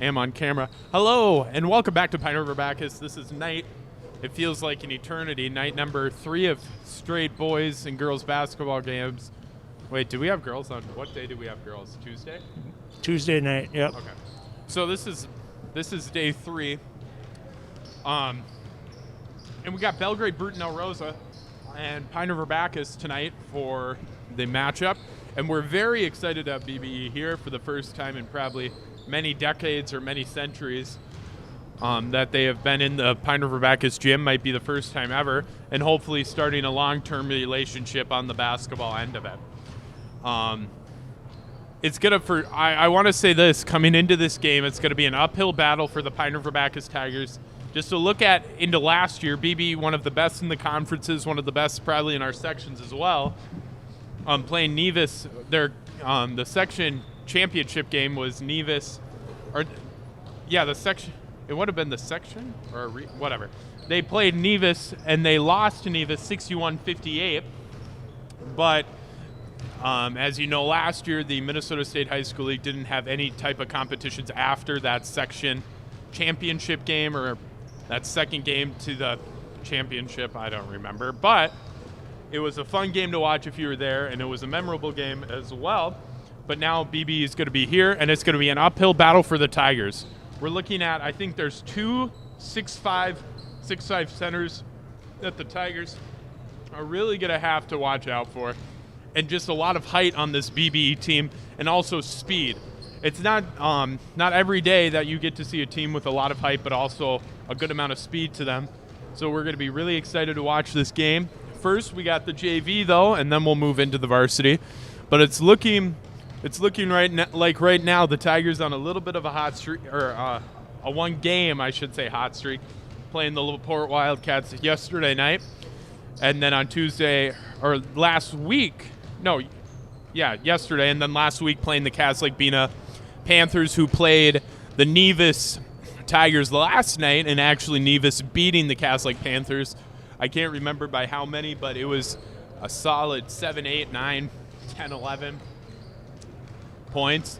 am on camera. Hello, and welcome back to Pine River Bacchus. This is night, it feels like an eternity, night number 3 of straight boys and girls basketball games. Wait, do we have girls on, what day do we have girls? Tuesday? Tuesday night, yep. Okay. So this is day 3. And we got Belgrade-Brooten-Elrosa and Pine River Bacchus tonight for the matchup. And we're very excited to have BBE here for the first time in probably many decades or many centuries that they have been in the Pine River Bacchus gym. Might be the first time ever, and hopefully starting a long-term relationship on the basketball end of it. It's gonna, I want to say this, coming into this game, it's gonna be an uphill battle for the Pine River Bacchus Tigers. Just to look at into last year, BB, one of the best in the conferences, one of the best probably in our sections as well. Playing Nevis, the section championship game was Nevis, the section. It would have been the section or whatever. They played Nevis and they lost to Nevis 61-58. But as you know, last year the Minnesota State High School League didn't have any type of competitions after that section championship game or that second game to the championship. I don't remember, but it was a fun game to watch if you were there, and it was a memorable game as well. But now BB is going to be here, and it's going to be an uphill battle for the Tigers. We're looking at, I think there's 2 6'5" centers that the Tigers are really going to have to watch out for, and just a lot of height on this BBE team, and also speed. It's not every day that you get to see a team with a lot of height, but also a good amount of speed to them. So we're going to be really excited to watch this game. First, we got the JV though, and then we'll move into the varsity. But it's looking right now the Tigers on a little bit of a hot streak, or a one-game, I should say, hot streak, playing the LaPorte Wildcats yesterday night, and then on Tuesday or yesterday, and then last week playing the Cass Lake Bena Panthers, who played the Nevis Tigers last night, and actually Nevis beating the Cass Lake Panthers. I can't remember by how many, but it was a solid 7, 8, 9, 10, 11 points.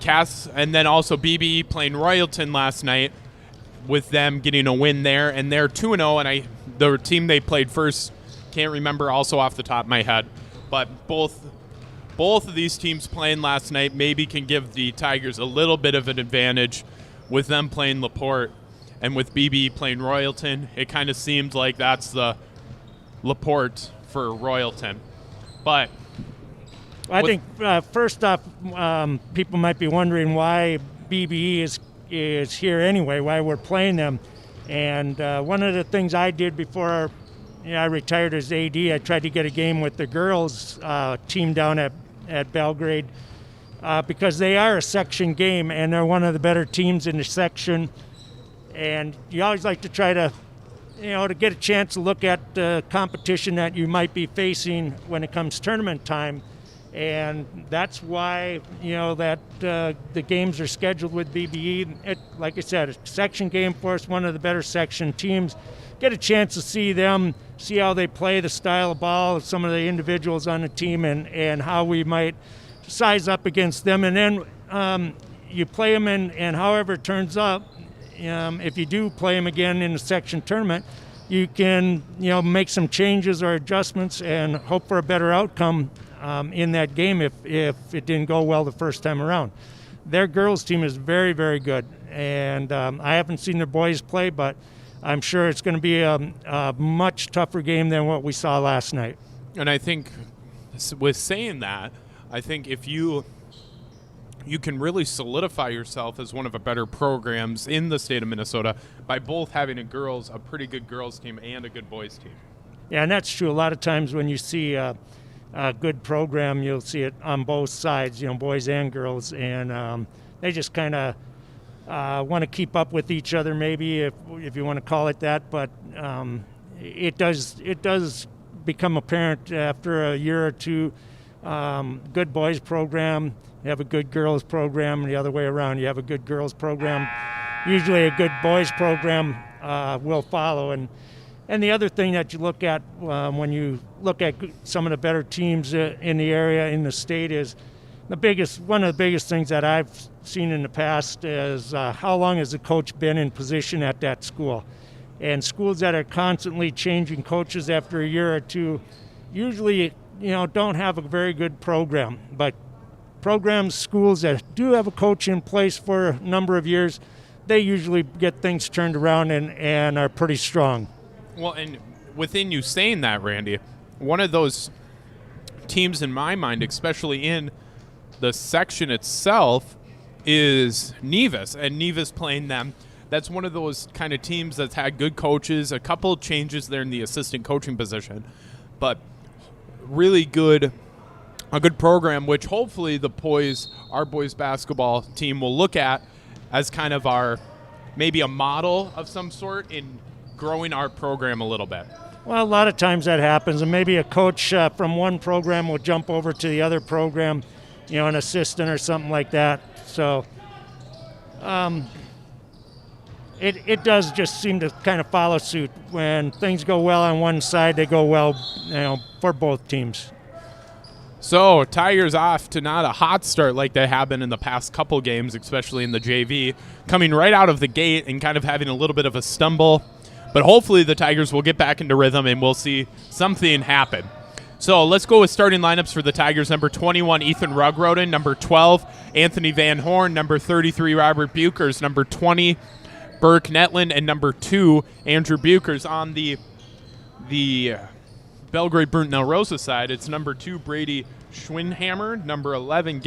Cass, and then also BBE playing Royalton last night, with them getting a win there, and they're 2-0, and the team they played first, can't remember also off the top of my head, but both of these teams playing last night maybe can give the Tigers a little bit of an advantage with them playing LaPorte. And with BB playing Royalton, it kind of seemed like that's the LaPorte for Royalton. But I think first off, people might be wondering why BBE is here anyway, why we're playing them. And one of the things I did before I retired as AD, I tried to get a game with the girls team down at Belgrade because they are a section game and they're one of the better teams in the section. And you always like to try to, to get a chance to look at the competition that you might be facing when it comes tournament time. And that's why, that the games are scheduled with BBE. Like I said, a section game for us, one of the better section teams. Get a chance to see them, see how they play, the style of ball, some of the individuals on the team, and how we might size up against them. And then you play them, and however it turns out, if you do play them again in the section tournament, you can make some changes or adjustments and hope for a better outcome in that game if it didn't go well the first time around. Their girls team is very, very good, and I haven't seen their boys play, but I'm sure it's going to be a much tougher game than what we saw last night. And I think with saying that, I think if you can really solidify yourself as one of the better programs in the state of Minnesota by both having a pretty good girls team and a good boys team. Yeah, and that's true. A lot of times when you see a good program, you'll see it on both sides, boys and girls, and they just kind of want to keep up with each other, maybe if you want to call it that. But it does become apparent after a year or two. Good boys program, you have a good girls program, and the other way around. You have a good girls program, usually a good boys program will follow. And the other thing that you look at when you look at some of the better teams in the area, in the state, is one of the biggest things that I've seen in the past is how long has the coach been in position at that school. And schools that are constantly changing coaches after a year or two usually, don't have a very good program. But schools that do have a coach in place for a number of years, they usually get things turned around and are pretty strong. Well, and within you saying that, Randy, one of those teams in my mind, especially in the section itself, is Nevis, and Nevis playing them. That's one of those kind of teams that's had good coaches, a couple of changes there in the assistant coaching position, but really a good program, which hopefully our boys basketball team will look at as kind of maybe a model of some sort in growing our program a little bit. Well, a lot of times that happens, and maybe a coach from one program will jump over to the other program, an assistant or something like that. So it does just seem to kind of follow suit. When things go well on one side, they go well, for both teams. So Tigers off to not a hot start like they have been in the past couple games, especially in the JV, coming right out of the gate and kind of having a little bit of a stumble. But hopefully the Tigers will get back into rhythm and we'll see something happen. So let's go with starting lineups for the Tigers. Number 21, Ethan Rugroden. Number 12, Anthony Van Horn. Number 33, Robert Bukers. Number 20, Burke Netland. And number 2, Andrew Bukers. On the Belgrade-Brooten-Elrosa side, it's number 2, Brady Schwinhammer. Number 11,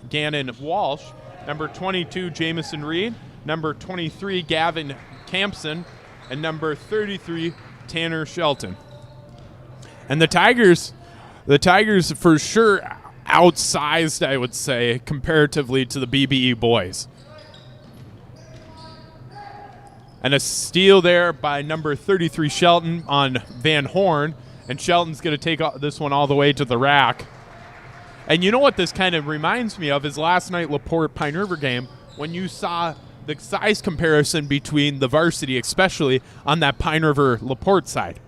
Gannon Walsh. Number 22, Jamison Reed. Number 23, Gavin Campson. And number 33, Tanner Shelton. And the Tigers for sure outsized, I would say, comparatively to the BBE boys. And a steal there by number 33, Shelton, on Van Horn. And Shelton's going to take this one all the way to the rack. And you know what this kind of reminds me of is last night LaPorte Pine River game when you saw the size comparison between the varsity, especially on that Pine River LaPorte side.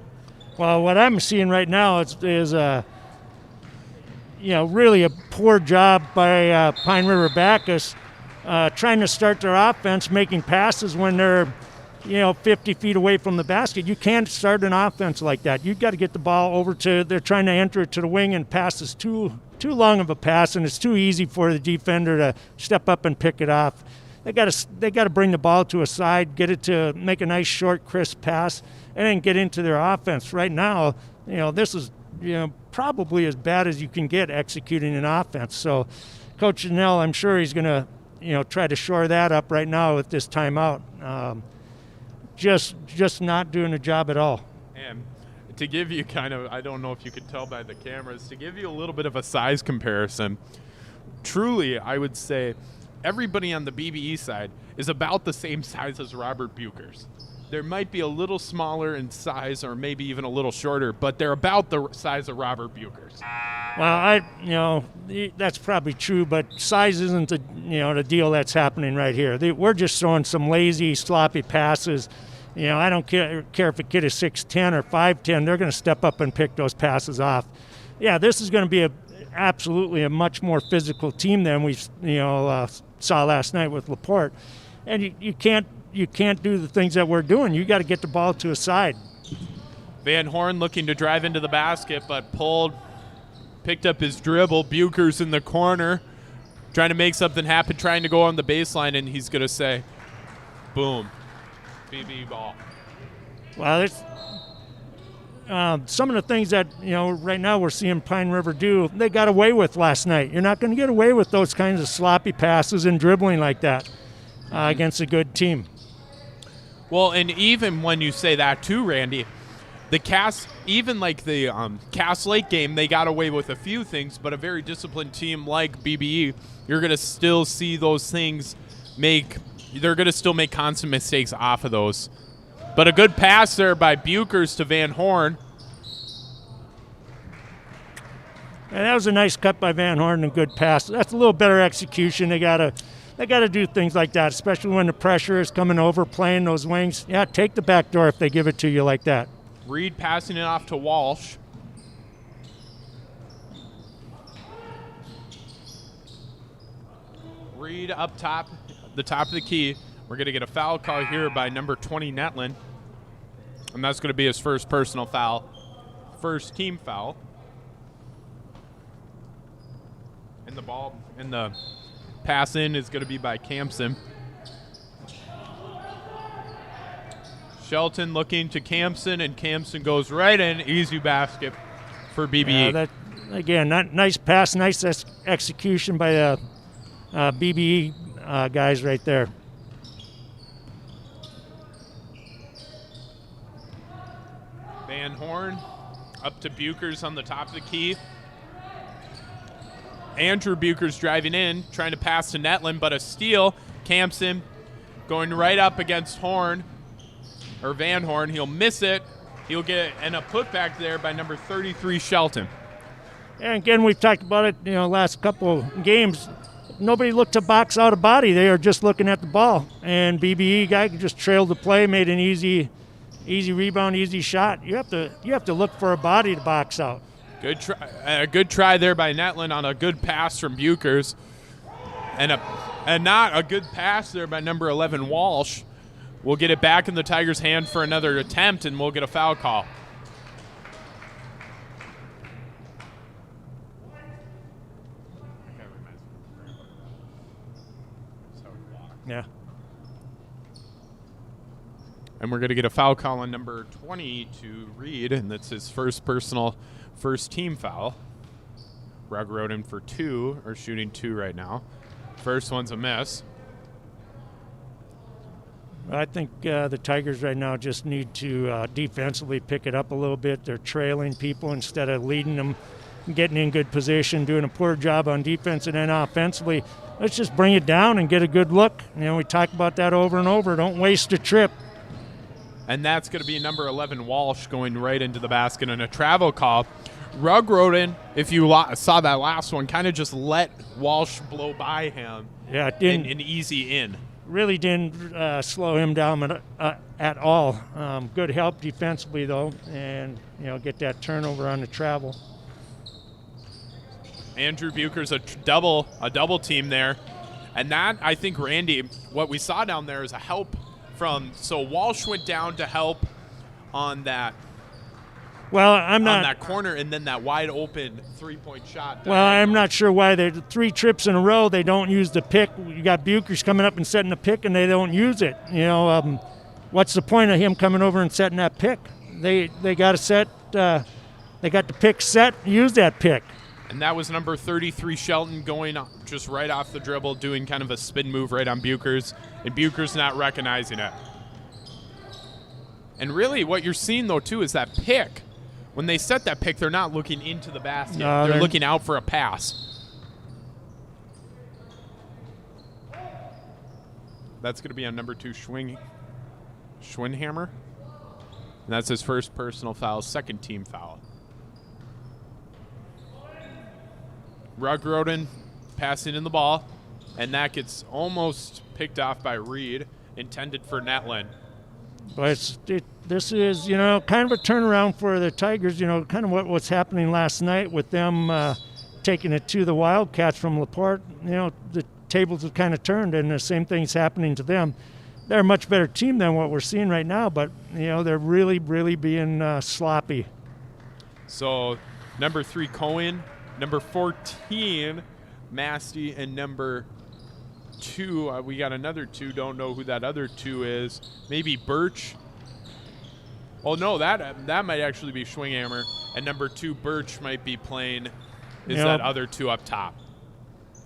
Well, what I'm seeing right now is really a poor job by Pine River Bacchus trying to start their offense, making passes when they're 50 feet away from the basket. You can't start an offense like that. You've got to get the ball over they're trying to enter it to the wing, and pass is too long of a pass, and it's too easy for the defender to step up and pick it off. They got to bring the ball to a side, get it to make a nice short, crisp pass, and then get into their offense. Right now, this is probably as bad as you can get executing an offense. So, Coach Janelle, I'm sure he's going to try to shore that up right now with this timeout. Just not doing a job at all. And to give you I don't know if you could tell by the cameras, to give you a little bit of a size comparison, truly, I would say everybody on the BBE side is about the same size as Robert Bukers. There might be a little smaller in size or maybe even a little shorter, but they're about the size of Robert Bukers. Well, that's probably true, but size isn't the deal that's happening right here. We're just throwing some lazy, sloppy passes. I don't care if a kid is 6'10" or 5'10", they're going to step up and pick those passes off. Yeah, this is going to be absolutely a much more physical team than we saw last night with LaPorte. And you can't do the things that we're doing. You got to get the ball to a side. Van Horn looking to drive into the basket, but picked up his dribble. Bukers in the corner, trying to make something happen, trying to go on the baseline, and he's going to say, boom, BB ball. Well, it's some of the things that, right now we're seeing Pine River do, they got away with last night. You're not going to get away with those kinds of sloppy passes and dribbling like that against a good team. Well, and even when you say that too, Randy, the Cass Lake game, they got away with a few things, but a very disciplined team like BBE, you're going to still see those things they're going to still make constant mistakes off of those. But a good pass there by Bukers to Van Horn. And that was a nice cut by Van Horn and a good pass. That's a little better execution. They got to do things like that, especially when the pressure is coming over, playing those wings. Yeah, take the back door if they give it to you like that. Reed passing it off to Walsh. Reed up top, the top of the key. We're going to get a foul call here by number 20, Netlin. And that's going to be his first personal foul, first team foul. And the pass in is going to be by Campson. Shelton looking to Campson, and Campson goes right in. Easy basket for BBE. Again, nice pass, nice execution by the BBE guys right there. Van Horn up to Buchers on the top of the key. Andrew Buchers driving in, trying to pass to Netlin, but a steal. Campson going right up against Horn, or Van Horn. He'll miss it. He'll get it, and a putback there by number 33, Shelton. And again, we've talked about it, last couple games. Nobody looked to box out a body. They are just looking at the ball. And BBE guy just trailed the play, made an easy rebound, easy shot. You have to look for a body to box out. Good try, a good try there by Netlin on a good pass from Buchers, and not a good pass there by number 11, Walsh. We'll get it back in the Tigers' hand for another attempt, and we'll get a foul call. Yeah. And we're going to get a foul call on number 20 to Reed, and that's his first team foul. Rugg-Roden for 2, or shooting 2 right now. First one's a miss. I think the Tigers right now just need to defensively pick it up a little bit. They're trailing people instead of leading them, getting in good position, doing a poor job on defense, and then offensively, let's just bring it down and get a good look. We talk about that over and over. Don't waste a trip. And that's going to be number 11, Walsh, going right into the basket, and a travel call. Rugg-Roden, if you saw that last one, kind of just let Walsh blow by him. Yeah, it didn't. An easy in. Really didn't slow him down at all. Good help defensively, though, and get that turnover on the travel. Andrew Buchers, a double team there. And that, I think, Randy, what we saw down there is a help so Walsh went down to help on that. Well, on that corner, and then that wide open 3-point shot. Well, I'm not sure why they're 3 trips in a row. They don't use the pick. You got Buchers coming up and setting the pick, and they don't use it. What's the point of him coming over and setting that pick? They got to set. They got the pick set. Use that pick. And that was number 33, Shelton, going just right off the dribble, doing kind of a spin move right on Buchers, and Buchers not recognizing it. And really what you're seeing, though, too, is that pick. When they set that pick, they're not looking into the basket. No, they're looking out for a pass. That's going to be on number 2, Schwinhammer. And that's his first personal foul, second team foul. Rugg-Roden passing in the ball, and that gets almost picked off by Reed, intended for Netlin. But this is, kind of a turnaround for the Tigers, kind of what's happening last night with them taking it to the Wildcats from LaPorte. The tables have kind of turned, and the same thing's happening to them. They're a much better team than what we're seeing right now, but, they're really, really being sloppy. So, number 3, Cohen. Number 14, Masty, and number 2, we got another 2. Don't know who that other 2 is. Maybe Birch. Oh no, that might actually be Schwinghammer. And number 2, Birch, might be playing. That other 2 up top?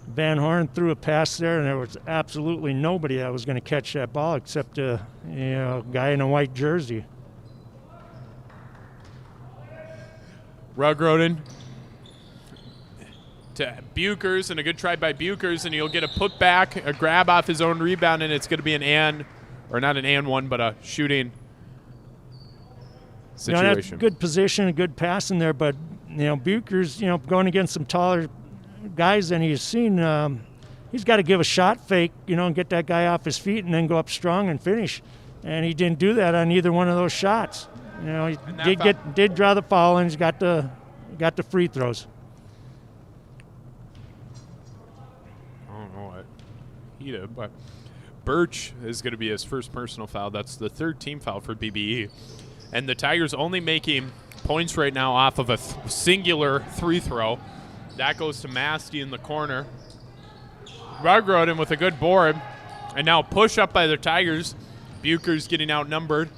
Van Horn threw a pass there, and there was absolutely nobody that was going to catch that ball except a guy in a white jersey. Rugg-Roden to Buchers, and a good try by Buchers, and he'll get a putback, a grab off his own rebound, and it's going to be not an and one, but a shooting situation. That's good position, a good pass in there, but Buchers, going against some taller guys than he's seen, he's got to give a shot fake, and get that guy off his feet, and then go up strong and finish. And he didn't do that on either one of those shots. He did draw the foul, and he's got the free throws. heated, but Birch is going to be his first personal foul. That's the third team foul for BBE. And the Tigers only making points right now off of a singular free throw. That goes to Masty in the corner. Rugroden with a good board. And now push up by the Tigers. Bucher's getting outnumbered.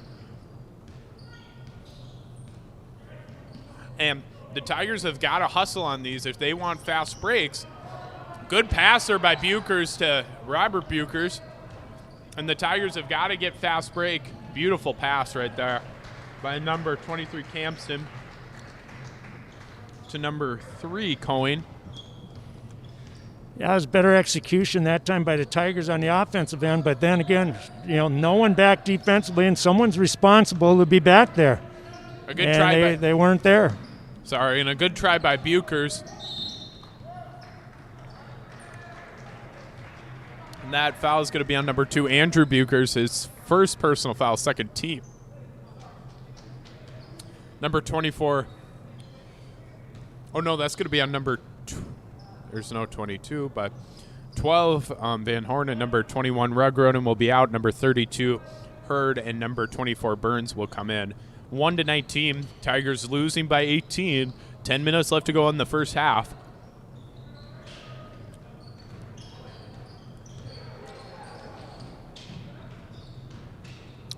And the Tigers have got to hustle on these if they want fast breaks. Good passer by Buchers to Robert Buchers. And the Tigers have got to get fast break. Beautiful pass right there by number 23 Campston to number 3 Cohen. Yeah, it was better execution that time by the Tigers on the offensive end, but then again, no one back defensively, and someone's responsible to be back there. A good try. They weren't there. Sorry, and a good try by Buchers. And that foul is going to be on number 2, Andrew Buchers, his first personal foul, second team. Number 24. Oh, no, that's going to be on number 2. There's no 22, but 12, Van Horn, and number 21, Rugroden will be out. Number 32, Hurd, and number 24, Burns will come in. 1-19, Tigers losing by 18. 10 minutes left to go in the first half.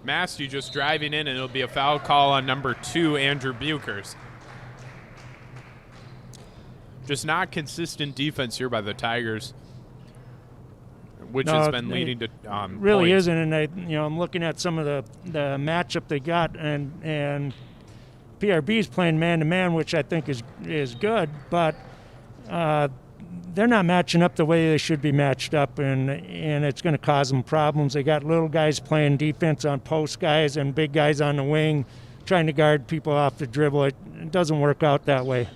Masty just driving in, and it'll be a foul call on number 2, Andrew Buchers. Just not consistent defense here by the Tigers, which has been leading to really points. isn't. And I'm looking at some of the matchup they got, and PRB is playing man to man, which I think is good, but they're not matching up the way they should be matched up, and it's going to cause them problems. They got little guys playing defense on post guys and big guys on the wing, trying to guard people off the dribble. It doesn't work out that way.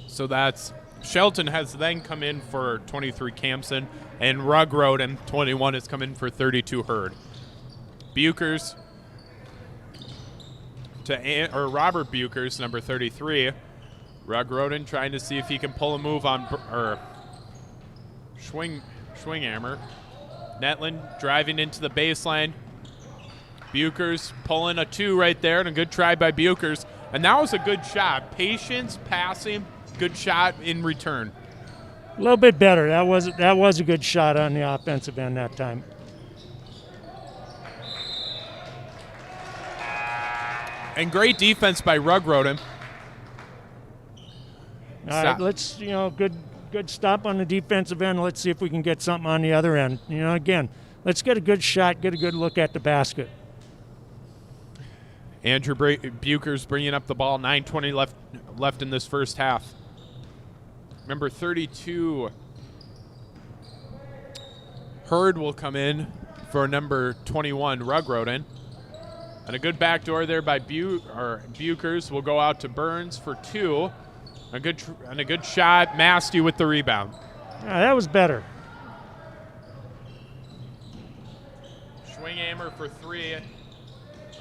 So that's Shelton has then come in for 23 Campson, and Rugroden, 21, has come in for 32 Hurd. Buchers to Robert Buchers, number 33. Rugroden trying to see if he can pull a move on Schwinghammer. Netland driving into the baseline. Buchers pulling a 2 right there, and a good try by Buchers. And that was a good shot. Patience, passing, good shot in return. A little bit better. That was a good shot on the offensive end that time. And great defense by Rugroden. All right, let's good stop on the defensive end. Let's see if we can get something on the other end. Again, let's get a good shot, get a good look at the basket. Andrew Buchers bringing up the ball. 9:20 left in this first half. Number 32, Hurd will come in for number 21, Rugroden. And a good backdoor there by Buchers will go out to Burns for 2. A good shot. Masty with the rebound. That was better. Schwinghammer for 3. And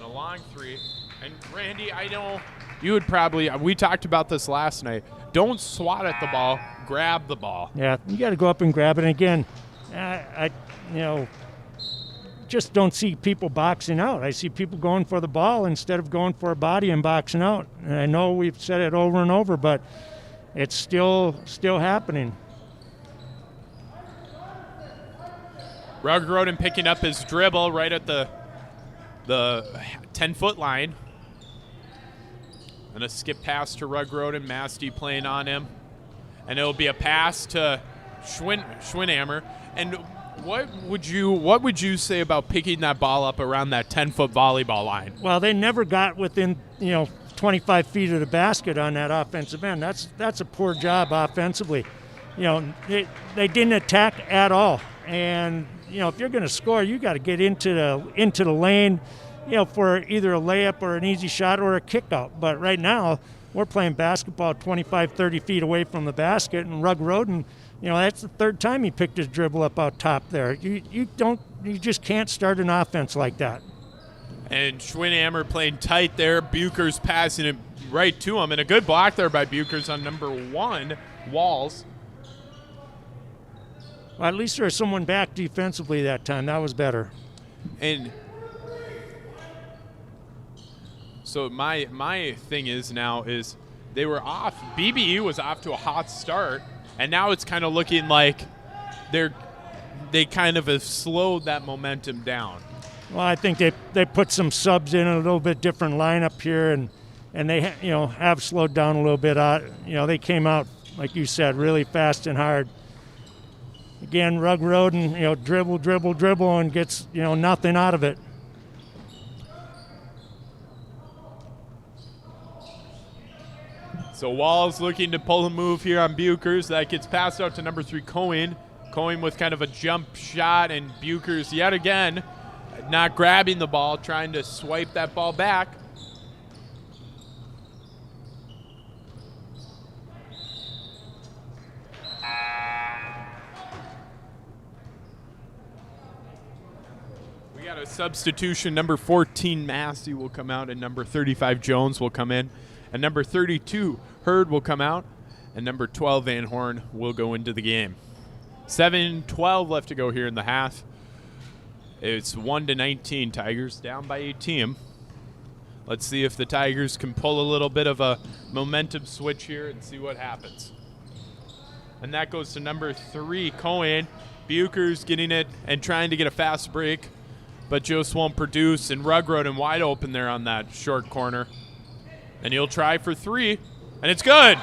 a long 3. And Randy, I know you would probably, we talked about this last night. Don't swat at the ball, grab the ball. Yeah, you got to go up and grab it. And again, I just don't see people boxing out. I see people going for the ball instead of going for a body and boxing out. And I know we've said it over and over, but it's still happening. Rugroden picking up his dribble right at the 10-foot line. And a skip pass to Rugroden. Masty playing on him. And it'll be a pass to Schwinhammer. And what would you say about picking that ball up around that 10-foot volleyball line? Well, they never got within 25 feet of the basket on that offensive end. That's a poor job offensively. They didn't attack at all. And if you're going to score, you got to get into the lane, for either a layup or an easy shot or a kick out. But right now, we're playing basketball 25, 30 feet away from the basket, and Rugroden, that's the third time he picked his dribble up out top there. You just can't start an offense like that. And Schwinhammer playing tight there. Buchers passing it right to him, and a good block there by Buchers on number 1, Walls. Well, at least there was someone back defensively that time. That was better. And so my thing is now is they were off. BBU was off to a hot start, and now it's kind of looking like they kind of have slowed that momentum down. Well, I think they put some subs in a little bit different lineup here, and they have slowed down a little bit. They came out, like you said, really fast and hard. Again, Rug Roden, dribble, and gets nothing out of it. So Wall's looking to pull a move here on Buchers. That gets passed out to number 3, Cohen. Cohen with kind of a jump shot, and Buchers yet again not grabbing the ball, trying to swipe that ball back. We got a substitution. Number 14, Massey, will come out, and number 35, Jones, will come in. And number 32, Hurd, will come out, and number 12, Van Horn, will go into the game. 7:12 left to go here in the half. It's 1-19, Tigers down by 18. Let's see if the Tigers can pull a little bit of a momentum switch here and see what happens. And that goes to number 3, Cohen. Buchers getting it and trying to get a fast break, but Jost won't produce, and Rugrod wide open there on that short corner. And he'll try for 3, and it's good.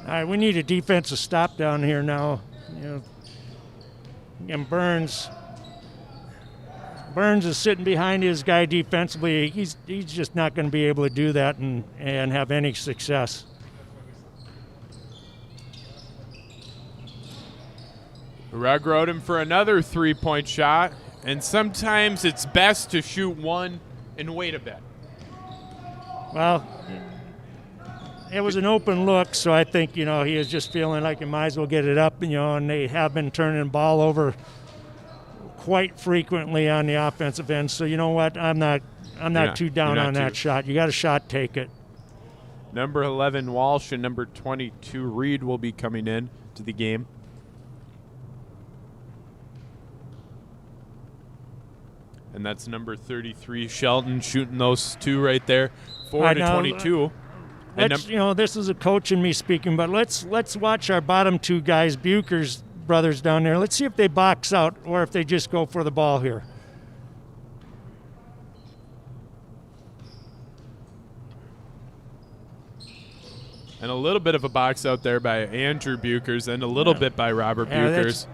All right, we need a defensive stop down here now. And Burns is sitting behind his guy defensively. He's just not going to be able to do that and have any success. Rugrod for another 3-point shot, and sometimes it's best to shoot one and wait a bit. Well, it was an open look, so I think, he was just feeling like he might as well get it up, and they have been turning the ball over quite frequently on the offensive end. So you know what? I'm not too down on that shot. You got a shot, take it. Number 11, Walsh, and number 22, Reed, will be coming in to the game. And that's number 33, Shelton, shooting those two right there, 4-22. This is a coach and me speaking, but let's watch our bottom 2 guys, Buchers brothers down there. Let's see if they box out or if they just go for the ball here. And a little bit of a box out there by Andrew Buchers and a little bit by Robert Buchers.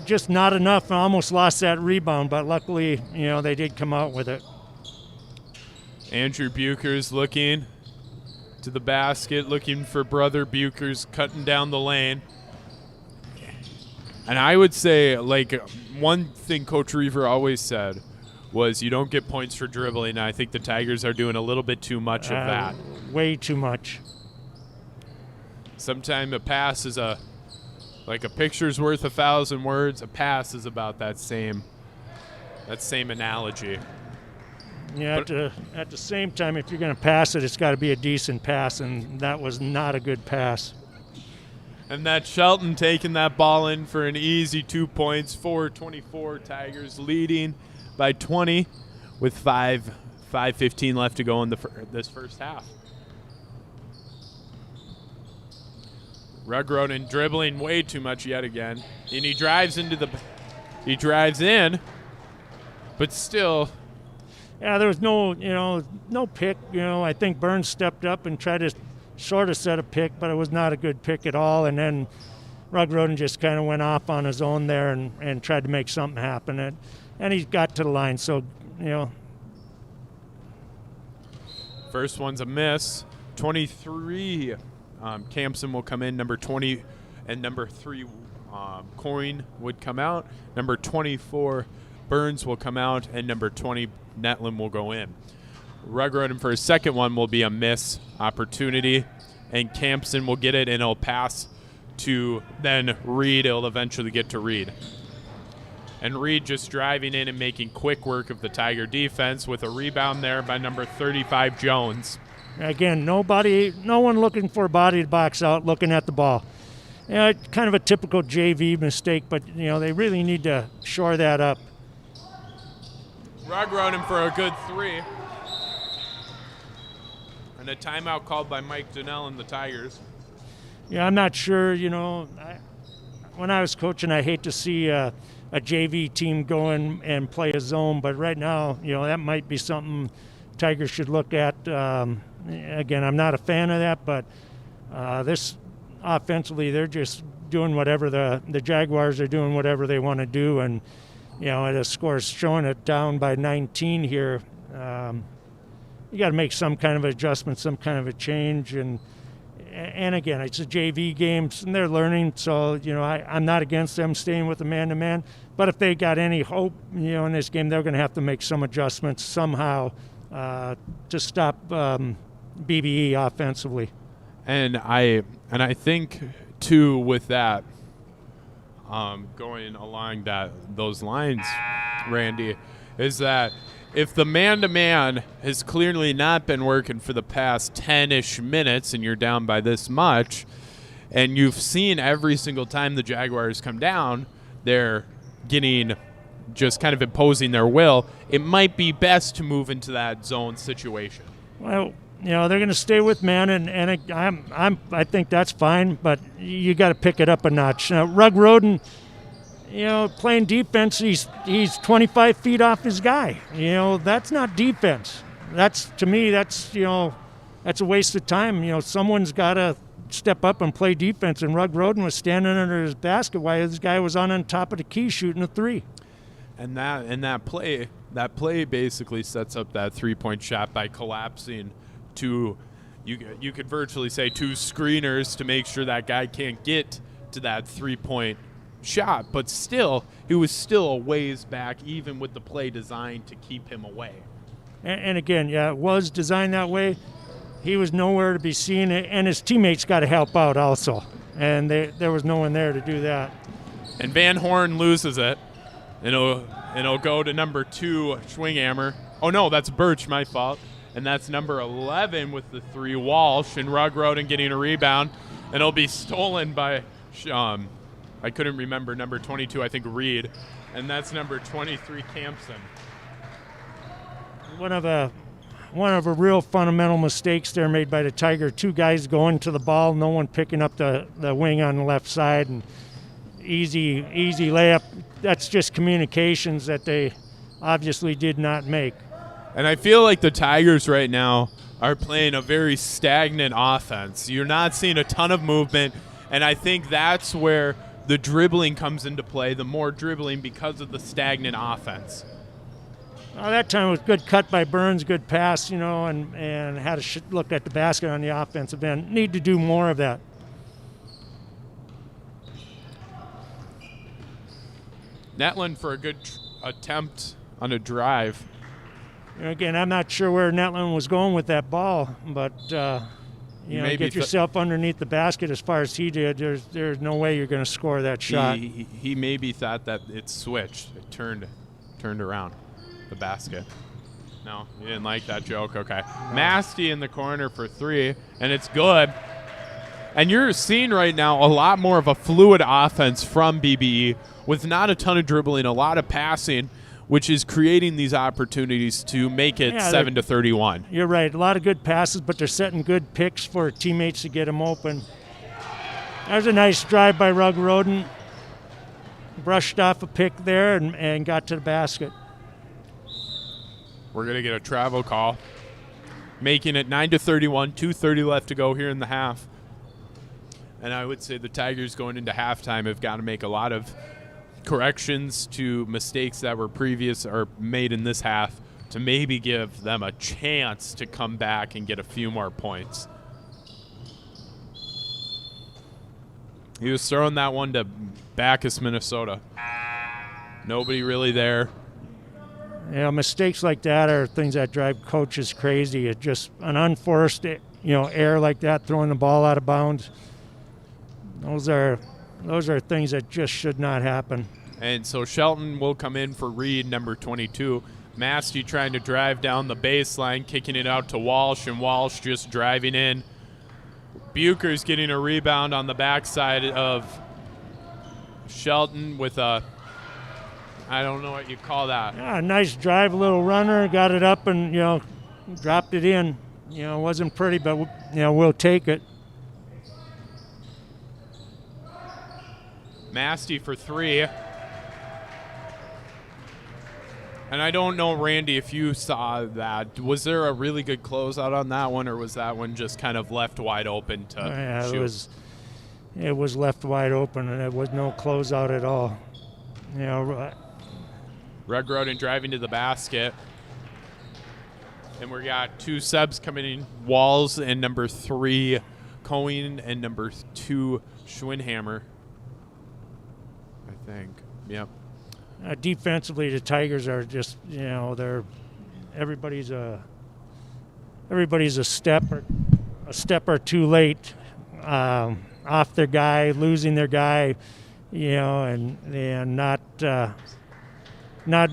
Just not enough. I almost lost that rebound, but luckily, they did come out with it. Andrew Buchers looking to the basket, looking for brother Buchers, cutting down the lane. And I would say, one thing Coach Reaver always said was you don't get points for dribbling. And I think the Tigers are doing a little bit too much of that. Way too much. Sometimes a pass is a picture's worth 1,000 words. A pass is about that same analogy. Yeah, at the same time, if you're going to pass it, it's got to be a decent pass, and that was not a good pass. And that's Shelton taking that ball in for an easy 2 points, 4-24, Tigers leading by 20 with 5:15 left to go in this first half. Rugrod dribbling way too much yet again, and he drives in, but still. Yeah, there was no pick. I think Burns stepped up and tried to sort of set a pick, but it was not a good pick at all. And then Rugrod just kind of went off on his own there and tried to make something happen. And he got to the line. So, First one's a miss. 23, Campson will come in. Number 20 and number 3, Coyne would come out. Number 24, Burns will come out, and number 20, Netlin will go in. Rugrod for his second one will be a miss opportunity, and Campson will get it, and it'll pass to then Reed. It'll eventually get to Reed. And Reed just driving in and making quick work of the Tiger defense with a rebound there by number 35, Jones. Again, no one looking for a body to box out, looking at the ball. Kind of a typical JV mistake, but they really need to shore that up. Rug running for a good 3. And a timeout called by Mike Donnell and the Tigers. Yeah, I'm not sure, when I was coaching, I hate to see a JV team go in and play a zone, but right now, that might be something Tigers should look at. Again, I'm not a fan of that, but this offensively, they're just doing whatever the Jaguars are doing whatever they want to do, and the score's showing it down by 19 here. You got to make some kind of adjustment, some kind of a change, and again, it's a JV game, and they're learning. So I'm not against them staying with the man-to-man, but if they got any hope, in this game, they're going to have to make some adjustments somehow to stop BBE offensively. And I think too with that, going along those lines, Randy, is that if the man-to-man has clearly not been working for the past 10-ish minutes and you're down by this much, and you've seen every single time the Jaguars come down, they're getting just kind of imposing their will, it might be best to move into that zone situation. Well, they're going to stay with man, and I think that's fine, but you got to pick it up a notch. Rug Roden, playing defense, he's 25 feet off his guy. That's not defense. To me, that's a waste of time. Someone's got to step up and play defense, and Rug Roden was standing under his basket while this guy was on top of the key shooting a 3. And that play basically sets up that 3-point shot by collapsing to, you could virtually say, 2 screeners to make sure that guy can't get to that 3-point shot. But still, he was still a ways back, even with the play designed to keep him away. And again, it was designed that way. He was nowhere to be seen, and his teammates got to help out also. And there was no one there to do that. And Van Horn loses it. And it'll go to number 2, Schwinghammer. Oh, no, that's Birch, my fault. And that's number 11 with the 3, Walsh. And Rug Roden getting a rebound. And it'll be stolen by, I couldn't remember, number 22, I think Reed. And that's number 23, Campson. One of a real fundamental mistakes there made by the Tiger. 2 guys going to the ball, no one picking up the wing on the left side, and easy layup. That's just communications that they obviously did not make. And I feel like the Tigers right now are playing a very stagnant offense. You're not seeing a ton of movement, and I think that's where the dribbling comes into play, the more dribbling because of the stagnant offense. Well, that time was good cut by Burns, good pass, and had a look at the basket on the offensive end. Need to do more of that. Netland for a good attempt on a drive. Again, I'm not sure where Netland was going with that ball, but get yourself underneath the basket as far as he did. There's no way you're going to score that shot. He maybe thought that it switched. It turned around the basket. No, you didn't like that joke. Okay. Masty in the corner for 3, and it's good. And you're seeing right now a lot more of a fluid offense from BBE with not a ton of dribbling, a lot of passing, which is creating these opportunities to make it 7-31. You're right. A lot of good passes, but they're setting good picks for teammates to get them open. There's a nice drive by Rug Roden. Brushed off a pick there and got to the basket. We're going to get a travel call, making it 9-31, 2:30 left to go here in the half. And I would say the Tigers going into halftime have got to make a lot of corrections to mistakes that were previous or made in this half to maybe give them a chance to come back and get a few more points. He was throwing that one to Bacchus, Minnesota. Nobody really there. Mistakes like that are things that drive coaches crazy. It's just an unforced, error like that, throwing the ball out of bounds. Those are things that just should not happen. And so Shelton will come in for Reed, number 22. Masty trying to drive down the baseline, kicking it out to Walsh, and Walsh just driving in. Bucher's getting a rebound on the backside of Shelton with a, I don't know what you call that. Yeah, nice drive, little runner, got it up and, dropped it in. It wasn't pretty, but, we'll take it. Masty for 3. And I don't know, Randy, if you saw that. Was there a really good closeout on that one, or was that one just kind of left wide open to shoot? It was left wide open, and there was no closeout at all. Ruggroden driving to the basket. And we got 2 subs coming in. Walls and number 3, Cohen, and number 2, Schwinhammer. I think. Yep. Defensively, the Tigers are just, everybody's a step or two late off their guy, losing their guy, and not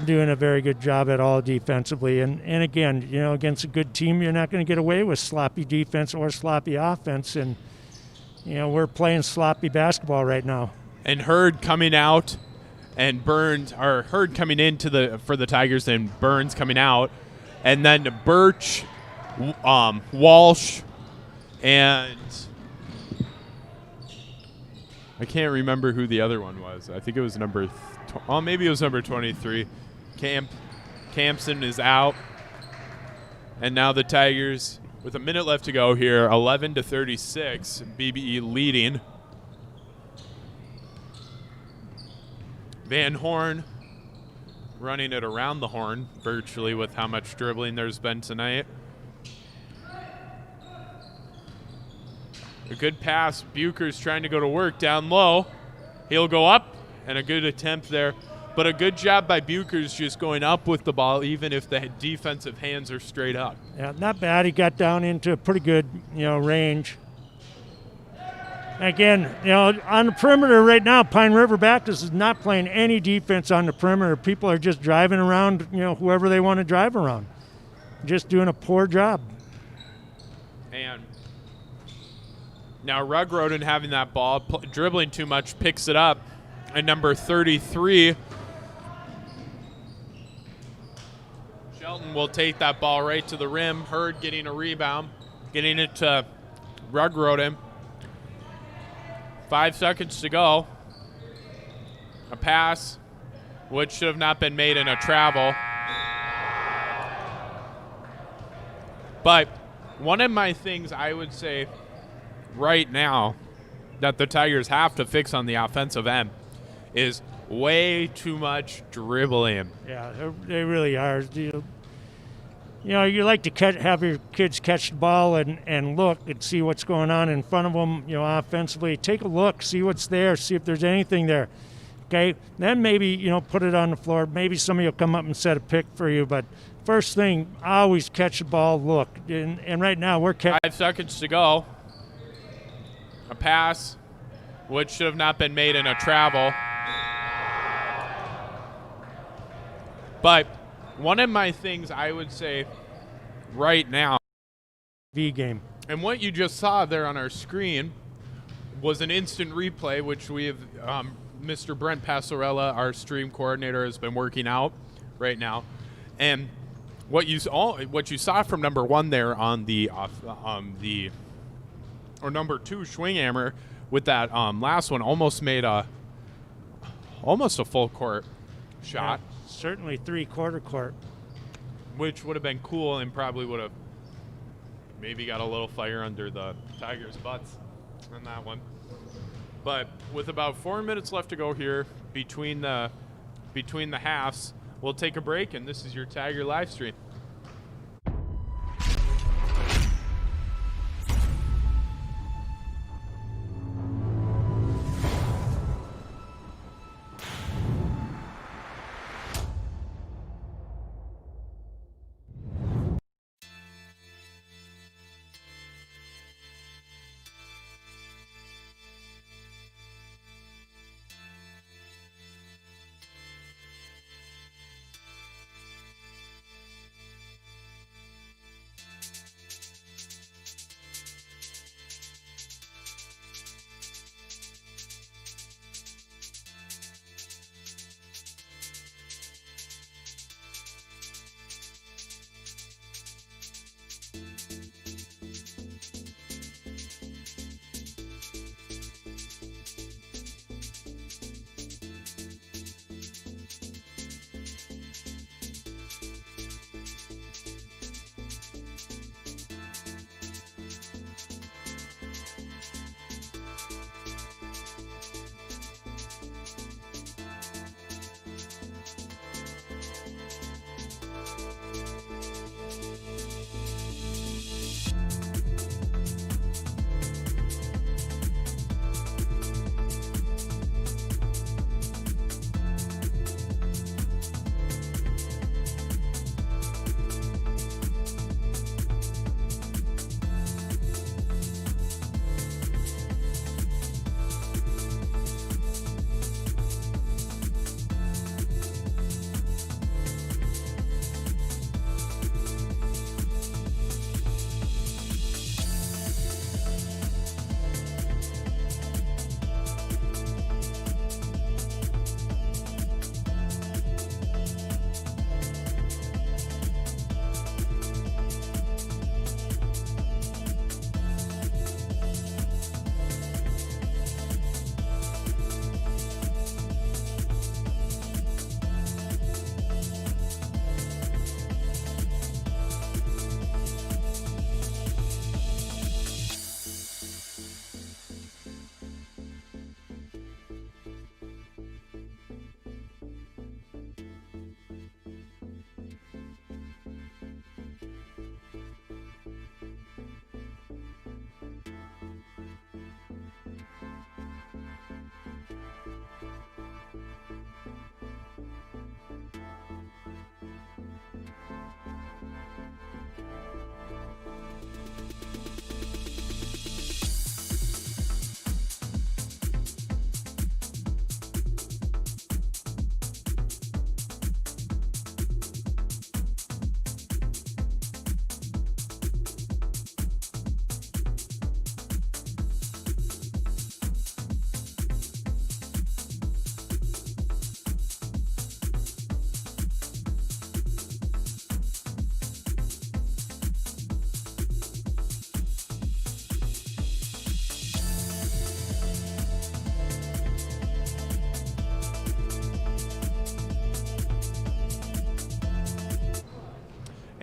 doing a very good job at all defensively. And again, against a good team, you're not going to get away with sloppy defense or sloppy offense. And we're playing sloppy basketball right now. And Hurd coming out. And Burns, or Hurd coming into for the Tigers, and Burns coming out, and then Birch, Walsh, and I can't remember who the other one was. I think it was maybe it was number 23. Campson is out, and now the Tigers, with a minute left to go here, 11-36, BBE leading. Van Horn running it around the horn virtually with how much dribbling there's been tonight. A good pass. Bucher's trying to go to work down low. He'll go up, and a good attempt there. But a good job by Bucher's just going up with the ball, even if the defensive hands are straight up. Yeah, not bad. He got down into a pretty good, range. Again, on the perimeter right now, Pine River Baptist is not playing any defense on the perimeter. People are just driving around, whoever they want to drive around. Just doing a poor job. And now Ruggroden having that ball, dribbling too much, picks it up. And number 33, Shelton will take that ball right to the rim. Hurd getting a rebound, getting it to Ruggroden. 5 seconds to go. A pass, which should have not been made in a travel. But one of my things I would say right now that the Tigers have to fix on the offensive end is way too much dribbling. Yeah, they really are. You like to have your kids catch the ball and look and see what's going on in front of them, offensively. Take a look, see what's there, see if there's anything there. Okay? Then maybe, put it on the floor. Maybe somebody will come up and set a pick for you. But first thing, always catch the ball, look. And right now we're catching. 5 seconds to go. A pass, which should have not been made in a travel. But one of my things I would say right now, V game. And what you just saw there on our screen was an instant replay, which we have, Mr. Brent Passarella, our stream coordinator, has been working out right now. And what you saw from number 1 there on the or number 2 Schwinghammer with that last one almost made almost a full court shot. Yeah. Certainly 3/4 court. Which would have been cool and probably would have maybe got a little fire under the Tigers' butts on that one. But with about 4 minutes left to go here between the halves, we'll take a break, and this is your Tiger live stream.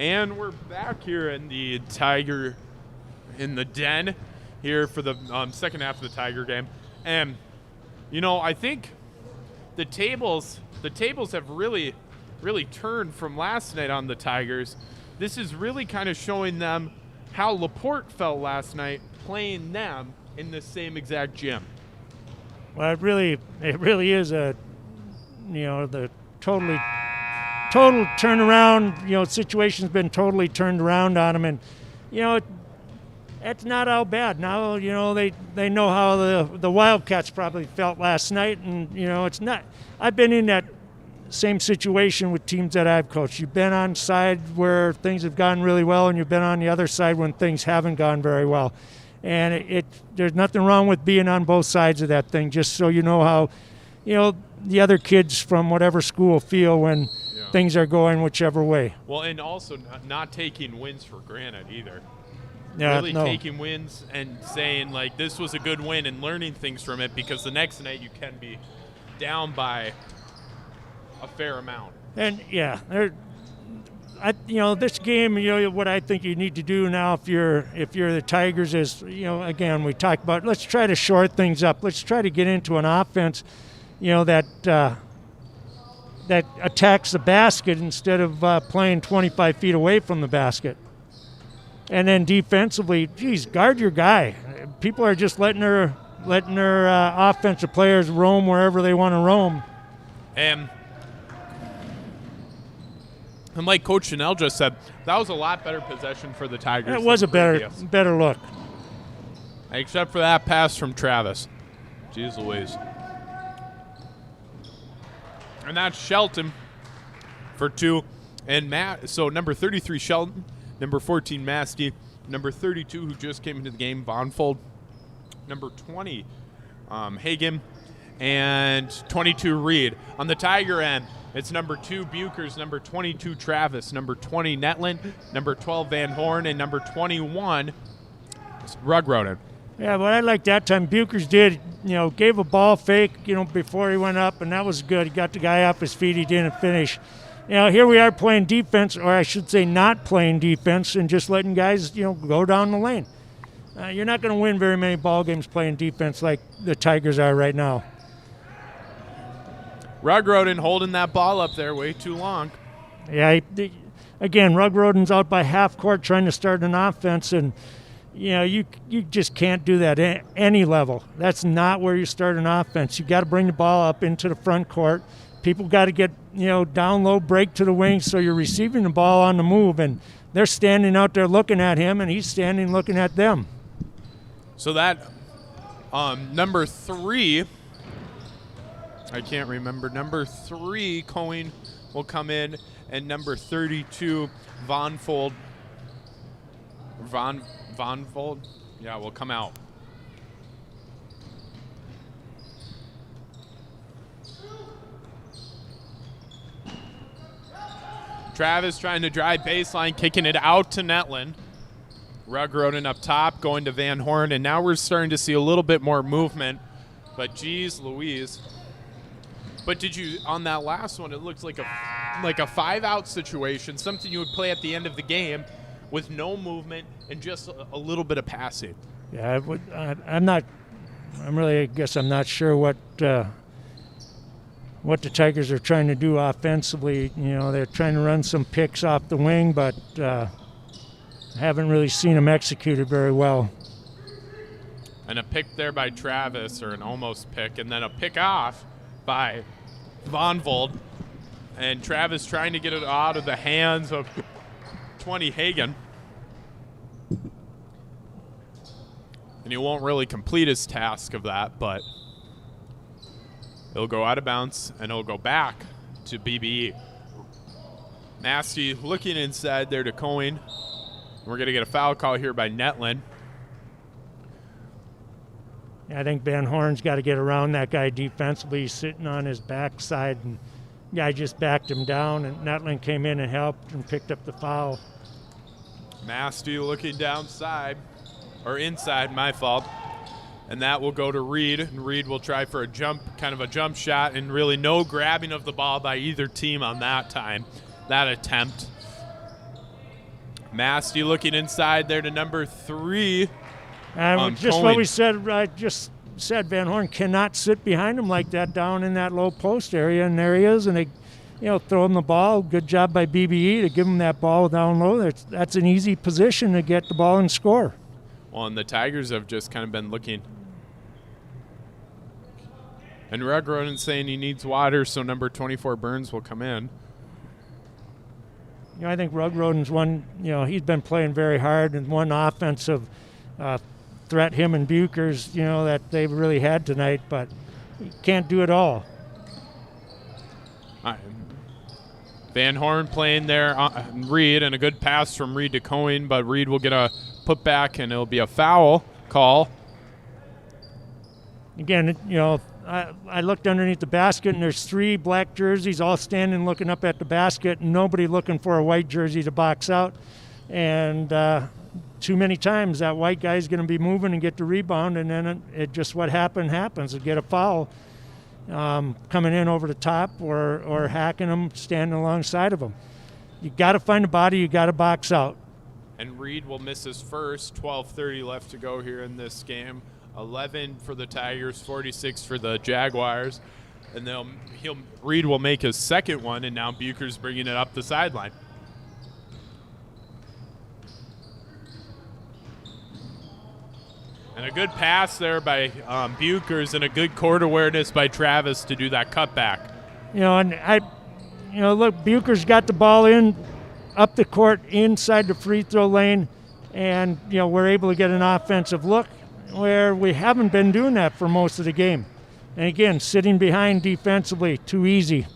And we're back here in the Tiger, in the den here for the second half of the Tiger game. And, I think the tables have really turned from last night on the Tigers. This is really kind of showing them how LaPorte felt last night playing them in the same exact gym. Well, it really is the total turnaround. Situation's been totally turned around on them, and it's not all bad. Now they know how the Wildcats probably felt last night, and it's not. I've been in that same situation with teams that I've coached. You've been on side where things have gone really well, and you've been on the other side when things haven't gone very well. And there's nothing wrong with being on both sides of that thing, just so you know how, the other kids from whatever school feel when things are going whichever way. Well, and also not taking wins for granted either. Yeah, really taking wins and saying, like, this was a good win and learning things from it, because the next night you can be down by a fair amount. And, this game, what I think you need to do now if you're the Tigers is, again, we talked about, let's try to short things up. Let's try to get into an offense, that attacks the basket instead of playing 25 feet away from the basket. And then defensively, guard your guy. People are just letting their offensive players roam wherever they want to roam. And like Coach Chanel just said, that was a lot better possession for the Tigers. It was a better look. Except for that pass from Travis. Jeez Louise. And that's Shelton for 2. And so number 33, Shelton. Number 14, Masty. Number 32, who just came into the game, Vonfold. Number 20, Hagen. And 22, Reed. On the Tiger end, it's number 2, Buchers, number 22, Travis, number 20, Netland, number 12, Van Horn, and number 21, Rugroden. Yeah, what I liked that time, Buchers did, gave a ball fake, before he went up, and that was good. He got the guy off his feet. He didn't finish. Here we are playing defense, or I should say not playing defense, and just letting guys, go down the lane. You're not going to win very many ball games playing defense like the Tigers are right now. Rugroden holding that ball up there way too long. Yeah, again, Rugroden's out by half court trying to start an offense, and you just can't do that at any level. That's not where you start an offense. You got to bring the ball up into the front court. People got to get down low, break to the wing, so you're receiving the ball on the move, and they're standing out there looking at him, and he's standing looking at them. So that number 3. I can't remember. Number 3, Cohen will come in, and number 32, Vonfold. Vonfold? Yeah, will come out. Travis trying to drive baseline, kicking it out to Netland. Rugroden up top, going to Van Horn, and now we're starting to see a little bit more movement. But geez Louise. But did you, on that last one, it looked like a 5-out situation, something you would play at the end of the game with no movement and just a little bit of passing. Yeah, I guess I'm not sure what the Tigers are trying to do offensively. They're trying to run some picks off the wing, but haven't really seen them executed very well. And a pick there by Travis, or an almost pick, and then a pick off by Vonvold. And Travis trying to get it out of the hands of 20 Hagen. And he won't really complete his task of that, but it'll go out of bounds, and it'll go back to BBE. Nasty looking inside there to Cohen. We're going to get a foul call here by Netland. I think Van Horn's got to get around that guy defensively. He's sitting on his backside, and guy just backed him down, and Netland came in and helped and picked up the foul. Nasty looking downside, or inside, my fault. And that will go to Reed, and Reed will try for a jump shot, and really no grabbing of the ball by either team on that time, that attempt. Masty looking inside there to number 3. Just Cohen. what we said. I just said Van Horn cannot sit behind him like that down in that low post area, and there he is, and they, throw him the ball. Good job by BBE to give him that ball down low. That's an easy position to get the ball and score. Well, and the Tigers have just kind of been looking. And Rugrodin's saying he needs water, so number 24 Burns will come in. I think Rugrodin's one, he's been playing very hard, and one offensive threat, him and Buchers, that they've really had tonight, but he can't do it all. Van Horn playing there, Reed, and a good pass from Reed to Cohen, but Reed will get a putback, and it'll be a foul call. Again, I looked underneath the basket, and there's 3 black jerseys all standing looking up at the basket, and nobody looking for a white jersey to box out. And too many times that white guy's going to be moving and get the rebound, and then it just what happens. You get a foul coming in over the top or hacking them, standing alongside of them. You got to find a body. You got to box out. And Reed will miss his first. 12:30 left to go here in this game. 11 for the Tigers, 46 for the Jaguars, and Reed will make his second one, and now Bucher's bringing it up the sideline. And a good pass there by Buchers, and a good court awareness by Travis to do that cutback. Look, Bucher's got the ball in up the court inside the free throw lane, and we're able to get an offensive look, where we haven't been doing that for most of the game. And again, sitting behind defensively, too easy.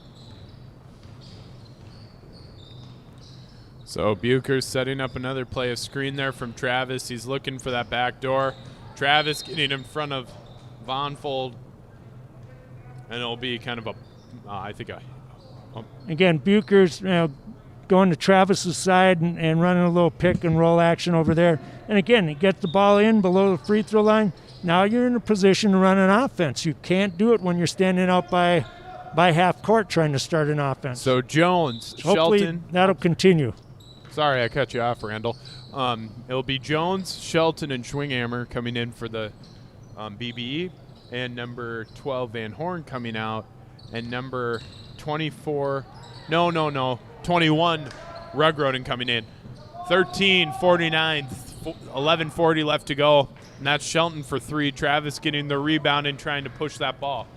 So Bucher's setting up another play, a screen there from Travis. He's looking for that back door. Travis getting in front of Von Fold. And it'll be kind of Again, Bucher's going to Travis's side and running a little pick and roll action over there. And again, he gets the ball in below the free throw line. Now you're in a position to run an offense. You can't do it when you're standing out by half court trying to start an offense. So Jones, hopefully Shelton. That'll continue. Sorry, I cut you off, Randall. It'll be Jones, Shelton, and Schwinghammer coming in for the BBE, and number 12 Van Horn coming out, and number 21 Rugrodin coming in. 13:49, 11:40 left to go, and that's Shelton for 3. Travis getting the rebound and trying to push that ball.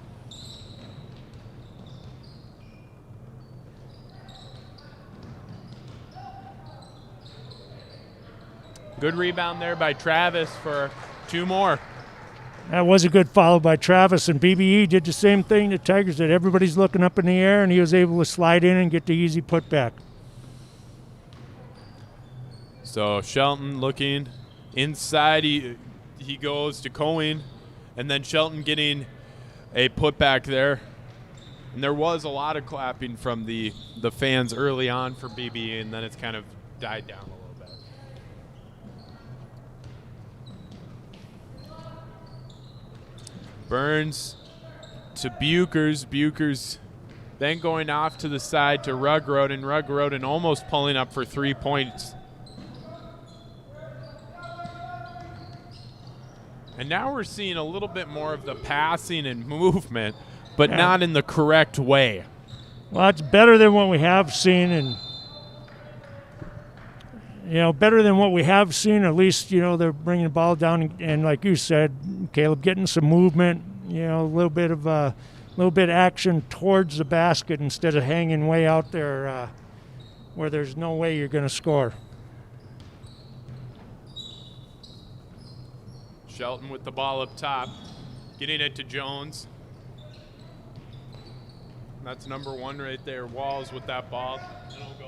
Good rebound there by Travis for 2 more. That was a good follow by Travis, and BBE did the same thing the Tigers did. Everybody's looking up in the air, and he was able to slide in and get the easy putback. So Shelton looking inside. He goes to Cohen, and then Shelton getting a putback there. And there was a lot of clapping from the fans early on for BBE, and then it's kind of died down a little bit. Burns to Buchers. Buchers then going off to the side to Rugrodin. Rugrodin almost pulling up for 3 points. And now we're seeing a little bit more of the passing and movement, but not in the correct way. Well, it's better than what we have seen, and better than what we have seen. At least they're bringing the ball down, and like you said, Caleb, getting some movement. A little bit action towards the basket instead of hanging way out there where there's no way you're going to score. Shelton with the ball up top, getting it to Jones. That's number 1 right there. Walls with that ball. And it'll go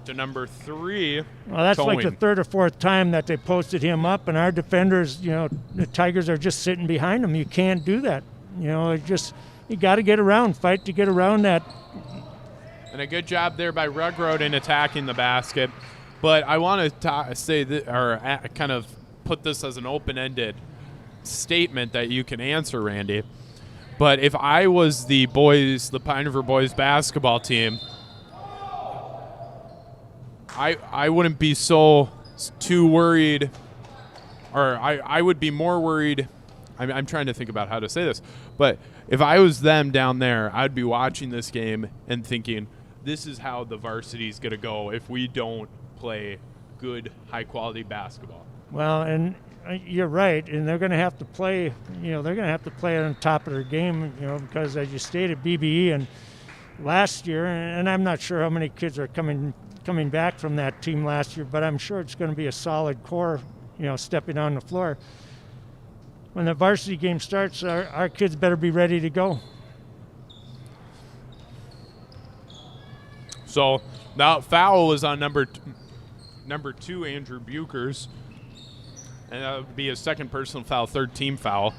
to number 3. Well, that's Cohen. like the 3rd or 4th time that they posted him up, and our defenders, the Tigers are just sitting behind him. You can't do that. You got to get around, fight to get around that. And a good job there by Rugrodin attacking the basket. But I want to say that, or kind of put this as an open-ended statement that you can answer, Randy. But if I was the Pine River boys basketball team, I wouldn't be too worried, or I would be more worried. I'm trying to think about how to say this, but if I was them down there, I'd be watching this game and thinking, this is how the varsity is going to go if we don't play good, high-quality basketball. Well, and you're right, and they're going to have to play. They're going to have to play on top of their game. Because as you stated, BBE and last year, and I'm not sure how many kids are coming back from that team last year, but I'm sure it's going to be a solid core. Stepping on the floor. When the varsity game starts, our kids better be ready to go. So that foul was on number 2, Andrew Buchers, and that would be his second personal foul, third team foul.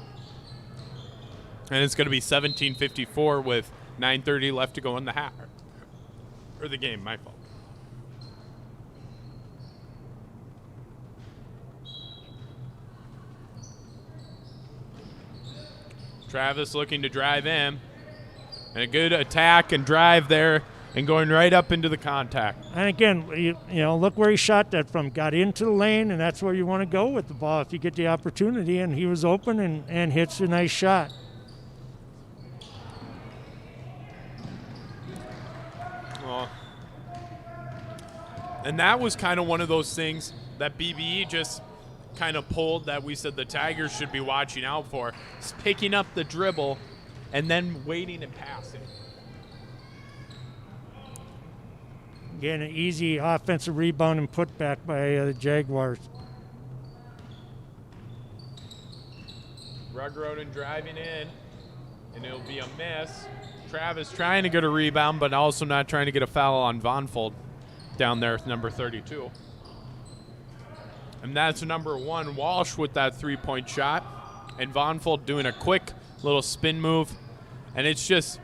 And it's going to be 17:54 with 9:30 left to go in the half, or the game. My fault. Travis looking to drive in, and a good attack and drive there, and going right up into the contact. And again, look where he shot that from. Got into the lane, and that's where you want to go with the ball if you get the opportunity. And he was open and hits a nice shot. And that was kind of one of those things that BBE just kind of pulled that we said the Tigers should be watching out for. It's picking up the dribble and then waiting and passing. Again, an easy offensive rebound and putback by the Jaguars. Rugroden driving in, and it'll be a miss. Travis trying to get a rebound, but also not trying to get a foul on Vonfold down there with number 32. And that's number 1, Walsh, with that three-point shot. And Vonfold doing a quick little spin move. And it's just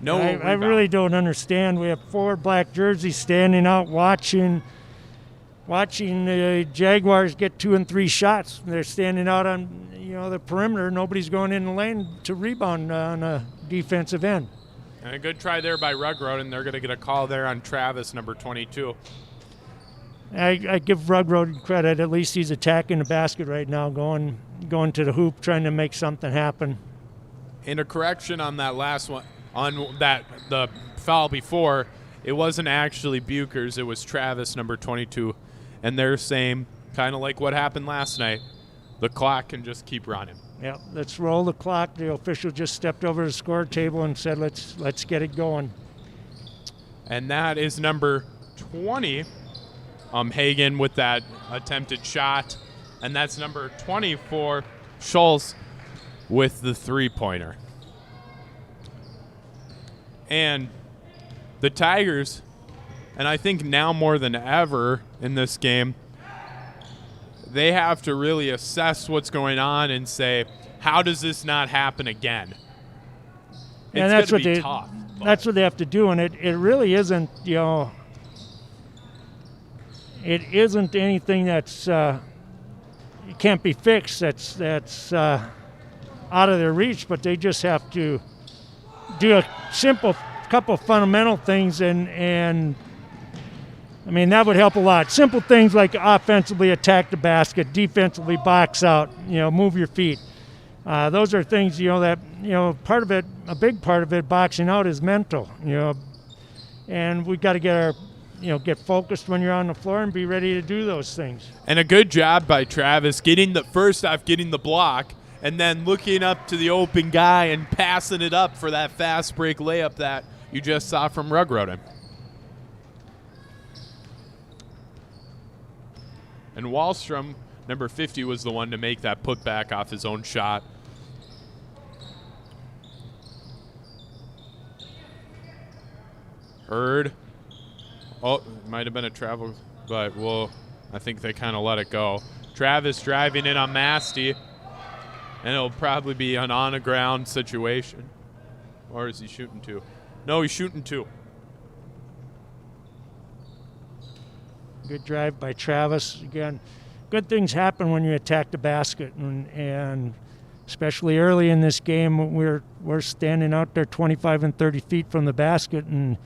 I really don't understand. We have 4 black jerseys standing out watching the Jaguars get 2 and 3 shots. They're standing out on the perimeter. Nobody's going in the lane to rebound on a defensive end. And a good try there by Rugroden. They're going to get a call there on Travis, number 22. I give Rugroden credit. At least he's attacking the basket right now, going to the hoop, trying to make something happen. And a correction on that last one, on the foul before, it wasn't actually Buchers. It was Travis, number 22. And they're saying, kind of like what happened last night, the clock can just keep running. Yeah, let's roll the clock. The official just stepped over the score table and said, let's get it going. And that is number 20, Hagen, with that attempted shot. And that's number 24, Schultz, with the three-pointer. And the Tigers, and I think now more than ever in this game, they have to really assess what's going on and say, how does this not happen again? And that's what that's what they have to do, and it really isn't, it isn't anything that's it can't be fixed. That's out of their reach, but they just have to do a simple couple of fundamental things, and I mean, that would help a lot. Simple things like offensively attack the basket, defensively box out, move your feet. Those are things, that, part of it, a big part of it, boxing out is mental, and we got to get focused when you're on the floor and be ready to do those things. And a good job by Travis getting the block, and then looking up to the open guy and passing it up for that fast break layup that you just saw from Rugroden. And Wallstrom, number 50, was the one to make that putback off his own shot. Hurd. Oh, it might have been a travel, but I think they kind of let it go. Travis driving in on Masty, and it'll probably be an on-the-ground situation. Or is he shooting 2? No, he's shooting 2. Good drive by Travis. Again, good things happen when you attack the basket, and especially early in this game, we're standing out there 25 and 30 feet from the basket, and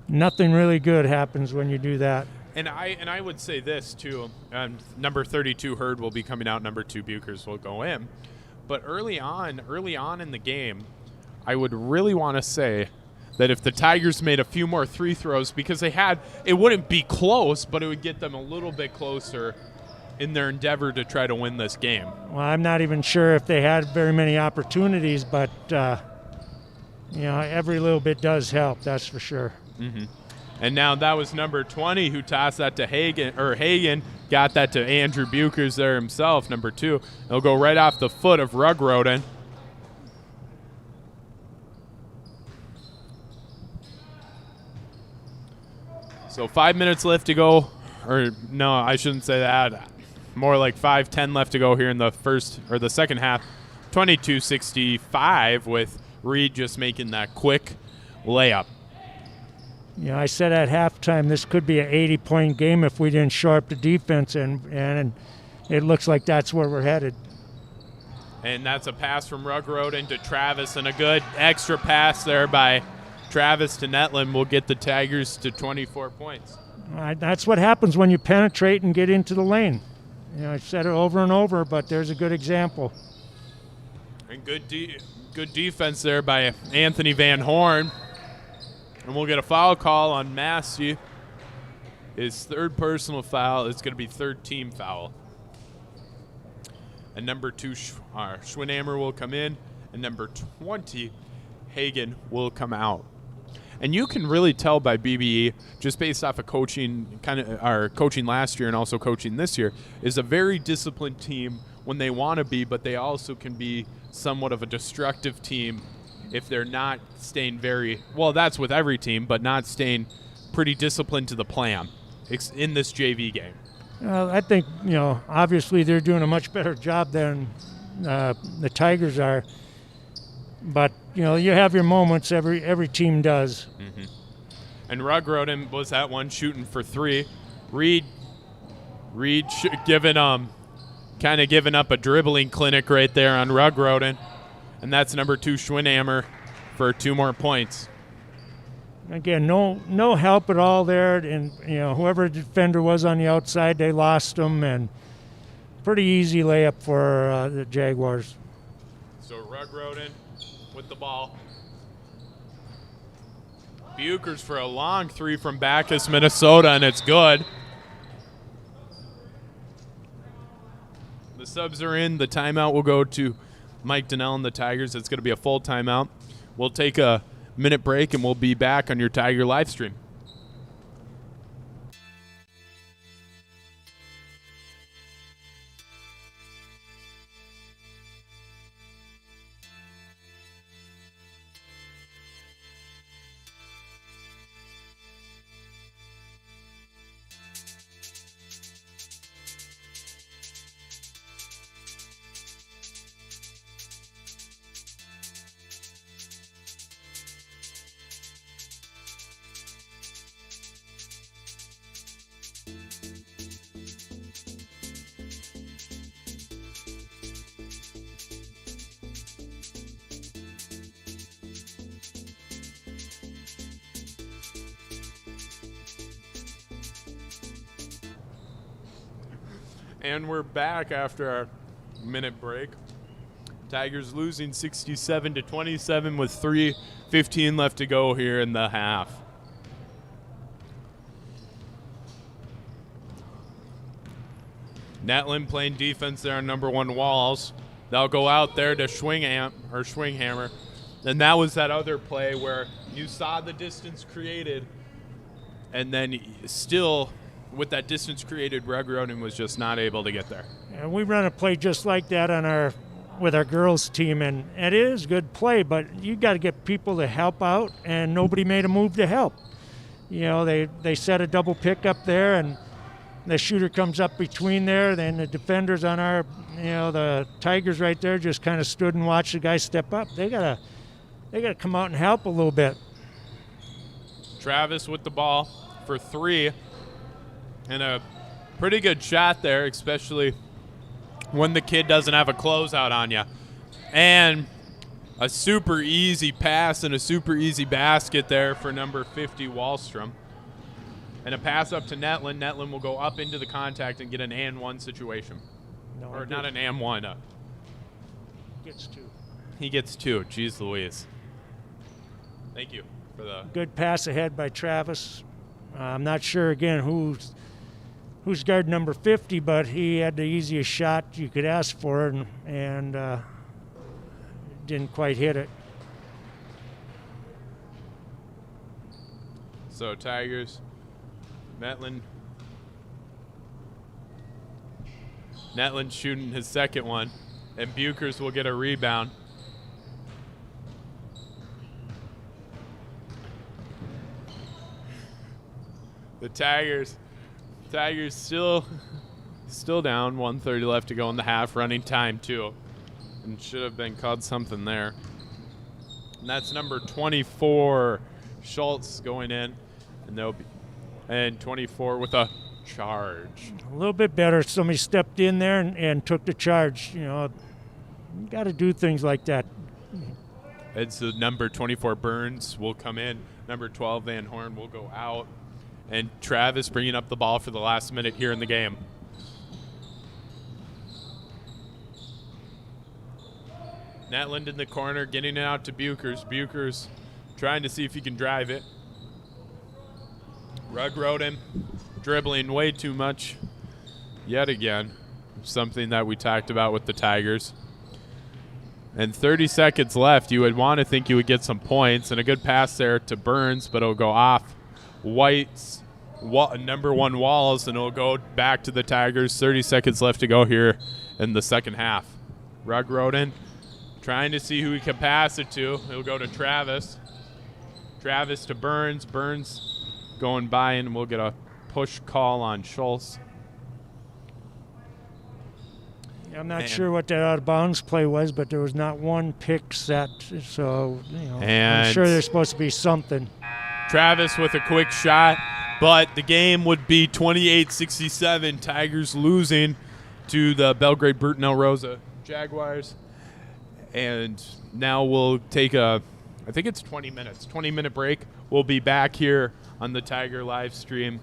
nothing really good happens when you do that. And I would say this too. Number 32 Herd will be coming out. Number 2 Buchers will go in. But early on in the game, I would really want to say that if the Tigers made a few more free throws, because it wouldn't be close, but it would get them a little bit closer in their endeavor to try to win this game. Well, I'm not even sure if they had very many opportunities, but every little bit does help. That's for sure. Mm-hmm. And now that was number 20 who tossed that to Hagen got that to Andrew Buchers there himself, number 2. It'll go right off the foot of Rugroden. So 5 minutes left to go. Or no, I shouldn't say that. More like 5:10 left to go here in the second half. 22-65 with Reed just making that quick layup. I said at halftime this could be an 80-point game if we didn't shore up the defense, and it looks like that's where we're headed. And that's a pass from Rugroden to Travis, and a good extra pass there by Travis to Netland will get the Tigers to 24 points. That's what happens when you penetrate and get into the lane. I've said it over and over, but there's a good example. And good defense there by Anthony Van Horn. And we'll get a foul call on Massey. His 3rd personal foul. It's going to be 3rd team foul. And number 2, Schwinhammer will come in. And number 20, Hagen will come out. And you can really tell by BBE, just based off of coaching last year and also coaching this year, is a very disciplined team when they want to be, but they also can be somewhat of a destructive team if they're not staying that's with every team, but not staying pretty disciplined to the plan in this JV game. I think, obviously they're doing a much better job than the Tigers are. But, you have your moments. Every team does. Mm-hmm. And Rugroden was that one shooting for 3. Reed giving up a dribbling clinic right there on Rugroden. And that's number 2 Schwinhammer for 2 more points. Again, no help at all there. And, whoever the defender was on the outside, they lost him. And pretty easy layup for the Jaguars. So Rugroden with the ball. Buchers for a long 3 from Bacchus, Minnesota, and it's good. The subs are in. The timeout will go to Mike Donnell and the Tigers. It's going to be a full timeout. We'll take a minute break, and we'll be back on your Tiger live stream. And we're back after our minute break. Tigers losing 67-27 with 3:15 left to go here in the half. Netland playing defense there on number 1 Walls. They'll go out there to Schwinghammer. And that was that other play where you saw the distance created, and then still with that distance created, Rugroden was just not able to get there. And we run a play just like that with our girls team, and it is good play, but you got to get people to help out, and nobody made a move to help. They set a double pick up there, and the shooter comes up between there. Then the defenders on the Tigers right there just kind of stood and watched the guy step up. They gotta come out and help a little bit. Travis with the ball for 3. And a pretty good shot there, especially when the kid doesn't have a closeout on you. And A super easy pass and a super easy basket there for number 50, Wallstrom. And a pass up to Netlin. Netlin will go up into the contact and get an and one situation. No, Or not an and one. Gets 2. He gets 2. Jeez Louise. Thank you for the Good pass ahead by Travis. I'm not sure again who's guard number 50, but he had the easiest shot you could ask for, and didn't quite hit it. So Tigers, Netlin shooting his second one, and Buchers will get a rebound. The Tigers still down. 1:30 left to go in the half. Running time too, and should have been called something there. And that's number 24, Schultz, going in, and 24 with a charge. A little bit better. Somebody stepped in there and took the charge. You know, you got to do things like that. And so number 24, Burns, will come in. Number 12, Van Horn, will go out. And Travis bringing up the ball for the last minute here in the game. Netland in the corner, getting it out to Buchers. Buchers trying to see if he can drive it. Rugg rode him, dribbling way too much yet again. Something that we talked about with the Tigers. And 30 seconds left. You would want to think you would get some points. And a good pass there to Burns, but it'll go off White's number 1 Walls, and it'll go back to the Tigers. 30 seconds left to go here in the second half. Rugg Roden trying to see who he can pass it to. It'll go to Travis. Travis to Burns. Burns going by, and we'll get a push call on Schultz. I'm not sure what that out of bounds play was, but there was not one pick set, so I'm sure there's supposed to be something. Travis with a quick shot, but the game would be 28-67. Tigers losing to the Belgrade-Brooten-Elrosa Jaguars. And now we'll take I think it's 20 minutes, 20-minute break. We'll be back here on the Tiger live stream.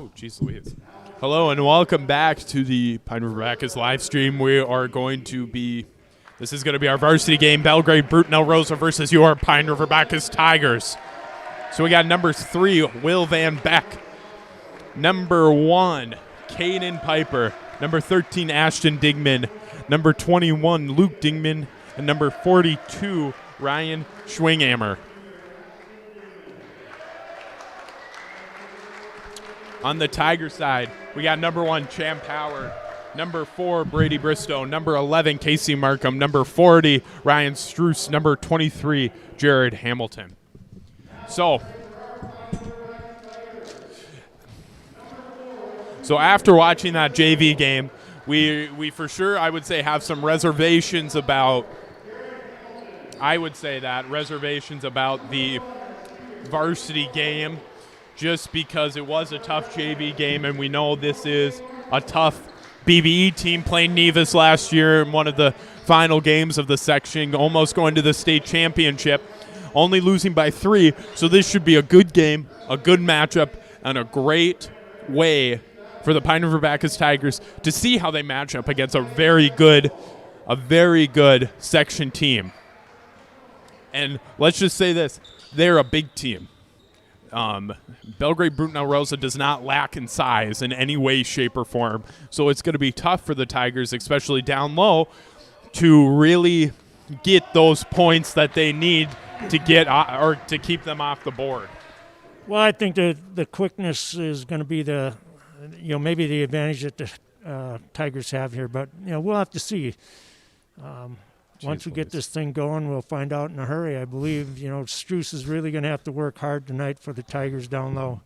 Oh, geez Louise. Hello and welcome back to the Pine River Bacchus live stream. We are going to be, this is going to be our varsity game, Belgrade-Brooten-Elrosa versus your Pine River Bacchus Tigers. So we got number 3, Will Van Beck. Number 1, Caden Piper. Number 13, Ashton Dingman. Number 21, Luke Dingman. And number 42, Ryan Schwinghammer. On the Tiger side, we got number 1, Champ Howard. Number 4, Brady Bristow. Number 11, Casey Markham. Number 40, Ryan Struess. Number 23, Jared Hamilton. So after watching that JV game, we for sure, I would say, have some reservations about, the varsity game, just because it was a tough JV game, and we know this is a tough BBE team playing Nevis last year in one of the final games of the section, almost going to the state championship, only losing by 3. So this should be a good game, a good matchup, and a great way for the Pine River Bacchus Tigers to see how they match up against a very good section team. And let's just say this, they're a big team. Belgrade-Brooten-Elrosa does not lack in size in any way, shape, or form. So it's going to be tough for the Tigers, especially down low, to really get those points that they need to get or to keep them off the board. Well, I think the quickness is going to be maybe the advantage that the Tigers have here, but we'll have to see. Once we get this thing going, we'll find out in a hurry. I believe, Struess is really going to have to work hard tonight for the Tigers down low.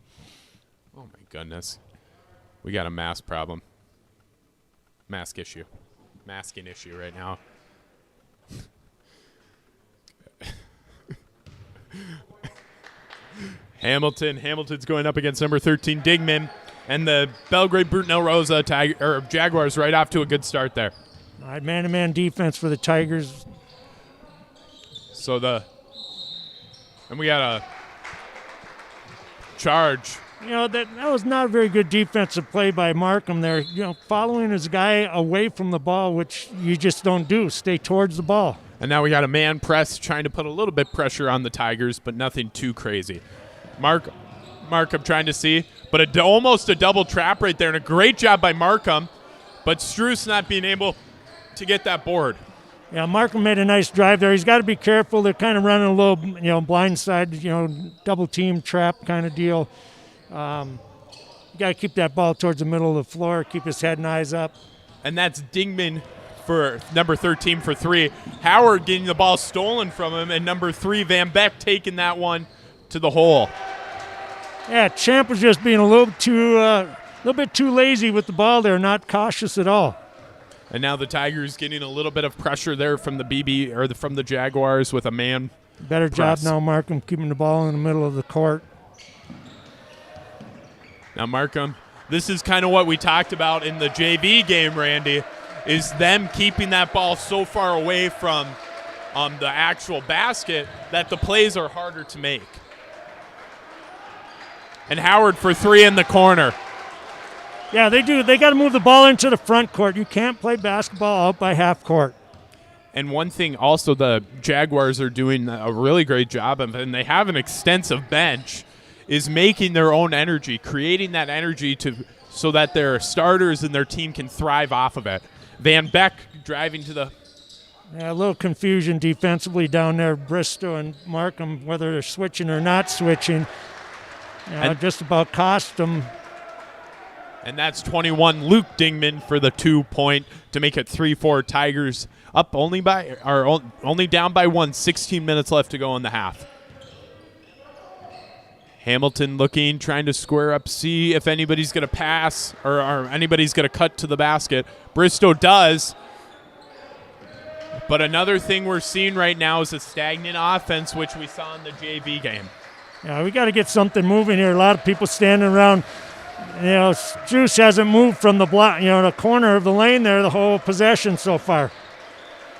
Oh, my goodness. We got a mask problem. Masking issue right now. Hamilton's going up against number 13, Digman. And the Belgrade-Brooten-Elrosa Jaguars right off to a good start there. All right, man-to-man defense for the Tigers. And we got a charge. That was not a very good defensive play by Markham there. Following his guy away from the ball, which you just don't do. Stay towards the ball. And now we got a man press trying to put a little bit pressure on the Tigers, but nothing too crazy. Markham trying to see, but almost a double trap right there, and a great job by Markham, but Struess not being able to get that board. Yeah, Markham made a nice drive there. He's got to be careful. They're kind of running a little, blind side, double team trap kind of deal. You got to keep that ball towards the middle of the floor, keep his head and eyes up. And that's Dingman for number 13 for 3. Howard getting the ball stolen from him, and number 3, Van Beck, taking that one to the hole. Yeah, Champ was just being a little bit too lazy with the ball there, not cautious at all. And now the Tigers getting a little bit of pressure there from the from the Jaguars with a man. Better press. Job now, Markham, keeping the ball in the middle of the court. Now Markham, this is kind of what we talked about in the JV game, Randy, is them keeping that ball so far away from the actual basket that the plays are harder to make. And Howard for 3 in the corner. Yeah, they do. They got to move the ball into the front court. You can't play basketball out by half court. And one thing also the Jaguars are doing a really great job of, and they have an extensive bench, is making their own energy, creating that energy so that their starters and their team can thrive off of it. Van Beck driving to the... Yeah, a little confusion defensively down there, Bristow and Markham, whether they're switching or not switching. Just about cost them. And that's 21, Luke Dingman for the 2-point to make it 3-4 Tigers up only down by 1, 16 minutes left to go in the half. Hamilton looking, trying to square up, see if anybody's going to pass or anybody's going to cut to the basket. Bristow does. But another thing we're seeing right now is a stagnant offense, which we saw in the JV game. Yeah, we got to get something moving here. A lot of people standing around. Struess hasn't moved from the block, the corner of the lane there the whole possession so far.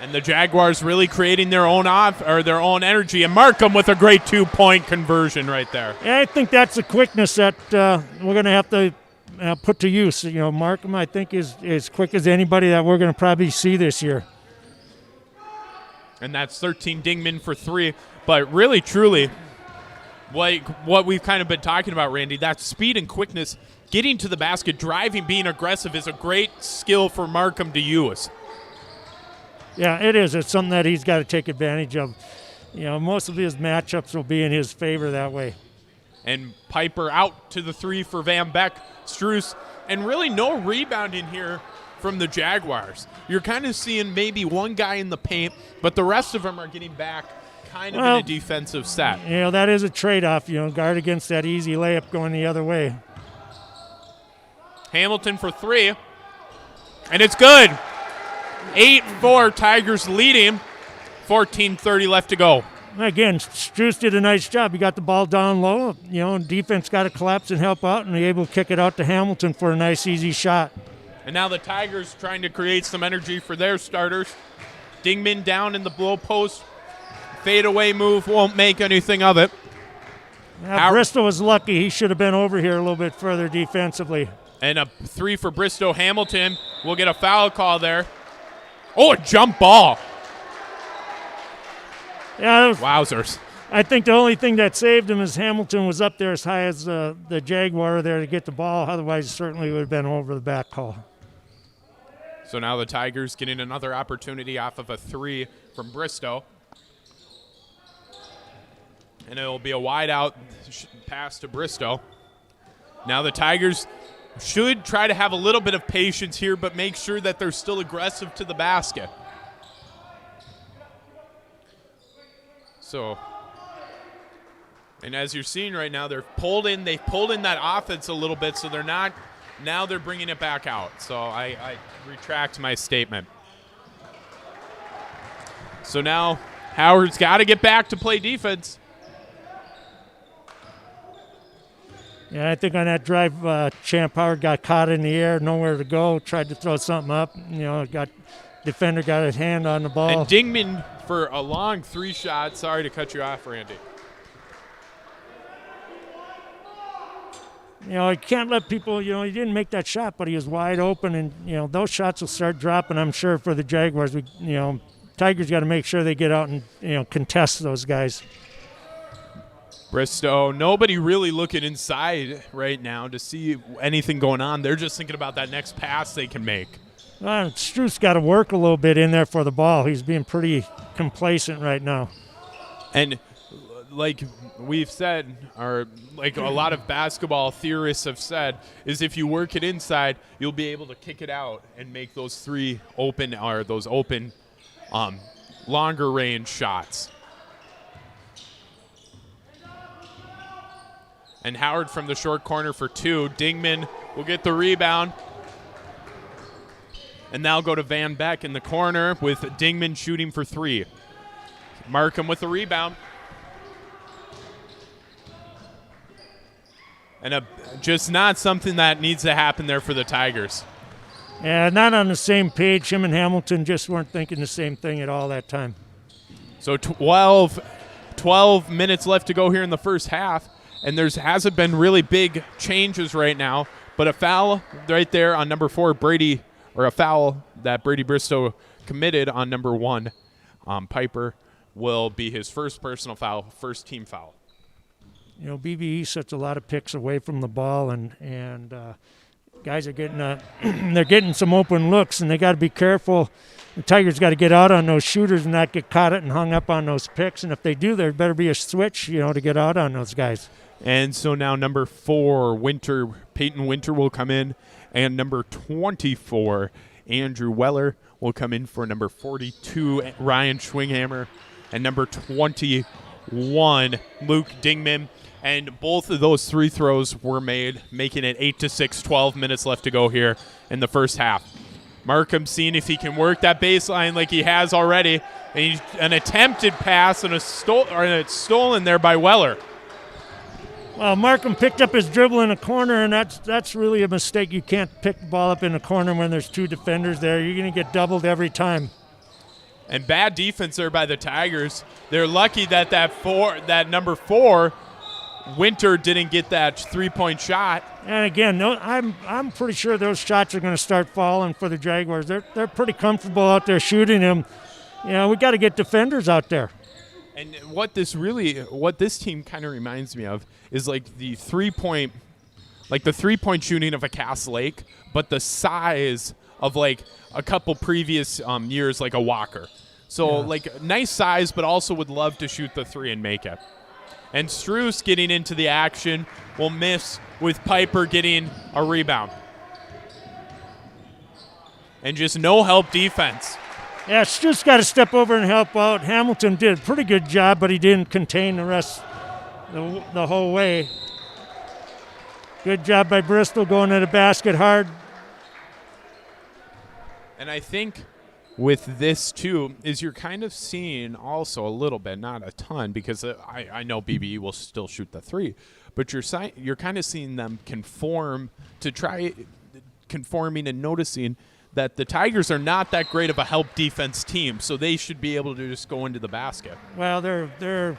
And the Jaguars really creating their own their own energy. And Markham with a great 2-point conversion right there. Yeah, I think that's the quickness that we're going to have to put to use. Markham, I think, is quick as anybody that we're going to probably see this year. And that's 13 Dingman for 3. But really, truly, like what we've kind of been talking about, Randy, that speed and quickness, getting to the basket, driving, being aggressive is a great skill for Markham to use. Yeah, it is. It's something that he's got to take advantage of. Most of his matchups will be in his favor that way. And Piper out to the 3 for Van Beck. Struess, and really no rebounding here from the Jaguars. You're kind of seeing maybe one guy in the paint, but the rest of them are getting back kind of in a defensive set. That is a trade-off, guard against that easy layup going the other way. Hamilton for 3, and it's good. 8-4, Tigers leading, 14:30 left to go. Again, Struess did a nice job. He got the ball down low. Defense got to collapse and help out, and able to kick it out to Hamilton for a nice, easy shot. And now the Tigers trying to create some energy for their starters. Dingman down in the blow post. Fadeaway move, won't make anything of it. Bristol was lucky. He should have been over here a little bit further defensively. And a 3 for Bristow. Hamilton will get a foul call there. Oh, a jump ball. Yeah, wowzers. I think the only thing that saved him is Hamilton was up there as high as the Jaguar there to get the ball. Otherwise, certainly would have been over the back call. So now the Tigers getting another opportunity off of a 3 from Bristow. And it will be a wide out pass to Bristow. Now the Tigers should try to have a little bit of patience here, but make sure that they're still aggressive to the basket. So, and as you're seeing right now, they've pulled in that offense a little bit, so they're not, now they're bringing it back out. So I retract my statement. So now Howard's got to get back to play defense. Yeah, I think on that drive, Champ Howard got caught in the air, nowhere to go, tried to throw something up. Defender got his hand on the ball. And Dingman for a long 3 shot. Sorry to cut you off, Randy. You can't let people, he didn't make that shot, but he was wide open, and, those shots will start dropping, I'm sure, for the Jaguars. Tigers got to make sure they get out and, contest those guys. Bristow, nobody really looking inside right now to see anything going on. They're just thinking about that next pass they can make. Struess got to work a little bit in there for the ball. He's being pretty complacent right now. And like we've said, or like a lot of basketball theorists have said, is if you work it inside, you'll be able to kick it out and make those 3 open, or those open longer range shots. And Howard from the short corner for 2. Dingman will get the rebound. And now go to Van Beck in the corner with Dingman shooting for 3. Markham with the rebound. And just not something that needs to happen there for the Tigers. Yeah, not on the same page. Him and Hamilton just weren't thinking the same thing at all that time. So 12 minutes left to go here in the first half. And there hasn't been really big changes right now. But a foul right there on number 4, Brady, or a foul that Brady Bristow committed on number 1. Piper will be his first personal foul, first team foul. BBE sets a lot of picks away from the ball, and guys are getting they're getting some open looks, and they got to be careful. The Tigers got to get out on those shooters and not get caught and hung up on those picks. And if they do, there better be a switch, to get out on those guys. And so now number 4, Peyton Winter will come in, and number 24, Andrew Weller, will come in for number 42, Ryan Schwinghammer, and number 21, Luke Dingman. And both of those 3 throws were made, making it 8-6, 12 minutes left to go here in the first half. Markham seeing if he can work that baseline like he has already. And an attempted pass and it's stolen there by Weller. Well, Markham picked up his dribble in a corner, and that's really a mistake. You can't pick the ball up in a corner when there's 2 defenders there. You're going to get doubled every time. And bad defense there by the Tigers. They're lucky that that number 4 Winter didn't get that 3-point shot. And again, no, I'm pretty sure those shots are going to start falling for the Jaguars. They're pretty comfortable out there shooting them. We got to get defenders out there. And what this team kind of reminds me of is like the 3-point shooting of a Cass Lake, but the size of like a couple previous years, like a Walker. So like nice size, but also would love to shoot the 3 and make it. And Struess getting into the action will miss with Piper getting a rebound. And just no help defense. Yeah, Struess got to step over and help out. Hamilton did a pretty good job, but he didn't contain the rest the whole way. Good job by Bristol going to the basket hard. And I think with this, too, is you're kind of seeing also a little bit, not a ton, because I know BBE will still shoot the 3, but you're kind of seeing them conforming and noticing that the Tigers are not that great of a help defense team, so they should be able to just go into the basket. Well, they're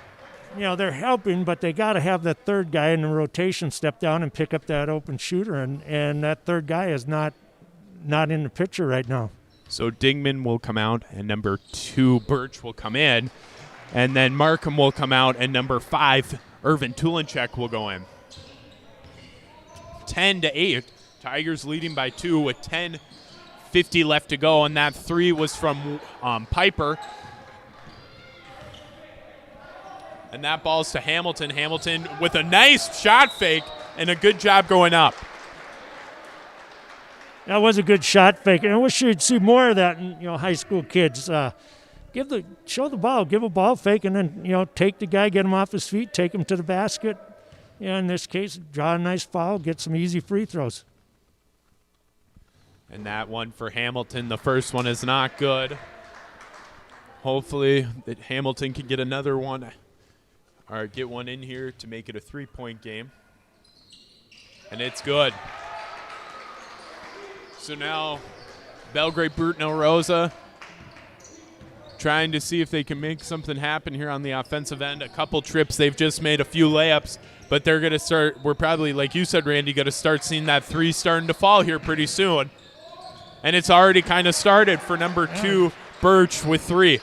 helping, but they got to have that third guy in the rotation step down and pick up that open shooter, and that third guy is not in the picture right now. So Dingman will come out, and number 2, Birch, will come in. And then Markham will come out, and number 5, Irvin Tulinchek, will go in. 10-8. Tigers leading by 2 with 10:50 left to go, and that 3 was from Piper. And that ball's to Hamilton. Hamilton with a nice shot fake and a good job going up. That was a good shot fake, and I wish you'd see more of that in high school kids. Show the ball, give a ball fake, and then take the guy, get him off his feet, take him to the basket. In this case, draw a nice foul, get some easy free throws. And that one for Hamilton, the first one is not good. Hopefully that Hamilton can get another one or get one in here to make it a 3-point game. And it's good. So now Belgrade-Brooten-Elrosa trying to see if they can make something happen here on the offensive end. A couple trips, they've just made a few layups, but they're going to start, we're probably, like you said, Randy, going to start seeing that 3 starting to fall here pretty soon. And it's already kind of started for number 2, Birch, with 3.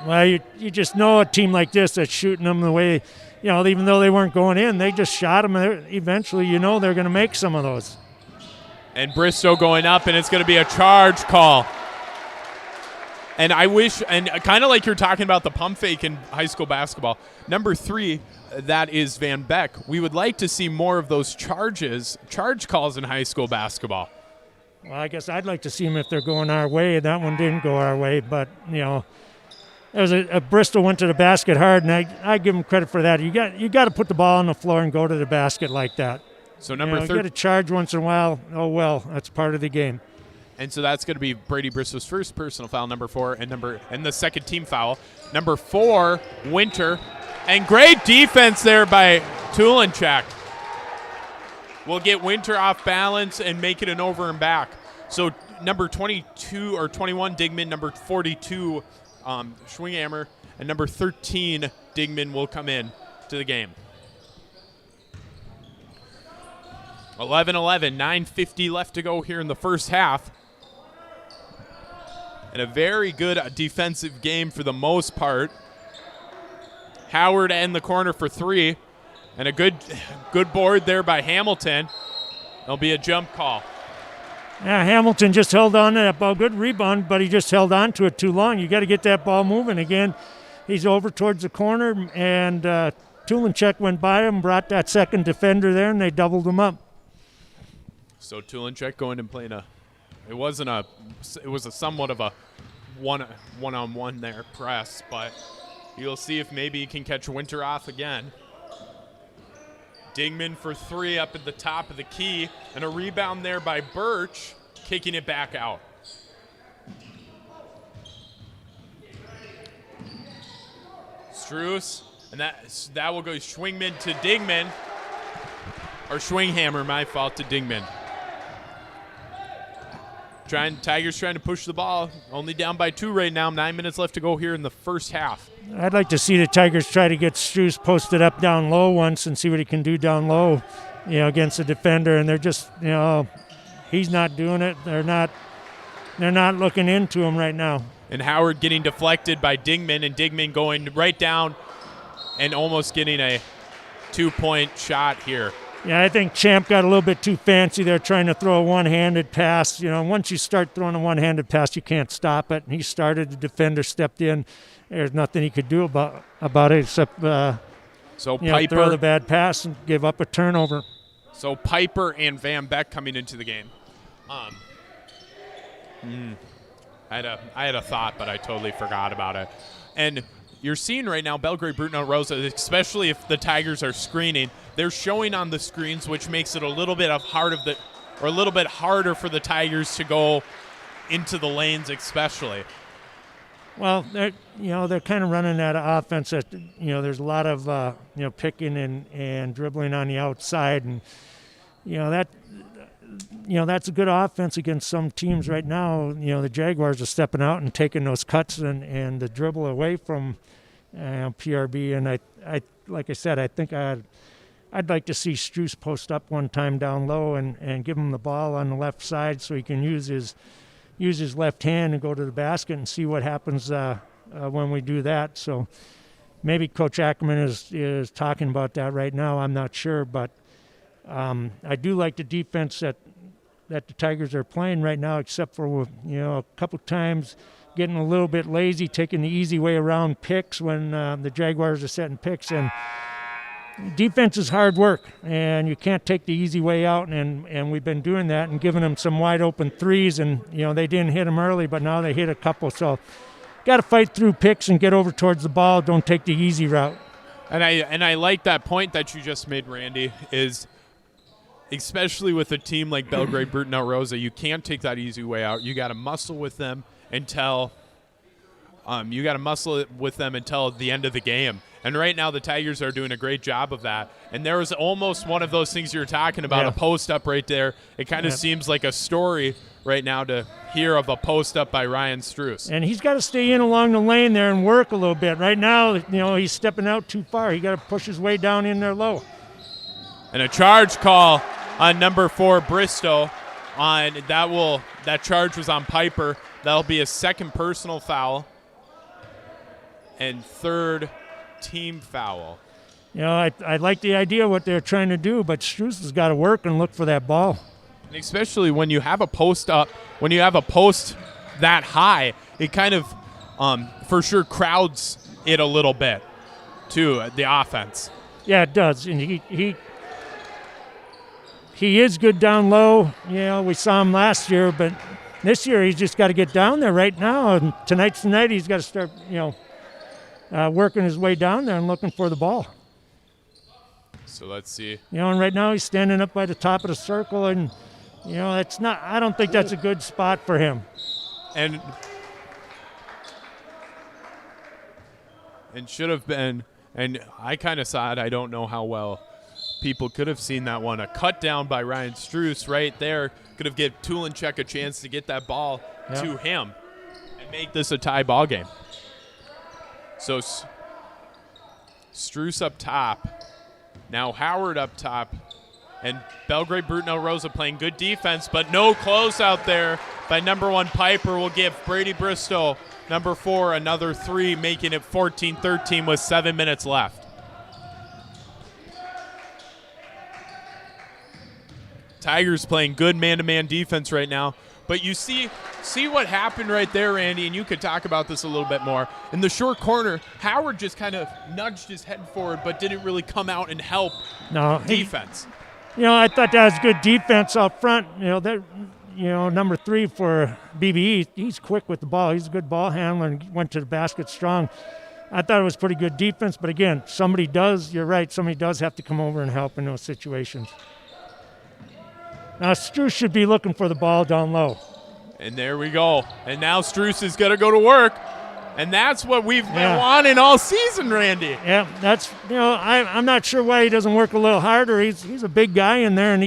Well, you just know a team like this that's shooting them the way, even though they weren't going in, they just shot them. Eventually, they're going to make some of those. And Bristow going up, and it's going to be a charge call. And I wish, and kind of like you're talking about the pump fake in high school basketball, number 3, that is Van Beck. We would like to see more of those charge calls in high school basketball. Well, I guess I'd like to see them if they're going our way. That one didn't go our way, but, it was a Bristol went to the basket hard, and I give them credit for that. You got to put the ball on the floor and go to the basket like that. So number 3, you get a charge once in a while. Oh well, that's part of the game. And so that's going to be Brady Bristow's first personal foul, number 4, and the second team foul. Number 4, Winter, and great defense there by Tulinchek. Will get Winter off balance and make it an over and back. So number 22 or 21, Digman, number 42, Schwinghammer, and number 13, Digman will come in to the game. 11-11, 9:50 left to go here in the first half. And a very good defensive game for the most part. Howard in the corner for 3. And a good board there by Hamilton. There'll be a jump call. Yeah, Hamilton just held on to that ball. Good rebound, but he just held on to it too long. You got to get that ball moving again. He's over towards the corner, and Tulinchek went by him, brought that second defender there, and they doubled him up. So Tulinchek going and playing it was a somewhat of a one-on-one there press, but you'll see if maybe he can catch Winter off again. Dingman for 3 up at the top of the key, and a rebound there by Birch, kicking it back out. Struess, and that will go Schwingman to Dingman, or Schwinghammer, my fault, to Dingman. Tigers trying to push the ball. Only down by 2 right now. 9 minutes left to go here in the first half. I'd like to see the Tigers try to get Struess posted up down low once and see what he can do down low, against the defender. And they're just, he's not doing it. They're not looking into him right now. And Howard getting deflected by Dingman, and Dingman going right down and almost getting a 2-point shot here. Yeah, I think Champ got a little bit too fancy there trying to throw a one-handed pass. Once you start throwing a one-handed pass, you can't stop it. And he started, the defender stepped in. There's nothing he could do about it except Piper, throw the bad pass and give up a turnover. So Piper and Van Beck coming into the game. I had a thought, but I totally forgot about it. And you're seeing right now Belgrade-Brooten-Elrosa, especially if the Tigers are screening, they're showing on the screens, which makes it a little bit harder for the Tigers to go into the lanes, especially. Well, they're kind of running that offense that, there's a lot of, picking and dribbling on the outside. And, that's a good offense against some teams right now. The Jaguars are stepping out and taking those cuts and the dribble away from PRB. And I like I said, I think I'd like to see Struess post up one time down low and give him the ball on the left side so he can use his left hand and go to the basket and see what happens when we do that. So maybe Coach Ackerman is talking about that right now. I'm not sure, but I do like the defense that the Tigers are playing right now, except for a couple times getting a little bit lazy, taking the easy way around picks when the Jaguars are setting picks. And defense is hard work, and you can't take the easy way out, and we've been doing that and giving them some wide open threes, and they didn't hit them early, but now they hit a couple. So got to fight through picks and get over towards the ball. Don't take the easy route. And I like that point that you just made, Randy, is especially with a team like Belgrade-Brooten-Elrosa, you can't take that easy way out. You got to muscle with them until the end of the game. And right now the Tigers are doing a great job of that. And there was almost one of those things you were talking about, a post-up right there. It kind of seems like a story right now to hear of a post-up by Ryan Struess. And he's got to stay in along the lane there and work a little bit. Right now, he's stepping out too far. He got to push his way down in there low. And a charge call on number 4, Bristow. That charge was on Piper. That'll be a second personal foul and third team foul. I like the idea of what they're trying to do, but Struess has got to work and look for that ball. And especially when you have a post up, when you have a post that high, it kind of for sure crowds it a little bit to the offense. Yeah, it does. And he is good down low. We saw him last year, but this year he's just got to get down there right now. And tonight's the night he's got to start, working his way down there and looking for the ball. So let's see. And right now he's standing up by the top of the circle, and it's not. I don't think that's a good spot for him. And should have been. And I kind of saw it. I don't know how well people could have seen that one. A cut down by Ryan Struess right there could have given Tulenchek a chance to get that ball to him and make this a tie ball game. So Struess up top. Now Howard up top. And Belgrade-Brooten-Elrosa playing good defense, but no close out there by number 1 Piper will give Brady Bristow, number 4, another 3, making it 14-13 with 7 minutes left. Tigers playing good man-to-man defense right now. But you see what happened right there, Randy, and you could talk about this a little bit more. In the short corner, Howard just kind of nudged his head forward but didn't really come out and help defense. I thought that was good defense up front. Number 3 for BBE, he's quick with the ball. He's a good ball handler and went to the basket strong. I thought it was pretty good defense, but again, you're right, somebody does have to come over and help in those situations. Now, Struess should be looking for the ball down low. And there we go. And now Struess is going to go to work. And that's what we've been wanting all season, Randy. Yeah, that's, I'm not sure why he doesn't work a little harder. He's a big guy in there, and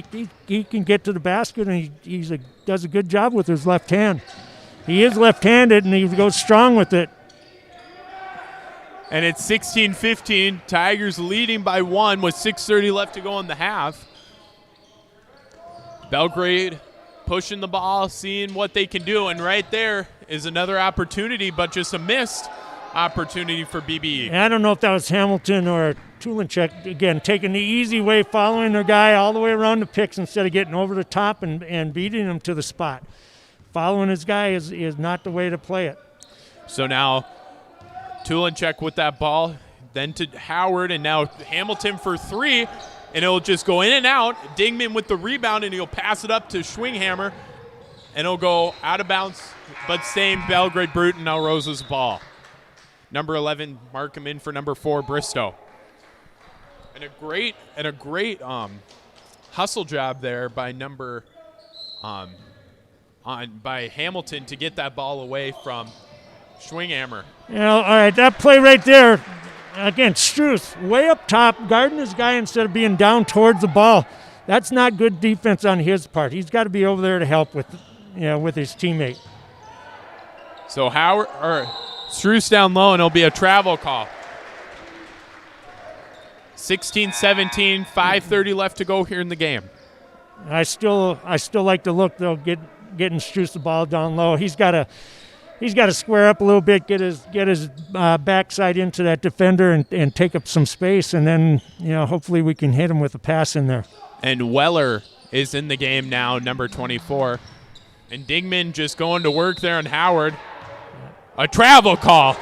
he can get to the basket, and he does a good job with his left hand. He is left-handed, and he goes strong with it. And it's 16-15. Tigers leading by 1 with 6:30 left to go in the half. Belgrade pushing the ball, seeing what they can do, and right there is another opportunity, but just a missed opportunity for BBE. I don't know if that was Hamilton or Tulinchek, again, taking the easy way, following their guy all the way around the picks instead of getting over the top and beating him to the spot. Following his guy is not the way to play it. So now Tulinchek with that ball, then to Howard, and now Hamilton for 3, and it'll just go in and out. Dingman with the rebound, and he'll pass it up to Schwinghammer, and it'll go out of bounds, but staying Belgrade-Brooten-Elrosa's ball. Number 11, mark him in for number 4, Bristow. And a great hustle job there by by Hamilton to get that ball away from Schwinghammer. All right, that play right there, again, Struth way up top, guarding his guy instead of being down towards the ball. That's not good defense on his part. He's got to be over there to help with his teammate. So Struth's down low, and it'll be a travel call. 16-17, 5:30 left to go here in the game. I still like the look though, getting Struth the ball down low. He's got to square up a little bit, get his backside into that defender and take up some space, and then hopefully we can hit him with a pass in there. And Weller is in the game now, number 24. And Dingman just going to work there on Howard. A travel call.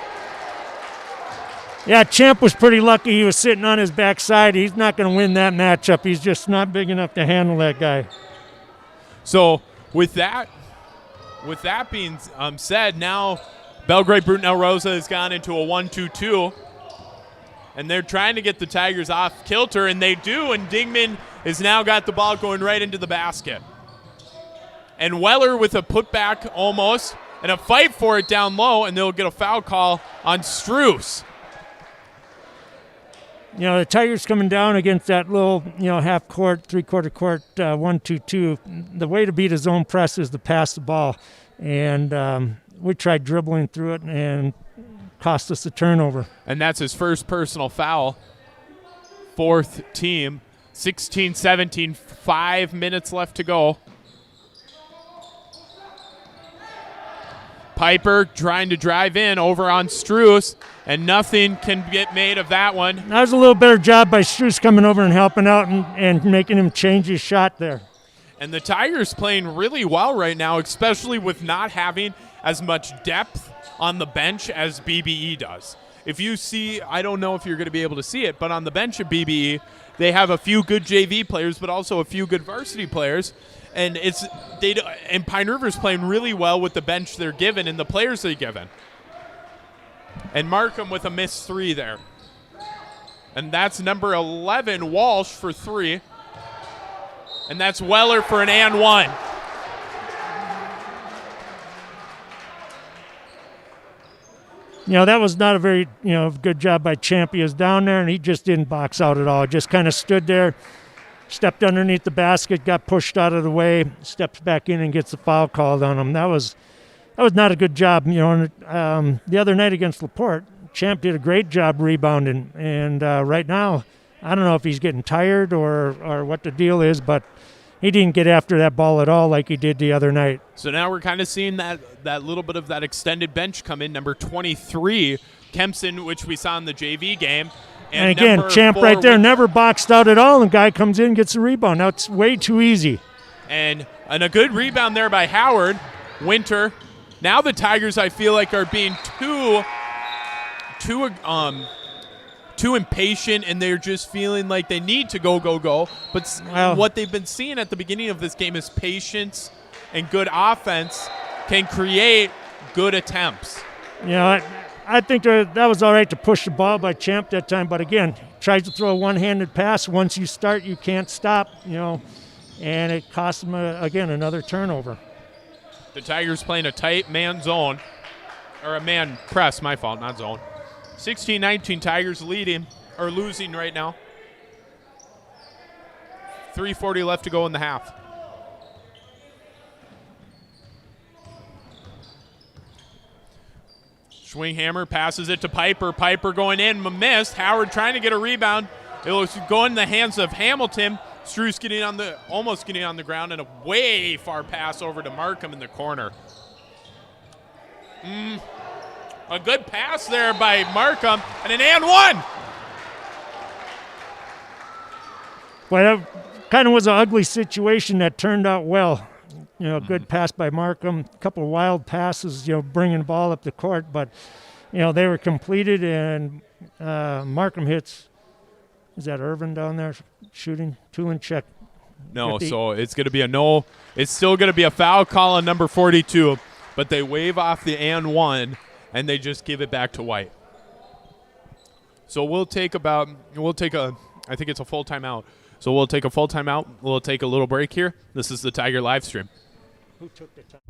Yeah, Champ was pretty lucky he was sitting on his backside. He's not going to win that matchup. He's just not big enough to handle that guy. So with that being said, now Belgrade-Brooten-Elrosa has gone into a 1-2-2. And they're trying to get the Tigers off kilter, and they do, and Dingman has now got the ball going right into the basket. And Weller with a putback almost, and a fight for it down low, and they'll get a foul call on Struth. The Tigers coming down against that little, half-court, three-quarter court, 1-2-2. The way to beat a zone press is to pass the ball. And we tried dribbling through it and cost us a turnover. And that's his first personal foul. 4th team. 16-17, 5 minutes left to go. Piper trying to drive in over on Struth, and nothing can get made of that one. That was a little better job by Struth coming over and helping out and making him change his shot there. And the Tigers playing really well right now, especially with not having as much depth on the bench as BBE does. If you see, I don't know if you're going to be able to see it, but on the bench of BBE, they have a few good JV players, but also a few good varsity players. And Pine River's playing really well with the bench they're given and the players they're given. And Markham with a missed 3 there. And that's number 11, Walsh, for 3. And that's Weller for an and 1. That was not a very, good job by Champ. He was down there, and he just didn't box out at all. Just kind of stood there, stepped underneath the basket, got pushed out of the way, steps back in and gets the foul called on him. That was not a good job. The other night against LaPorte, Champ did a great job rebounding. And right now, I don't know if he's getting tired or what the deal is, but he didn't get after that ball at all like he did the other night. So now we're kind of seeing that little bit of that extended bench come in. Number 23, Kempson, which we saw in the JV game. And again, Champ right there never boxed out at all, and guy comes in and gets a rebound. Now it's way too easy. And a good rebound there by Howard. Winter. Now the Tigers, I feel like, are being too impatient, and they're just feeling like they need to go. But what they've been seeing at the beginning of this game is patience and good offense can create good attempts. I think that was all right to push the ball by Champ that time, but again, tries to throw a one-handed pass. Once you start, you can't stop, and it cost him, again, another turnover. The Tigers playing a tight man zone. Or a man press, my fault, not zone. 16-19, Tigers losing right now. 3:40 left to go in the half. Schwinghammer passes it to Piper. Piper going in, missed. Howard trying to get a rebound. It was going in the hands of Hamilton. Struess almost getting on the ground, and a way far pass over to Markham in the corner. A good pass there by Markham, and an and one. Well, that kind of was an ugly situation that turned out well. Good pass by Markham, a couple of wild passes, bringing the ball up the court, but, they were completed, and Markham hits. Is that Irvin down there shooting? Tulinchek. No, so it's going to be a no. It's still going to be a foul call on number 42, but they wave off the and one, and they just give it back to White. So I think it's a full timeout. So we'll take a full timeout. We'll take a little break here. This is the Tiger live stream. Who took the time?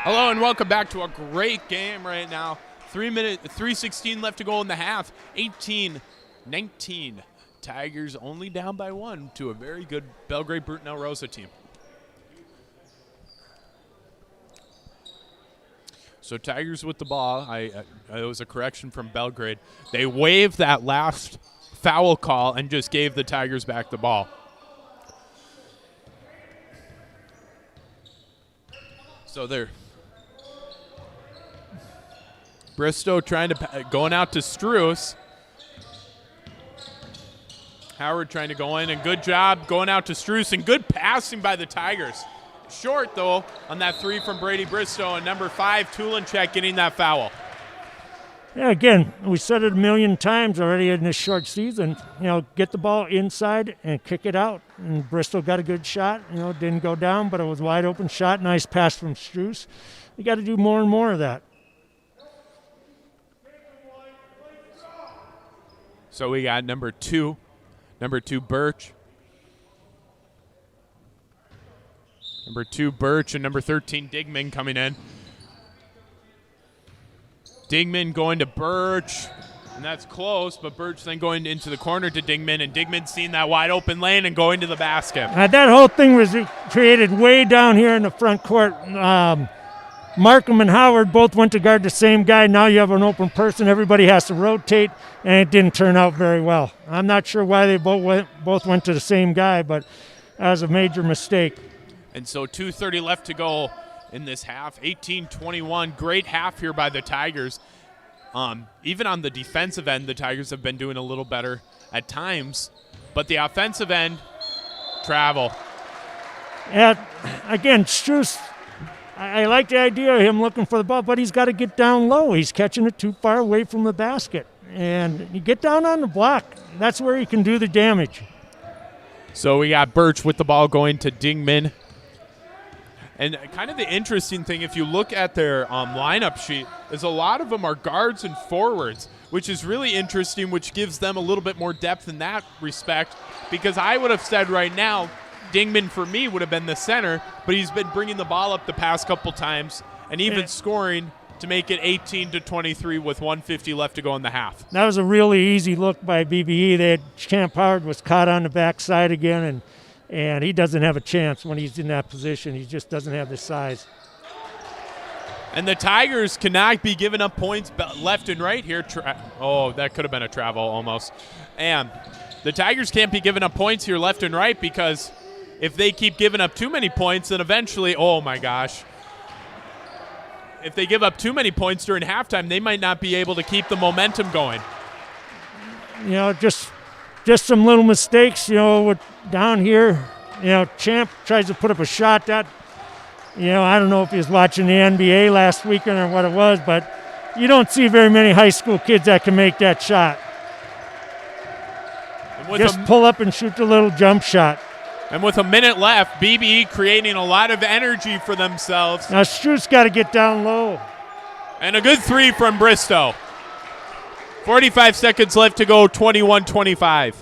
Hello and welcome back to a great game right now. 3:16 left to go in the half. 18-19. Tigers only down by one to a very good Belgrade-Brooten-Elrosa team. So Tigers with the ball. It was a correction from Belgrade. They waived that last foul call and just gave the Tigers back the ball. So they're Bristow going out to Struess. Howard trying to go in, and good job going out to Struess, and good passing by the Tigers. Short, though, on that three from Brady Bristow, and number 5, Tulinchek, getting that foul. Yeah, again, we said it a million times already in this short season. Get the ball inside and kick it out. And Bristow got a good shot. Didn't go down, but it was a wide open shot. Nice pass from Struess. You got to do more and more of that. So we got number two Birch. Number 2 Birch and number 13 Digman coming in. Digman going to Birch, and that's close, but Birch then going into the corner to Digman, and Digman seeing that wide open lane and going to the basket. That whole thing was created way down here in the front court. Markham and Howard both went to guard the same guy. Now you have an open person. Everybody has to rotate, and it didn't turn out very well. I'm not sure why they both went to the same guy, but that was a major mistake. And so 2:30 left to go in this half. 18-21, great half here by the Tigers. Even on the defensive end, the Tigers have been doing a little better at times, but the offensive end, travel. And again, Struess, I like the idea of him looking for the ball, but he's got to get down low. He's catching it too far away from the basket. And you get down on the block, that's where he can do the damage. So we got Birch with the ball going to Dingman. And kind of the interesting thing, if you look at their lineup sheet, is a lot of them are guards and forwards, which is really interesting, which gives them a little bit more depth in that respect, because I would have said right now, Dingman for me would have been the center, but he's been bringing the ball up the past couple times and even scoring to make it 18-23 with 1:50 left to go in the half. That was a really easy look by BBE. Champ Howard was caught on the backside again, and he doesn't have a chance when he's in that position. He just doesn't have the size. And the Tigers cannot be giving up points left and right here. That could have been a travel almost. And the Tigers can't be giving up points here left and right because if they keep giving up too many points, then eventually, oh my gosh, if they give up too many points during halftime, they might not be able to keep the momentum going. You know, just some little mistakes, you know, with down here. You know, Champ tries to put up a shot that, you know, I don't know if he was watching the NBA last weekend or what it was, but you don't see very many high school kids that can make that shot. Just pull up and shoot the little jump shot. And with a minute left, BBE creating a lot of energy for themselves. Now Struth's got to get down low. And a good three from Bristow. 45 seconds left to go, 21-25.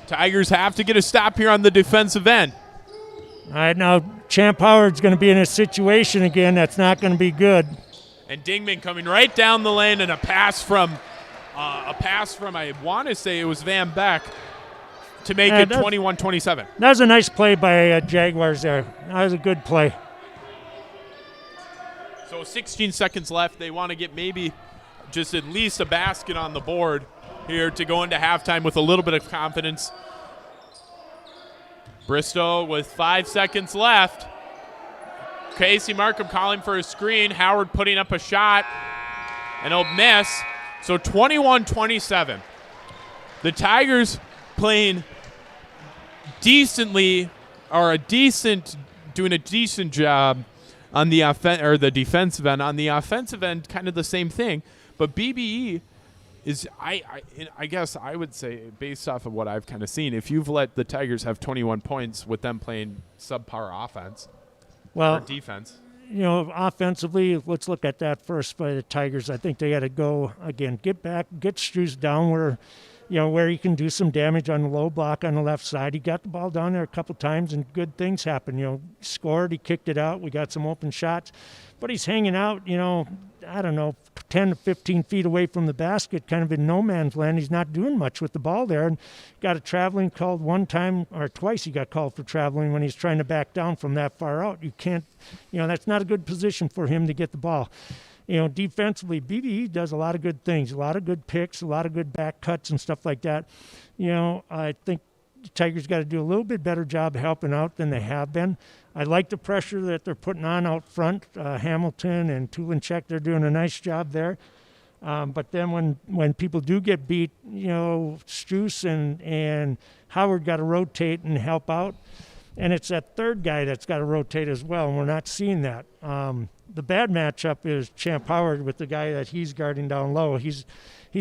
Tigers have to get a stop here on the defensive end. All right, now Champ Howard's going to be in a situation again that's not going to be good. And Dingman coming right down the lane, and a pass from I want to say it was Van Beck to make it 21-27. That was a nice play by Jaguars there. That was a good play. So 16 seconds left. They want to get maybe just at least a basket on the board here to go into halftime with a little bit of confidence. Bristow with 5 seconds left. Casey Markham calling for a screen. Howard putting up a shot, and he'll miss. So 21-27. The Tigers playing decently, or doing a decent job on the the defensive end. On the offensive end, kind of the same thing. But BBE is, I guess I would say, based off of what I've kind of seen, if you've let the Tigers have 21 points with them playing subpar offense or defense. You know, offensively, let's look at that first by the Tigers. I think they got to go, again, get back, get Struth down where he can do some damage on the low block on the left side. He got the ball down there a couple times, and good things happened. You know, scored, he kicked it out. We got some open shots. But he's hanging out, you know, I don't know, 10 to 15 feet away from the basket, kind of in no man's land. He's not doing much with the ball there. And got a traveling called one time or twice. He got called for traveling when he's trying to back down from that far out. You can't, you know, that's not a good position for him to get the ball. You know, defensively, BBE does a lot of good things, a lot of good picks, a lot of good back cuts and stuff like that. You know, I think the Tigers got to do a little bit better job helping out than they have been. I like the pressure that they're putting on out front. Hamilton and Tulinchek, they're doing a nice job there. But then when people do get beat, you know, Struth and Howard got to rotate and help out. And it's that third guy that's got to rotate as well, and we're not seeing that. The bad matchup is Champ Howard with the guy that he's guarding down low. He's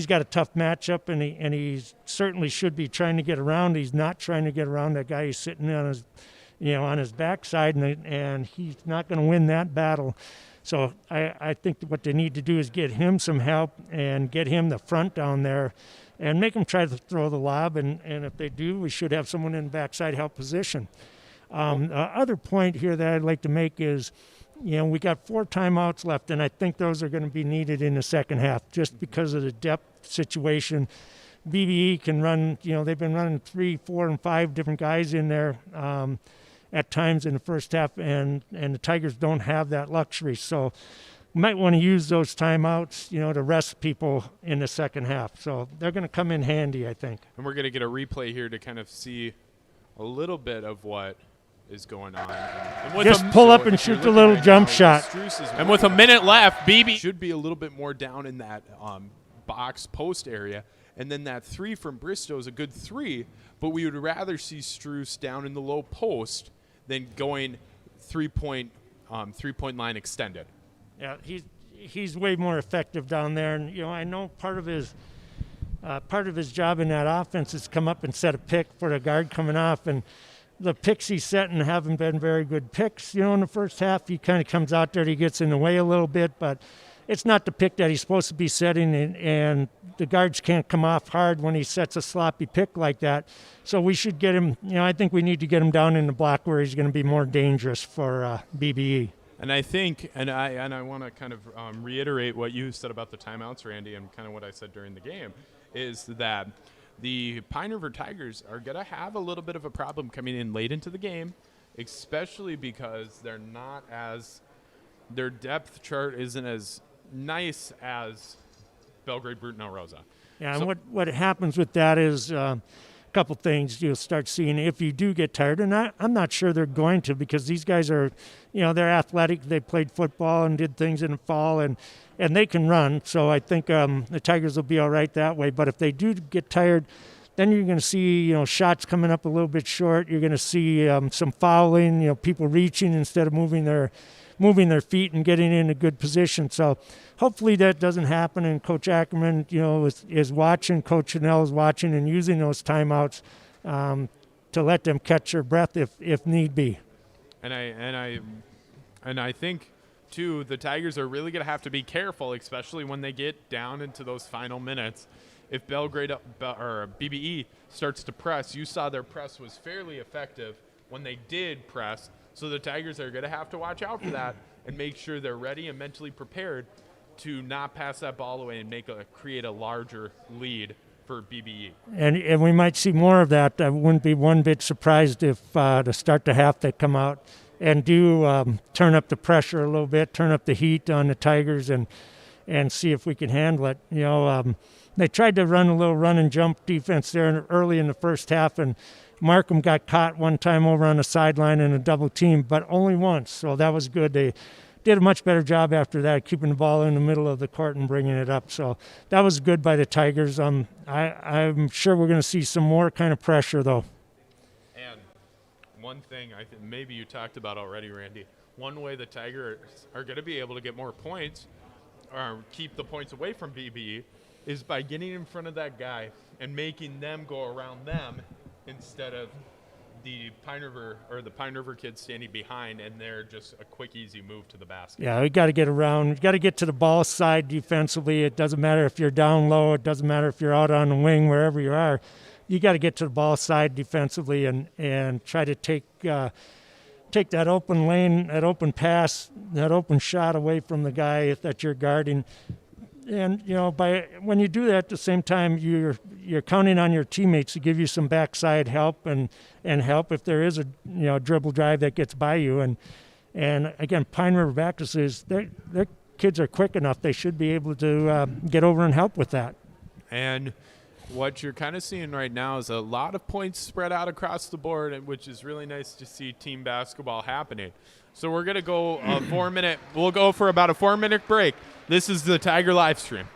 got a tough matchup, and he certainly should be trying to get around. He's not trying to get around that guy. He's sitting on his backside, and he's not going to win that battle. So I think what they need to do is get him some help and get him the front down there and make him try to throw the lob. And if they do, we should have someone in the backside help position. The other point here that I'd like to make is, you know, we got 4 timeouts left, and I think those are going to be needed in the second half just because of the depth situation. BBE can run, you know, they've been running 3, 4, and 5 different guys in there at times in the first half, and the Tigers don't have that luxury. So you might want to use those timeouts, you know, to rest people in the second half. So they're going to come in handy, I think. And we're going to get a replay here to kind of see a little bit of what is going on. Just pull up and shoot the little jump shot. And with a minute left, BB should be a little bit more down in that box post area. And then that 3 from Bristow is a good 3, but we would rather see Struth down in the low post than going three-point line extended. Yeah, he's way more effective down there. And, you know, I know part of his job in that offense is come up and set a pick for the guard coming off, and the picks he's setting haven't been very good picks. You know, in the first half, he kind of comes out there, he gets in the way a little bit, but it's not the pick that he's supposed to be setting, and the guards can't come off hard when he sets a sloppy pick like that. So we should get him, you know, I think we need to get him down in the block where he's going to be more dangerous for BBE. And I think, and I want to kind of reiterate what you said about the timeouts, Randy, and kind of what I said during the game, is that the Pine River Tigers are going to have a little bit of a problem coming in late into the game, especially because they're not as – their depth chart isn't as nice as Belgrade-Brooten-Elrosa. Yeah, so, and what happens with that is couple things you'll start seeing if you do get tired. And I'm not sure they're going to, because these guys are, they're athletic. They played football and did things in the fall, and they can run. So I think the Tigers will be all right that way. But if they do get tired, then you're going to see, shots coming up a little bit short. You're going to see some fouling, people reaching instead of moving their feet and getting in a good position. So hopefully that doesn't happen. And Coach Ackerman, is watching. Coach Chanel is watching and using those timeouts to let them catch their breath if need be. And I think too, the Tigers are really going to have to be careful, especially when they get down into those final minutes. If Belgrade or BBE starts to press, you saw their press was fairly effective when they did press. So the Tigers are going to have to watch out for that and make sure they're ready and mentally prepared to not pass that ball away and create a larger lead for BBE. And we might see more of that. I wouldn't be one bit surprised if to start the half they come out and do turn up the pressure a little bit, turn up the heat on the Tigers, and see if we can handle it. They tried to run a little run and jump defense there early in the first half, and Markham got caught one time over on the sideline in a double team, but only once, so that was good. They did a much better job after that, keeping the ball in the middle of the court and bringing it up. So that was good by the Tigers. I'm sure we're going to see some more kind of pressure, though. And one thing I think maybe you talked about already, Randy, one way the Tigers are going to be able to get more points or keep the points away from BBE is by getting in front of that guy and making them go around them instead of the Pine River kids standing behind, and they're just a quick, easy move to the basket. Yeah, we got to get around. We got to get to the ball side defensively. It doesn't matter if you're down low. It doesn't matter if you're out on the wing, wherever you are. You got to get to the ball side defensively and try to take that open lane, that open pass, that open shot away from the guy that you're guarding. And when you do that, at the same time, you're counting on your teammates to give you some backside help and help if there is a dribble drive that gets by you. And again, Pine River Baptist their kids are quick enough; they should be able to get over and help with that. And what you're kind of seeing right now is a lot of points spread out across the board, which is really nice to see team basketball happening. So we're going to go we'll go for about a 4-minute break. This is the Tiger live stream.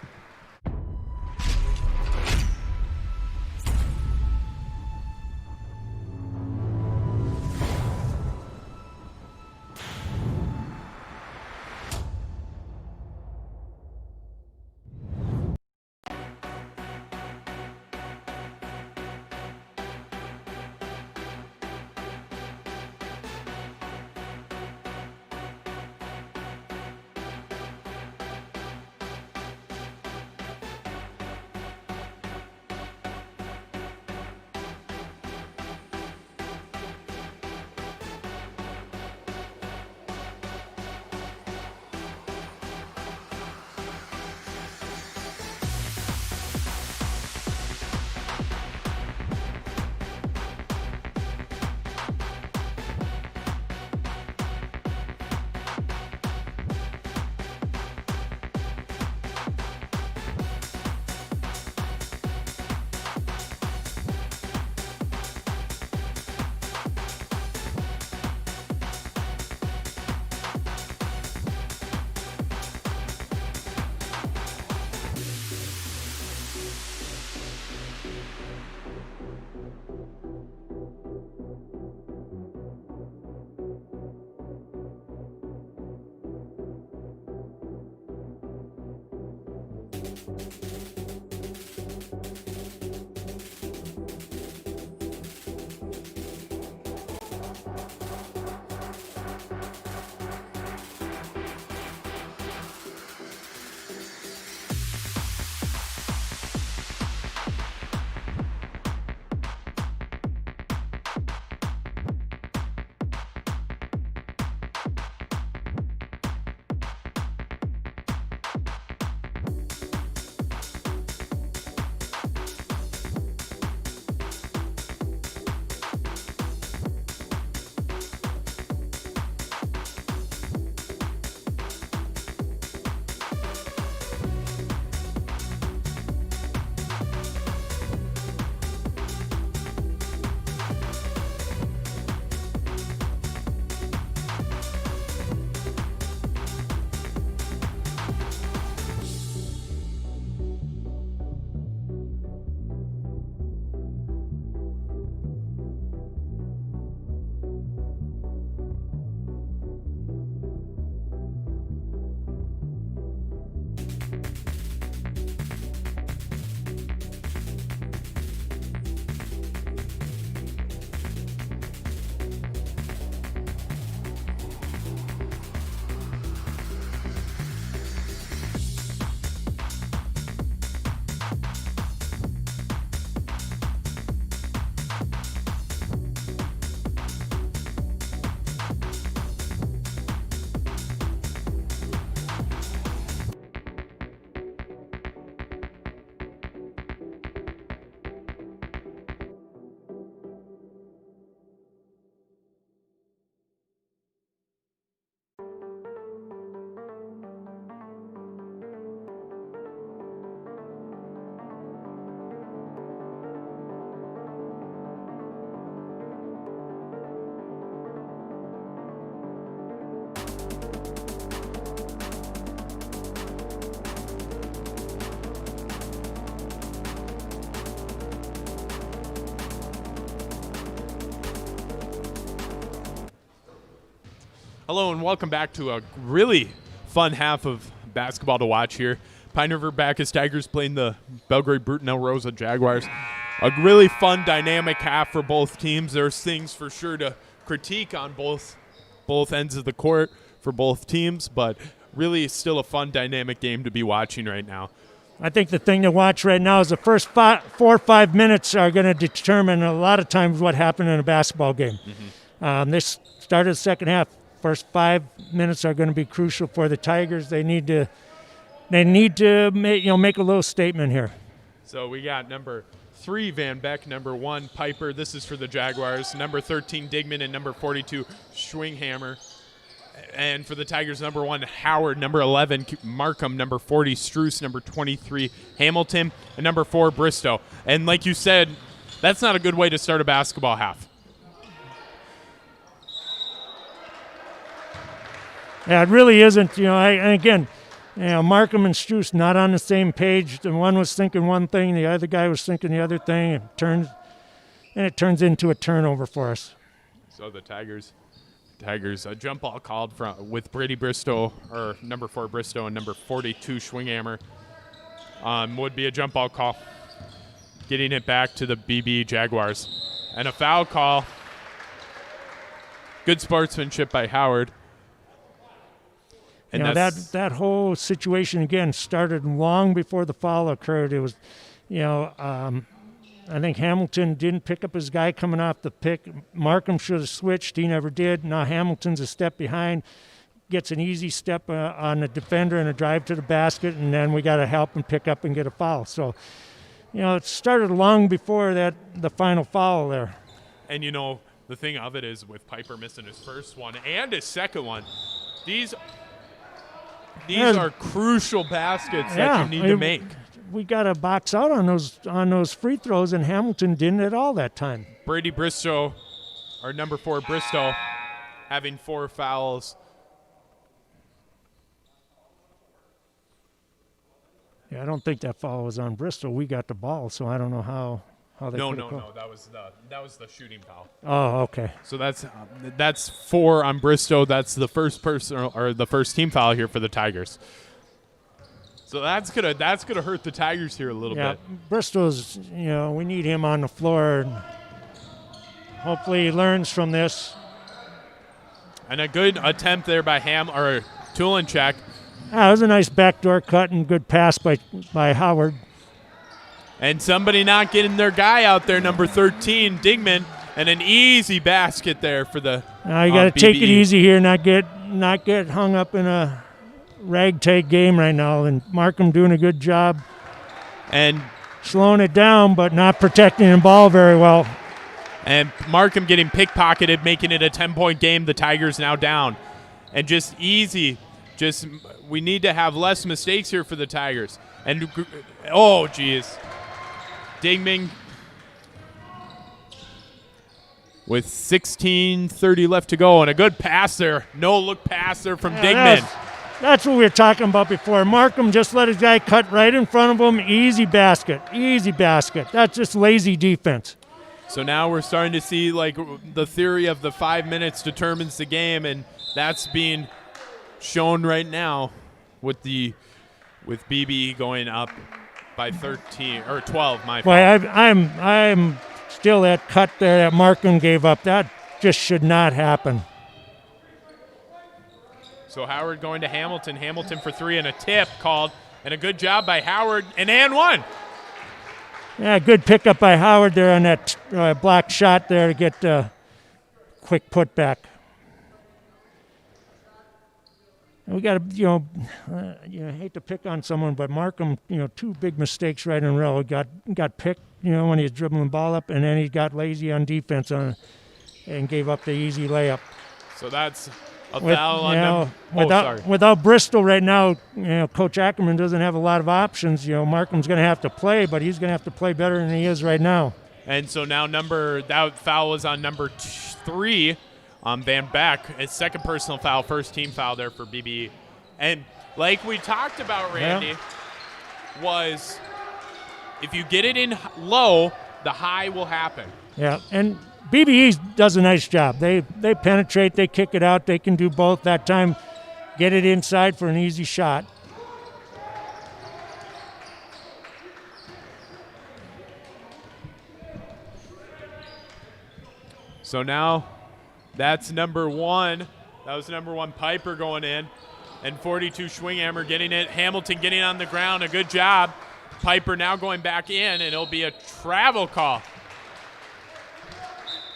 Hello and welcome back to a really fun half of basketball to watch here. Pine River Bacchus Tigers playing the Belgrade-Brooten-Elrosa Jaguars. A really fun, dynamic half for both teams. There's things for sure to critique on both ends of the court for both teams, but really still a fun, dynamic game to be watching right now. I think the thing to watch right now is the first 4 or 5 minutes are going to determine a lot of times what happened in a basketball game. This started the second half. First 5 minutes are going to be crucial for the Tigers. They need to make a little statement here. So we got number 3 Van Beck, number 1 Piper. This is for the Jaguars. Number 13 Digman and number 42 Schwinghammer. And for the Tigers, number 1 Howard, number 11 Markham, number 40 Struess, number 23 Hamilton, and number 4 Bristow. And like you said, that's not a good way to start a basketball half. Yeah, it really isn't. Markham and Struess not on the same page. The one was thinking one thing, the other guy was thinking the other thing. It turns into a turnover for us. So the Tigers, a jump ball called with Brady Bristow, or number 4 Bristow, and number 42 Schwinghammer. Would be a jump ball call, getting it back to the BB Jaguars, and a foul call. Good sportsmanship by Howard. And that whole situation again started long before the foul occurred. It was, I think Hamilton didn't pick up his guy coming off the pick. Markham should have switched. He never did. Now Hamilton's a step behind, gets an easy step on the defender and a drive to the basket, and then we got to help him pick up and get a foul. So, it started long before the final foul there. And the thing of it is, with Piper missing his first one and his second one, these are crucial baskets that you need to make. We got to box out on those free throws, and Hamilton didn't at all that time. Brady Bristow, or number 4 Bristow, having 4 fouls. Yeah, I don't think that foul was on Bristow. We got the ball, so I don't know how they. No. That was the shooting foul. Oh, okay. So that's 4 on Bristow. That's the first person or the first team foul here for the Tigers. So that's gonna hurt the Tigers here a little bit. Bristow's, we need him on the floor. And hopefully he learns from this. And a good attempt there by Tulinchek. It was a nice backdoor cut and good pass by Howard. And somebody not getting their guy out there, number 13 Digman, and an easy basket there for the. Now you got to take it easy here, not get hung up in a ragtag game right now. And Markham doing a good job and slowing it down, but not protecting the ball very well. And Markham getting pickpocketed, making it a 10-point game. The Tigers now down, and just easy. We need to have less mistakes here for the Tigers. And oh, geez. Digman with 16:30 left to go, and a good pass there. No-look pass there from Digman. That's what we were talking about before. Markham just let his guy cut right in front of him. Easy basket. That's just lazy defense. So now we're starting to see the theory of the 5 minutes determines the game, and that's being shown right now with BB going up by 13 or 12. My fault. I'm still that cut there that Markham gave up. That just should not happen. So Howard going to Hamilton. Hamilton for 3 and a tip called, and a good job by Howard and one. Yeah, good pickup by Howard there on that block shot there to get a quick putback. We got to, hate to pick on someone, but Markham, 2 big mistakes right in a row. Got picked, when he was dribbling the ball up, and then he got lazy on defense and gave up the easy layup. So that's a foul on them. Without Bristol right now, Coach Ackerman doesn't have a lot of options. Markham's going to have to play, but he's going to have to play better than he is right now. And so now that foul was on number 3. Van Beck, his second personal foul, first team foul there for BB. And like we talked about, Randy, was if you get it in low, the high will happen. Yeah, and BBE does a nice job. They penetrate, they kick it out, they can do both. That time, get it inside for an easy shot. So now that's number 1. That was number 1 Piper going in. And 42 Schwinghammer getting it. Hamilton getting on the ground. A good job. Piper now going back in, and it'll be a travel call.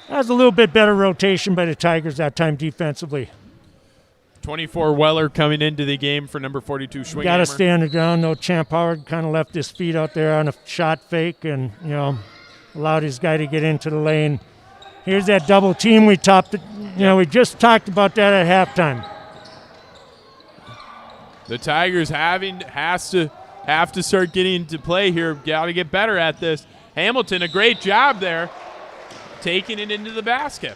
That was a little bit better rotation by the Tigers that time defensively. 24 Weller coming into the game for number 42 Schwinghammer. Got to stay on the ground. No, Champ Howard kind of left his feet out there on a shot fake and, allowed his guy to get into the lane. Here's that double team we topped. We just talked about that at halftime. The Tigers have to start getting to play here. Got to get better at this. Hamilton, a great job there, taking it into the basket.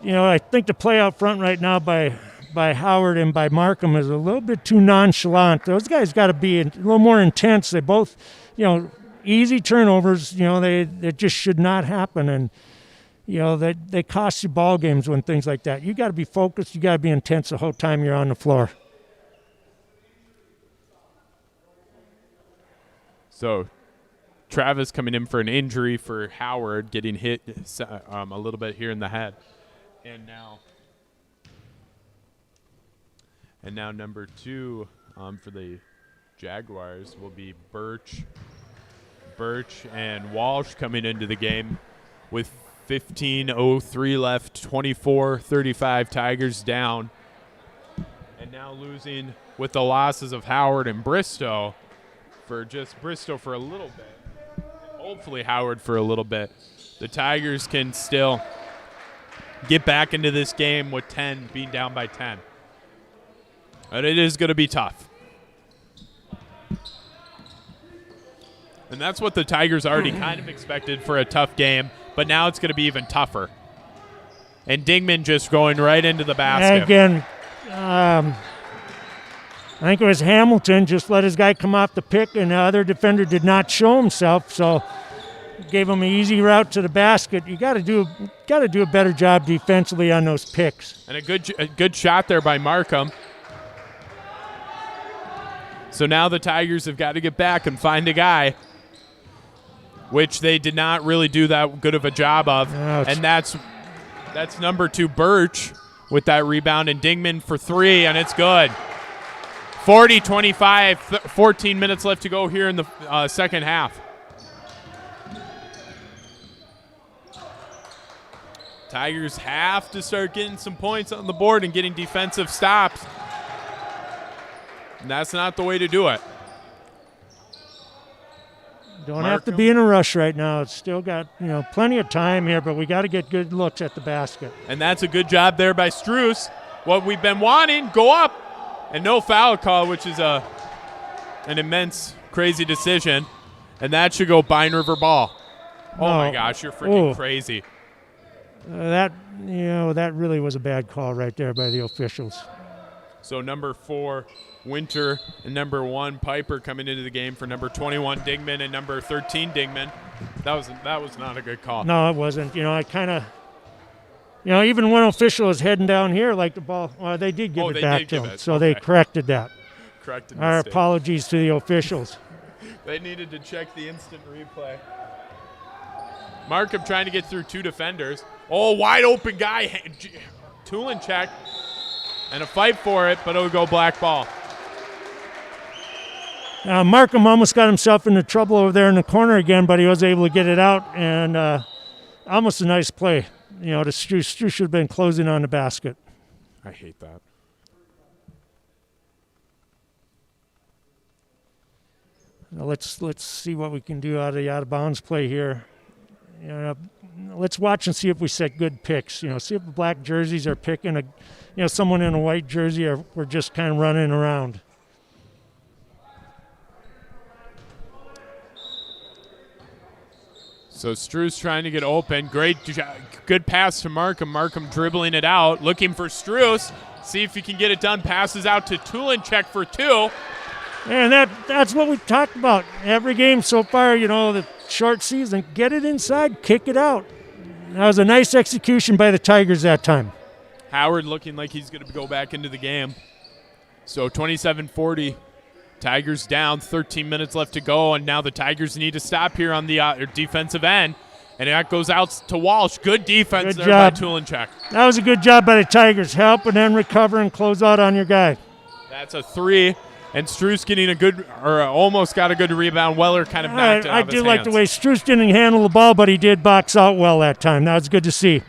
I think the play out front right now by Howard and by Markham is a little bit too nonchalant. Those guys got to be a little more intense. They both, easy turnovers. They just should not happen, and they cost you ball games when things like that. You got to be focused. You got to be intense the whole time you're on the floor. So Travis coming in for an injury for Howard, getting hit a little bit here in the head. And now number 2 for the Jaguars will be Birch and Walsh coming into the game with 15:03 left, 24-35 Tigers down. And now losing with the losses of Howard and Bristow. For just Bristow for a little bit, hopefully Howard for a little bit. The Tigers can still get back into this game with being down by 10. But it is going to be tough. And that's what the Tigers already kind of expected for a tough game, but now it's going to be even tougher. And Dingman just going right into the basket. Again, I think it was Hamilton just let his guy come off the pick, and the other defender did not show himself, so gave him an easy route to the basket. You got to do a better job defensively on those picks. And a good shot there by Markham. So now the Tigers have got to get back and find a guy, which they did not really do that good of a job of. And that's number 2 Birch with that rebound, and Dingman for 3, and it's good. 40-25, 14 minutes left to go here in the second half. Tigers have to start getting some points on the board and getting defensive stops. And that's not the way to do it. Don't have to be in a rush right now. It's still got plenty of time here, but we got to get good looks at the basket. And that's a good job there by Struess. What we've been wanting, go up. And no foul call, which is an immense, crazy decision. And that should go Pine River ball. Oh, my gosh, you're freaking crazy. That really was a bad call right there by the officials. So number 4, Winter, and number 1, Piper coming into the game for number 21, Dingman, and number 13, Dingman. That was not a good call. No, it wasn't. I kind of – even one official is heading down here like the ball. Well, they did give it back to him, so they corrected that. Our apologies to the officials. They needed to check the instant replay. Markham trying to get through 2 defenders. Oh, wide open guy. Tulin check. And a fight for it, but it'll go black ball. Markham almost got himself into trouble over there in the corner again, but he was able to get it out, and almost a nice play. The Struess should have been closing on the basket. I hate that. Now let's see what we can do out of the out-of-bounds play here. Let's watch and see if we set good picks. See if the black jerseys are picking someone in a white jersey, or we're just kind of running around. So Struess trying to get open. Good pass to Markham. Markham dribbling it out, looking for Struess. See if he can get it done. Passes out to Tulinchek for 2. And that's what we've talked about every game so far. The short season, get it inside, kick it out. That was a nice execution by the Tigers that time. Howard looking like he's going to go back into the game. So 27-40, Tigers down, 13 minutes left to go, and now the Tigers need to stop here on the defensive end. And that goes out to Walsh. Good defense there by Tulenchek. That was a good job by the Tigers. Help and then recover and close out on your guy. That's a 3. And Struce getting a good, or almost got a good rebound. Weller kind of knocked it out of his hands. I do like the way Struce didn't handle the ball, but he did box out well that time. That was good to see.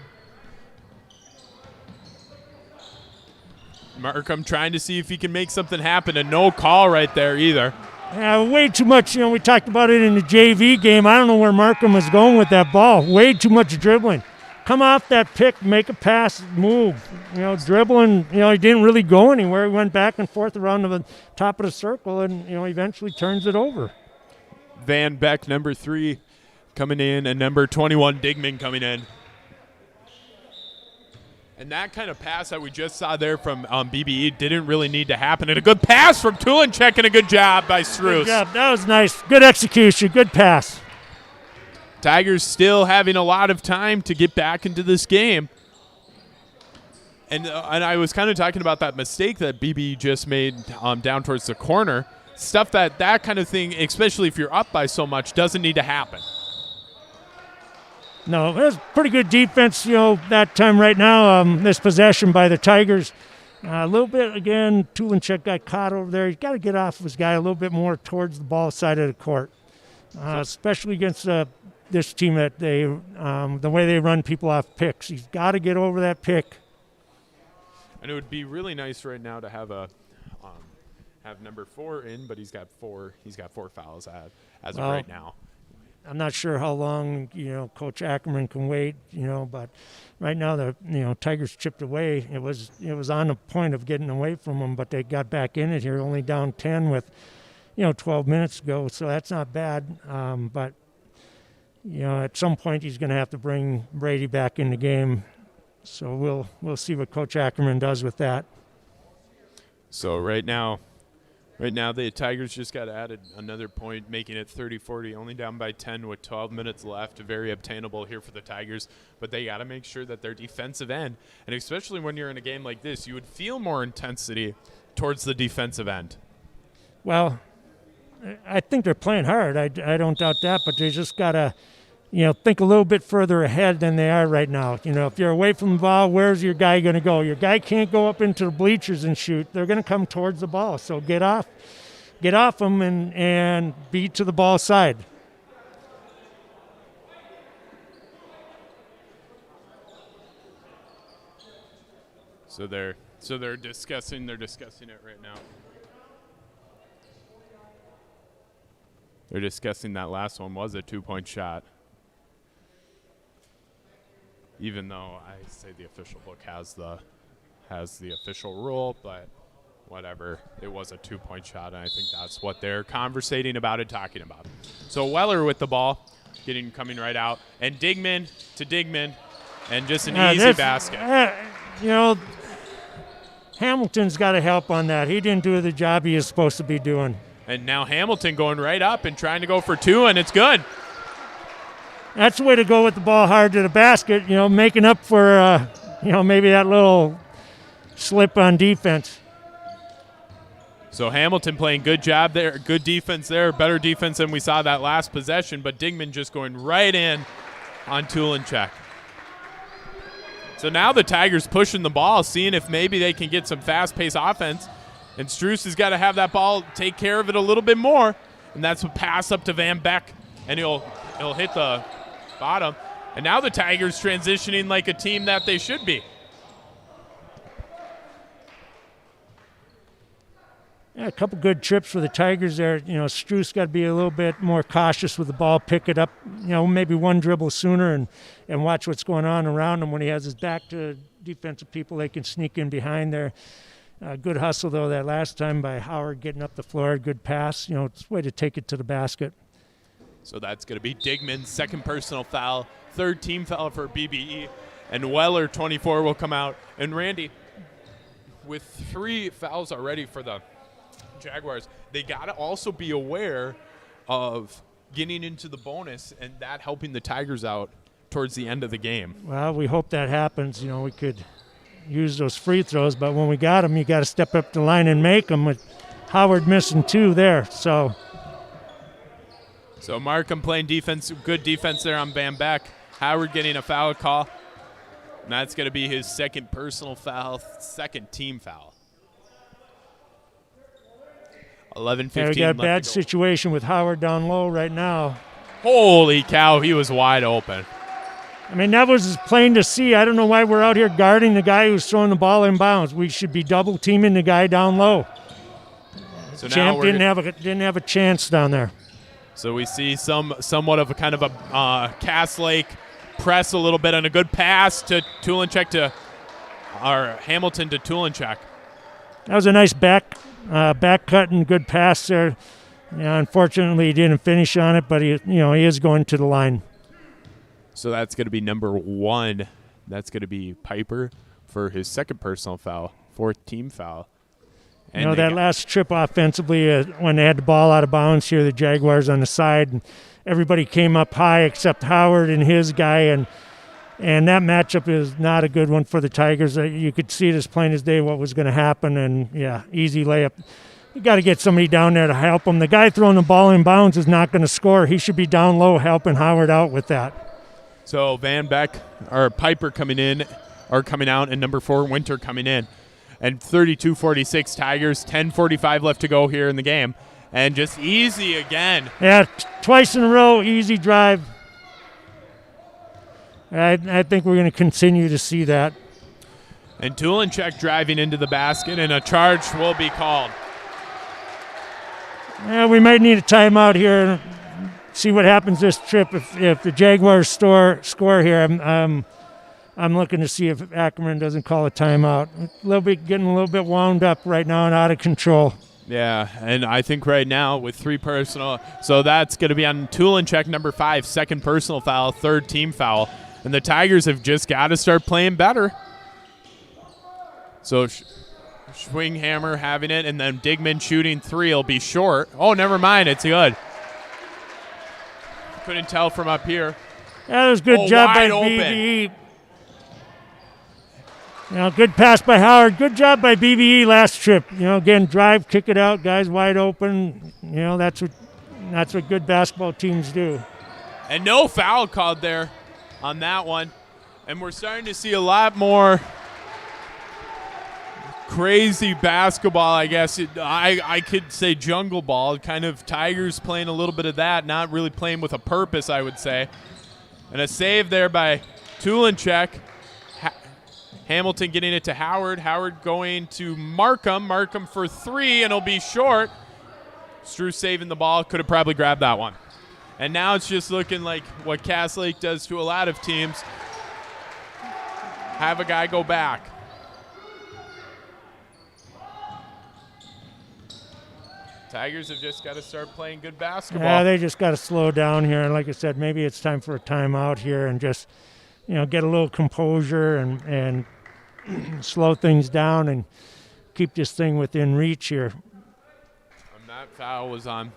Markham trying to see if he can make something happen, and no call right there either. Yeah, way too much. We talked about it in the JV game. I don't know where Markham was going with that ball. Way too much dribbling. Come off that pick, make a pass, move. Dribbling, he didn't really go anywhere. He went back and forth around the top of the circle and, eventually turns it over. Van Beck, number 3, coming in, and number 21, Digman, coming in. And that kind of pass that we just saw there from BBE didn't really need to happen. And a good pass from Tulenchek and a good job by Struce. Good job. That was nice. Good execution. Good pass. Tigers still having a lot of time to get back into this game. And I was kind of talking about that mistake that BBE just made down towards the corner. Stuff that kind of thing, especially if you're up by so much, doesn't need to happen. No, it was pretty good defense, that time right now. This possession by the Tigers. A little bit, again, Tulenchek got caught over there. He's got to get off of his guy a little bit more towards the ball side of the court, especially against this team that the way they run people off picks. He's got to get over that pick. And it would be really nice right now to have number 4 in, but he's got 4 fouls as of right now. I'm not sure how long, Coach Ackerman can wait, but right now the, Tigers chipped away. It was on the point of getting away from them, but they got back in it here, only down 10 with, 12 minutes to go. So that's not bad. But, at some point he's going to have to bring Brady back in the game. So we'll see what Coach Ackerman does with that. So right now the Tigers just got added another point, making it 30-40, only down by 10 with 12 minutes left. Very obtainable here for the Tigers, but they got to make sure that their defensive end, and especially when you're in a game like this, you would feel more intensity towards the defensive end. Well, I think they're playing hard. I don't doubt that, but they just got to, think a little bit further ahead than they are right now. If you're away from the ball, where's your guy going to go? Your guy can't go up into the bleachers and shoot. They're going to come towards the ball. So get off them and be to the ball side. So they're discussing it right now. They're discussing that last one was a 2-point shot. Even though I say the official book has the official rule, but whatever. It was a 2-point shot, and I think that's what they're conversating about and talking about. So Weller with the ball, coming right out, and Digman to Digman, and just an easy basket. Hamilton's got to help on that. He didn't do the job he is supposed to be doing. And now Hamilton going right up and trying to go for 2, and it's good. That's the way to go with the ball hard to the basket, making up for, maybe that little slip on defense. So Hamilton playing good job there, good defense there, better defense than we saw that last possession, but Digman just going right in on Tulenchek. So now the Tigers pushing the ball, seeing if maybe they can get some fast-paced offense, and Struce has got to have that ball, take care of it a little bit more, and that's a pass up to Van Beck, and he'll hit the bottom. And now the Tigers transitioning like a team that they should be. Yeah, a couple good trips for the Tigers there. Struce got to be a little bit more cautious with the ball, pick it up, maybe one dribble sooner and watch what's going on around him. When he has his back to defensive people, they can sneak in behind there. Good hustle, though, that last time by Howard getting up the floor. Good pass. It's a way to take it to the basket. So that's going to be Digman's second personal foul, third team foul for BBE. And Weller, 24, will come out. And Randy, with 3 fouls already for the Jaguars, they got to also be aware of getting into the bonus and that helping the Tigers out towards the end of the game. Well, we hope that happens. We could use those free throws, but when we got them, you got to step up the line and make them. With Howard missing 2 there, so Markham playing defense, good defense there on Van Beck. Howard getting a foul call. And that's going to be his second personal foul, second team foul. 11-15 we got a bad situation with Howard down low right now. Holy cow, he was wide open. I mean, that was plain to see. I don't know why we're out here guarding the guy who's throwing the ball in bounds. We should be double teaming the guy down low. So Champ now didn't have a chance down there. So we see somewhat of a kind of a Cass Lake press a little bit and a good pass to Tulinchek or Hamilton to Tulinchek. That was a nice back cut and good pass there. Unfortunately, he didn't finish on it, but he is going to the line. So that's going to be number 1. That's going to be Piper for his second personal foul, 4th team foul. And that last trip offensively, when they had the ball out of bounds here, the Jaguars on the side, and everybody came up high except Howard and his guy, and that matchup is not a good one for the Tigers. You could see it as plain as day what was going to happen, and easy layup. You got to get somebody down there to help him. The guy throwing the ball in bounds is not going to score. He should be down low helping Howard out with that. So Van Beck or Piper coming out, and number 4 Winter coming in. And 32-46 Tigers, 10:45 left to go here in the game. And just easy again. Yeah, twice in a row, easy drive. I think we're going to continue to see that. And Tulinchek driving into the basket, and a charge will be called. Yeah, we might need a timeout here. See what happens this trip. If the Jaguars score here, I'm looking to see if Ackerman doesn't call a timeout. Getting a little bit wound up right now and out of control. Yeah, and I think right now with 3 personal, so that's going to be on Tulinchek, number 5, second personal foul, 3rd team foul. And the Tigers have just got to start playing better. So Schwinghammer having it, and then Digman shooting 3 will be short. Oh, never mind, it's good. Couldn't tell from up here. That was a good job by BBE. Good pass by Howard. Good job by BBE last trip. Again, drive, kick it out, guys wide open. That's what good basketball teams do. And no foul called there on that one. And we're starting to see a lot more crazy basketball, I guess. I could say jungle ball, kind of Tigers playing a little bit of that, not really playing with a purpose, I would say. And a save there by Tulinchek. Hamilton getting it to Howard. Howard going to Markham. Markham for 3, and it'll be short. Strew saving the ball. Could have probably grabbed that one. And now it's just looking like what Cass Lake does to a lot of teams. Have a guy go back. Tigers have just got to start playing good basketball. Yeah, they just got to slow down here. And like I said, maybe it's time for a timeout here and just, get a little composure and slow things down and keep this thing within reach here. And that foul was on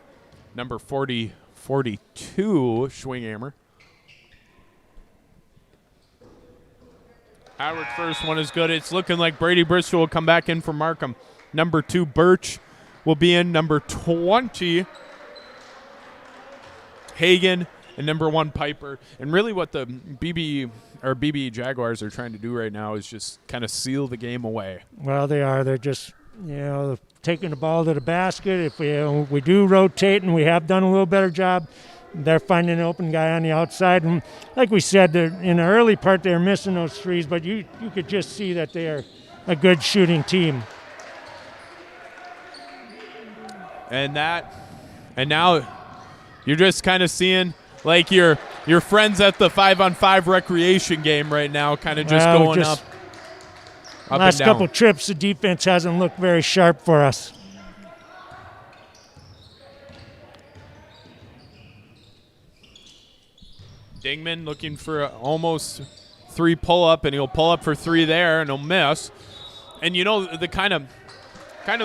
number 42, Schwinghammer. Howard first one is good. It's looking like Brady Bristol will come back in for Markham. Number 2, Birch will be in. Number 20, Hagan, and number 1, Piper. And really what the BB Jaguars are trying to do right now is just kind of seal the game away. Well, they are. They're just, taking the ball to the basket. If we do rotate, and we have done a little better job, they're finding an open guy on the outside. And like we said, in the early part, they're missing those threes, but you could just see that they are a good shooting team. And now you're just kind of seeing like your friends at the 5-on-5 recreation game right now, kind of just going up last and down. Couple trips, the defense hasn't looked very sharp for us. Dingman looking for almost 3 pull-up, and he'll pull up for 3 there, and he'll miss. And the kind of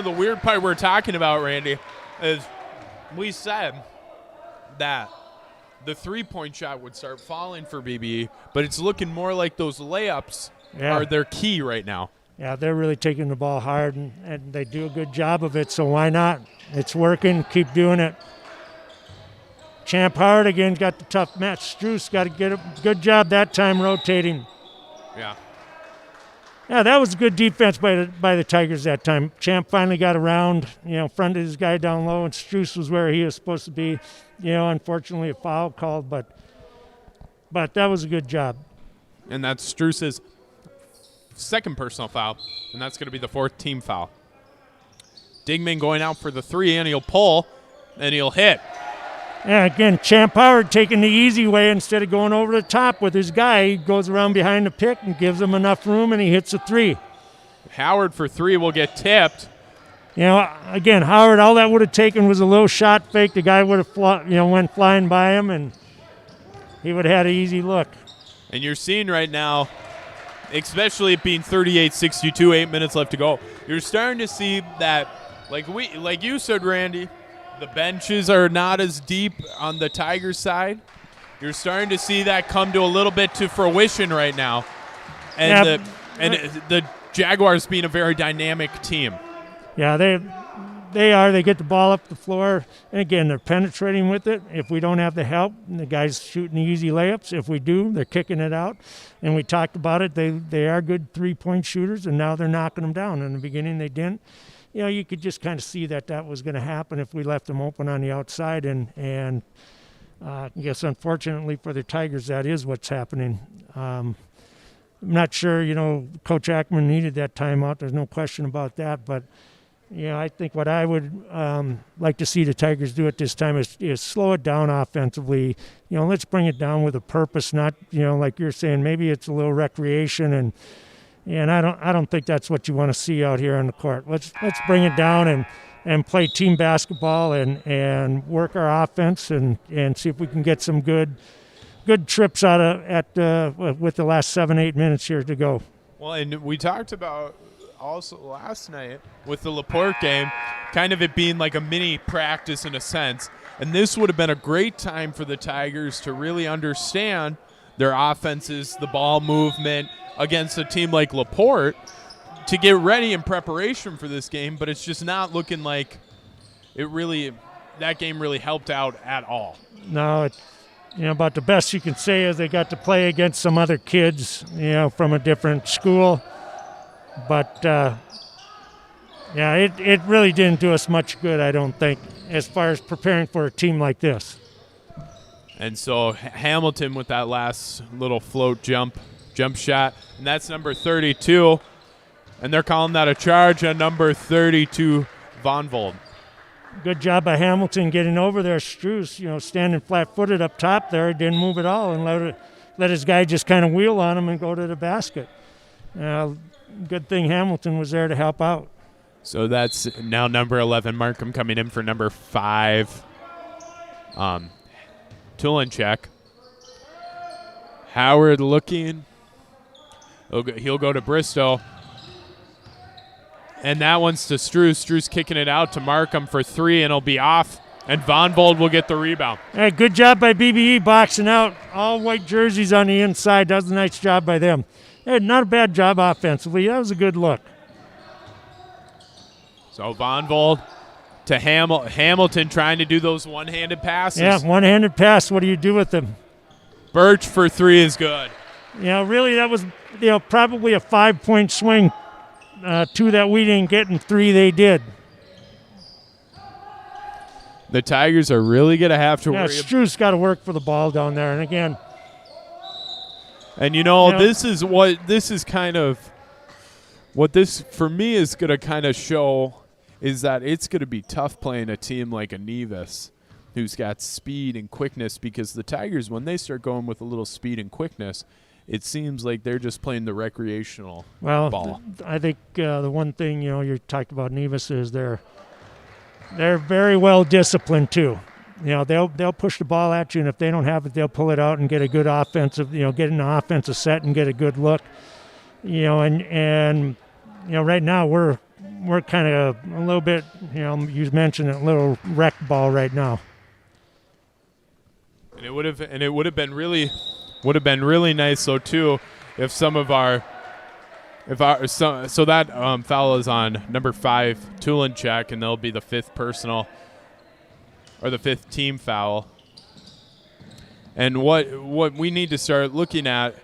the weird part we're talking about, Randy, is we said that the three-point shot would start falling for BBE, but it's looking more like those layups are their key right now. Yeah, they're really taking the ball hard, and they do a good job of it, so why not? It's working. Keep doing it. Champ Howard again got the tough match. Struess got to get a good job that time rotating. Yeah. Yeah, that was good defense by the Tigers that time. Champ finally got around, fronted his guy down low, and Struess was where he was supposed to be. Unfortunately a foul called, but that was a good job. And that's Struess's second personal foul, and that's going to be the fourth team foul. Digman going out for the three, and he'll pull, and he'll hit. Yeah, again, Champ Howard taking the easy way instead of going over the top with his guy. He goes around behind the pick and gives him enough room, and he hits a three. Howard for three will get tipped. Again, Howard, all that would have taken was a little shot fake. The guy would have went flying by him, and he would have had an easy look. And you're seeing right now, especially it being 38-62, 8 minutes left to go, you're starting to see that, like you said, Randy, the benches are not as deep on the Tigers side. You're starting to see that come to a little bit to fruition right now. And the Jaguars being a very dynamic team. Yeah, they are. They get the ball up the floor. And, again, they're penetrating with it. If we don't have the help, the guys shooting the easy layups. If we do, they're kicking it out. And we talked about it. They are good three-point shooters, and now they're knocking them down. In the beginning, they didn't. You could just kind of see that was going to happen if we left them open on the outside. And I guess, unfortunately for the Tigers, that is what's happening. I'm not sure, Coach Ackman needed that timeout. There's no question about that. But, I think what I would like to see the Tigers do at this time is slow it down offensively. Let's bring it down with a purpose, not, like you're saying, maybe it's a little recreation and I don't think that's what you want to see out here on the court. Let's bring it down and play team basketball and work our offense and see if we can get some good trips out of with the last 7-8 minutes here to go. Well, and we talked about also last night with the Laporte game, kind of it being like a mini practice in a sense. And this would have been a great time for the Tigers to really understand their offenses, the ball movement against a team like Laporte to get ready in preparation for this game. But it's just not looking like that game really helped out at all. No, it's about the best you can say is they got to play against some other kids, from a different school. But, it really didn't do us much good, I don't think, as far as preparing for a team like this. And so Hamilton with that last little float jump shot, and that's number 32. And they're calling that a charge on number 32, Von Vold. Good job by Hamilton getting over there. Struess, standing flat-footed up top there, didn't move at all and let his guy just kind of wheel on him and go to the basket. Good thing Hamilton was there to help out. So that's now number 11, Markham, coming in for number 5, Tulinchek. Howard looking. He'll go to Bristow. And that one's to Struess. Struess kicking it out to Markham for 3, and it'll be off. And Von Vold will get the rebound. Hey, good job by BBE boxing out. All white jerseys on the inside. That was a nice job by them. Hey, not a bad job offensively. That was a good look. So Von Vold to Hamilton trying to do those one-handed passes. Yeah, one-handed pass. What do you do with them? Birch for 3 is good. Really that was probably a 5-point swing. 2 that we didn't get and 3 they did. The Tigers are really going to have to worry. Struess got to work for the ball down there. And again. And this is kind of what this for me is going to kind of show is that it's going to be tough playing a team like a Nevis who's got speed and quickness, because the Tigers, when they start going with a little speed and quickness, it seems like they're just playing the recreational ball. I think the one thing, you talked about Nevis is they're very well disciplined too. They'll push the ball at you, and if they don't have it, they'll pull it out and get a good offensive, get an offensive set and get a good look. And right now we're kind of a little bit, you mentioned it, a little wreck ball right now. And it would have been really nice though too if some of our so that foul is on number 5 Tulinchek, and they'll be the 5th personal or the 5th team foul. And what we need to start looking at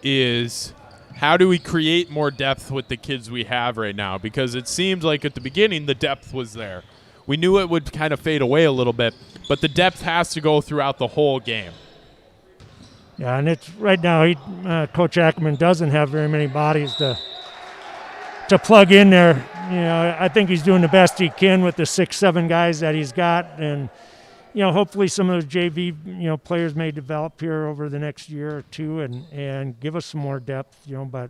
is how do we create more depth with the kids we have right now, because it seemed like at the beginning the depth was there. We knew it would kind of fade away a little bit, but the depth has to go throughout the whole game. Yeah, and it's right now. Coach Ackerman doesn't have very many bodies to plug in there. I think he's doing the best he can with the 6-7 guys that he's got, and hopefully some of those JV players may develop here over the next year or two and give us some more depth. But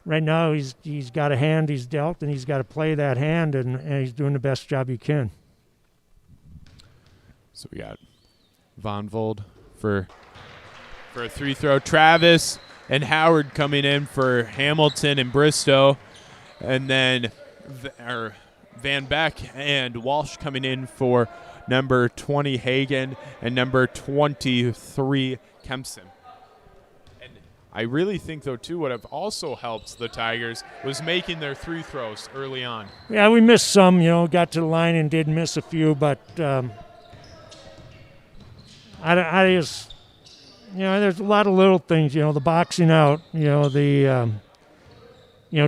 right now he's got a hand he's dealt, and he's got to play that hand, and he's doing the best job he can. So we got Von Vold for a 3-throw. Travis and Howard coming in for Hamilton and Bristow. And then Van Beck and Walsh coming in for number 20 Hagen and number 23 Kempson. And I really think, though, too, what have also helped the Tigers was making their 3 throws early on. Yeah, we missed some, got to the line and did miss a few, but I just, there's a lot of little things, the boxing out, the,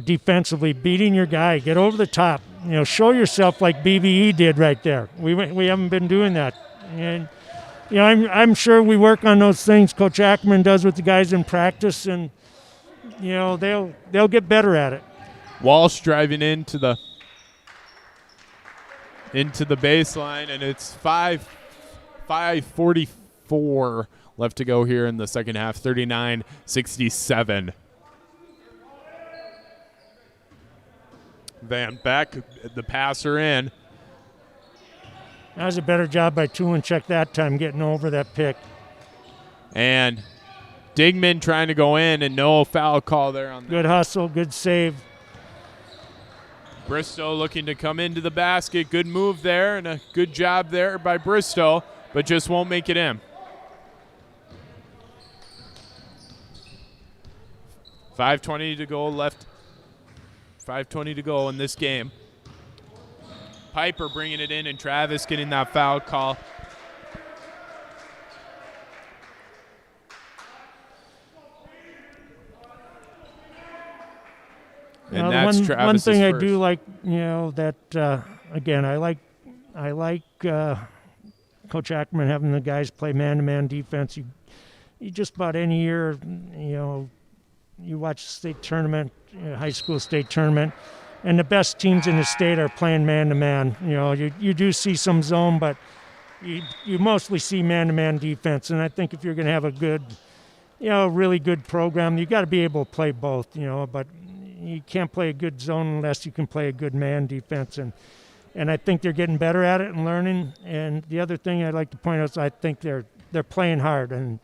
defensively beating your guy, get over the top, show yourself like BBE did right there. We haven't been doing that. And, I'm sure we work on those things Coach Ackerman does with the guys in practice, and, they'll get better at it. Walsh driving into the baseline, and it's 5:44 left to go here in the second half, 39-67. Van Beck, the passer in. That was a better job by Tulinchek that time, getting over that pick. And Digman trying to go in, and no foul call there on that. Good hustle, good save. Bristow looking to come into the basket. Good move there, and a good job there by Bristow, but just won't make it in. 5:20 to go left. 5:20 to go in this game. Piper bringing it in, and Travis getting that foul call. And that's Travis's one thing first. I do like, that again, I like Coach Ackerman having the guys play man-to-man defense. You just about any year, you watch the state tournament, high school state tournament, and the best teams in the state are playing man-to-man. You do see some zone, but you mostly see man-to-man defense. And I think if you're going to have a good, really good program, you got to be able to play both. But you can't play a good zone unless you can play a good man defense. And I think they're getting better at it and learning. And the other thing I'd like to point out is I think they're playing hard. And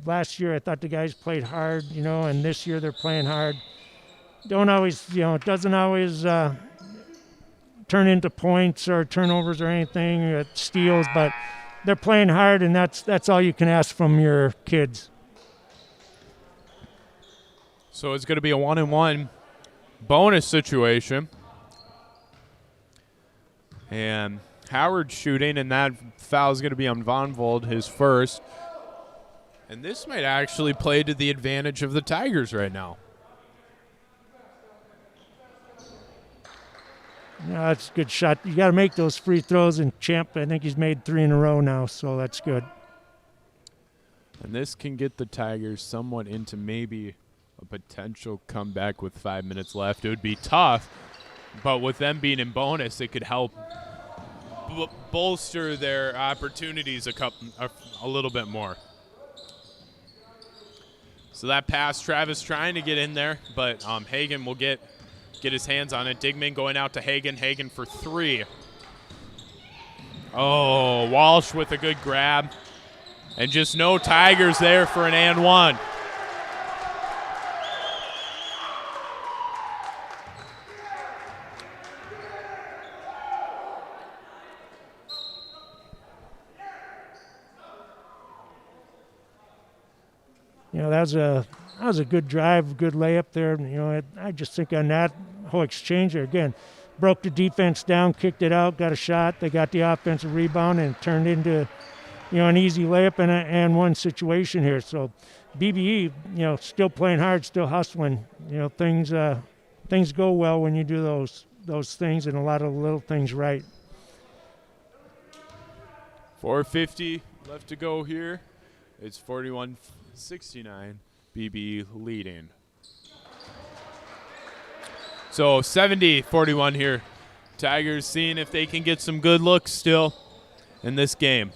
last year I thought the guys played hard, and this year they're playing hard. Don't always, it doesn't always turn into points or turnovers or anything, steals, but they're playing hard, and that's all you can ask from your kids. So it's going to be a 1-and-1 bonus situation. And Howard shooting, and that foul is going to be on Von Vold, his first. And this might actually play to the advantage of the Tigers right now. Yeah, that's a good shot. You got to make those free throws, and Champ, I think he's made 3 in a row now, so that's good. And this can get the Tigers somewhat into maybe a potential comeback with 5 minutes left. It would be tough, but with them being in bonus, it could help bolster their opportunities a little bit more. So that pass, Travis trying to get in there, but Hagen will get his hands on it. Digman going out to Hagen. Hagen for 3. Oh, Walsh with a good grab. And just no Tigers there for an and one. that was a good drive, good layup there. I just think on that whole exchange there, again, broke the defense down, kicked it out, got a shot. They got the offensive rebound and turned into, an easy layup and one situation here. So BBE, still playing hard, still hustling. Things go well when you do those things and a lot of little things right. 4:50 left to go here. It's 41-69, BBE leading. So 70-41 here. Tigers seeing if they can get some good looks still in this game.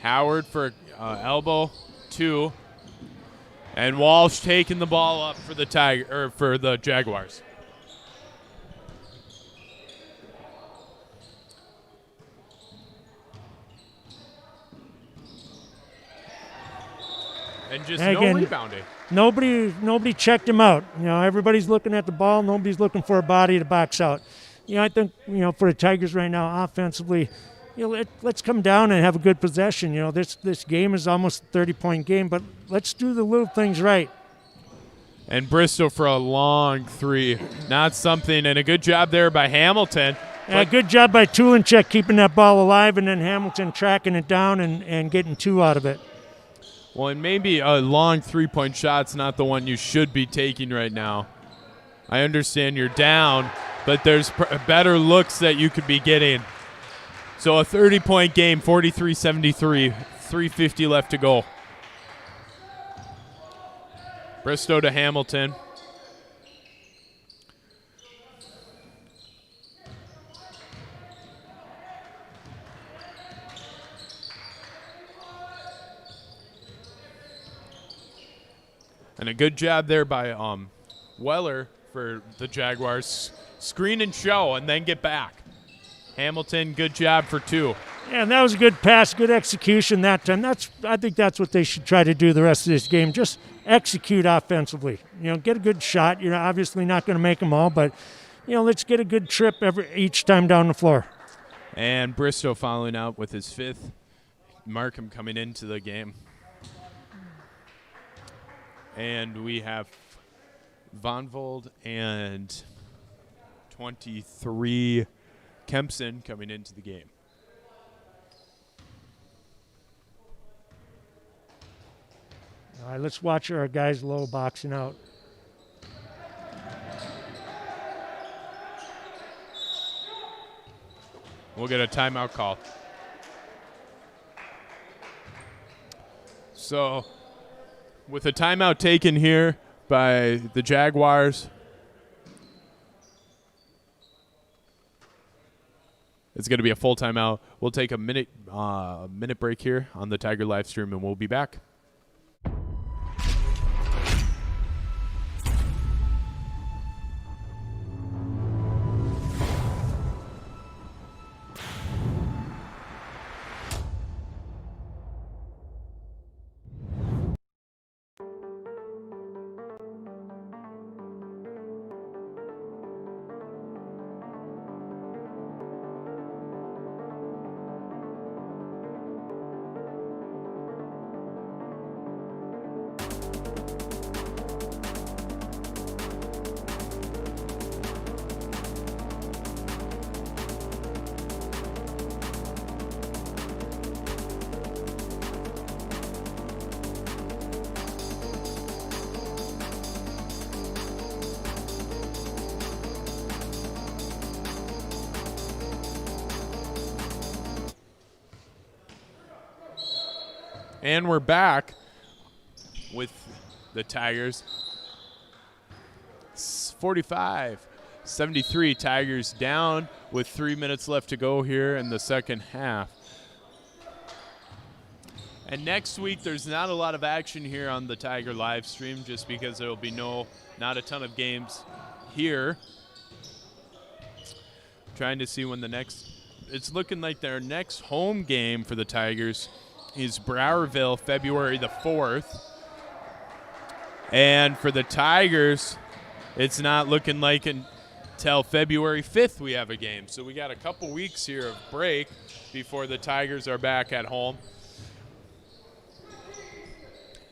Howard for elbow 2, and Walsh taking the ball up for the for the Jaguars. And just no rebounding. Nobody checked him out. Everybody's looking at the ball. Nobody's looking for a body to box out. I think, for the Tigers right now, offensively, let's come down and have a good possession. This game is almost a 30-point game, but let's do the little things right. And Bristow for a long 3. Not something, and a good job there by Hamilton. Yeah, good job by Tulinchek keeping that ball alive, and then Hamilton tracking it down and getting 2 out of it. Well, and maybe a long 3-point shot's not the one you should be taking right now. I understand you're down, but there's better looks that you could be getting. So a 30-point game, 43-73, 3:50 left to go. Bristow to Hamilton. And a good job there by Weller for the Jaguars. Screen and show and then get back. Hamilton, good job for 2. Yeah, and that was a good pass, good execution that time. I think that's what they should try to do the rest of this game. Just execute offensively. Get a good shot. You're obviously not going to make them all, but let's get a good trip each time down the floor. And Bristow following out with his 5th. Markham coming into the game. And we have Von Vold and 23 Kempson coming into the game. All right, let's watch our guys low boxing out. We'll get a timeout call. So, with a timeout taken here by the Jaguars, it's going to be a full timeout. We'll take a minute break here on the Tiger live stream, and we'll be back. And we're back with the Tigers. 45-73, Tigers down with 3 minutes left to go here in the second half. And next week, there's not a lot of action here on the Tiger live stream just because there will be not a ton of games here. Trying to see when it's looking like their next home game for the Tigers is Browerville, February the 4th. And for the Tigers, it's not looking like until February 5th we have a game. So we got a couple weeks here of break before the Tigers are back at home.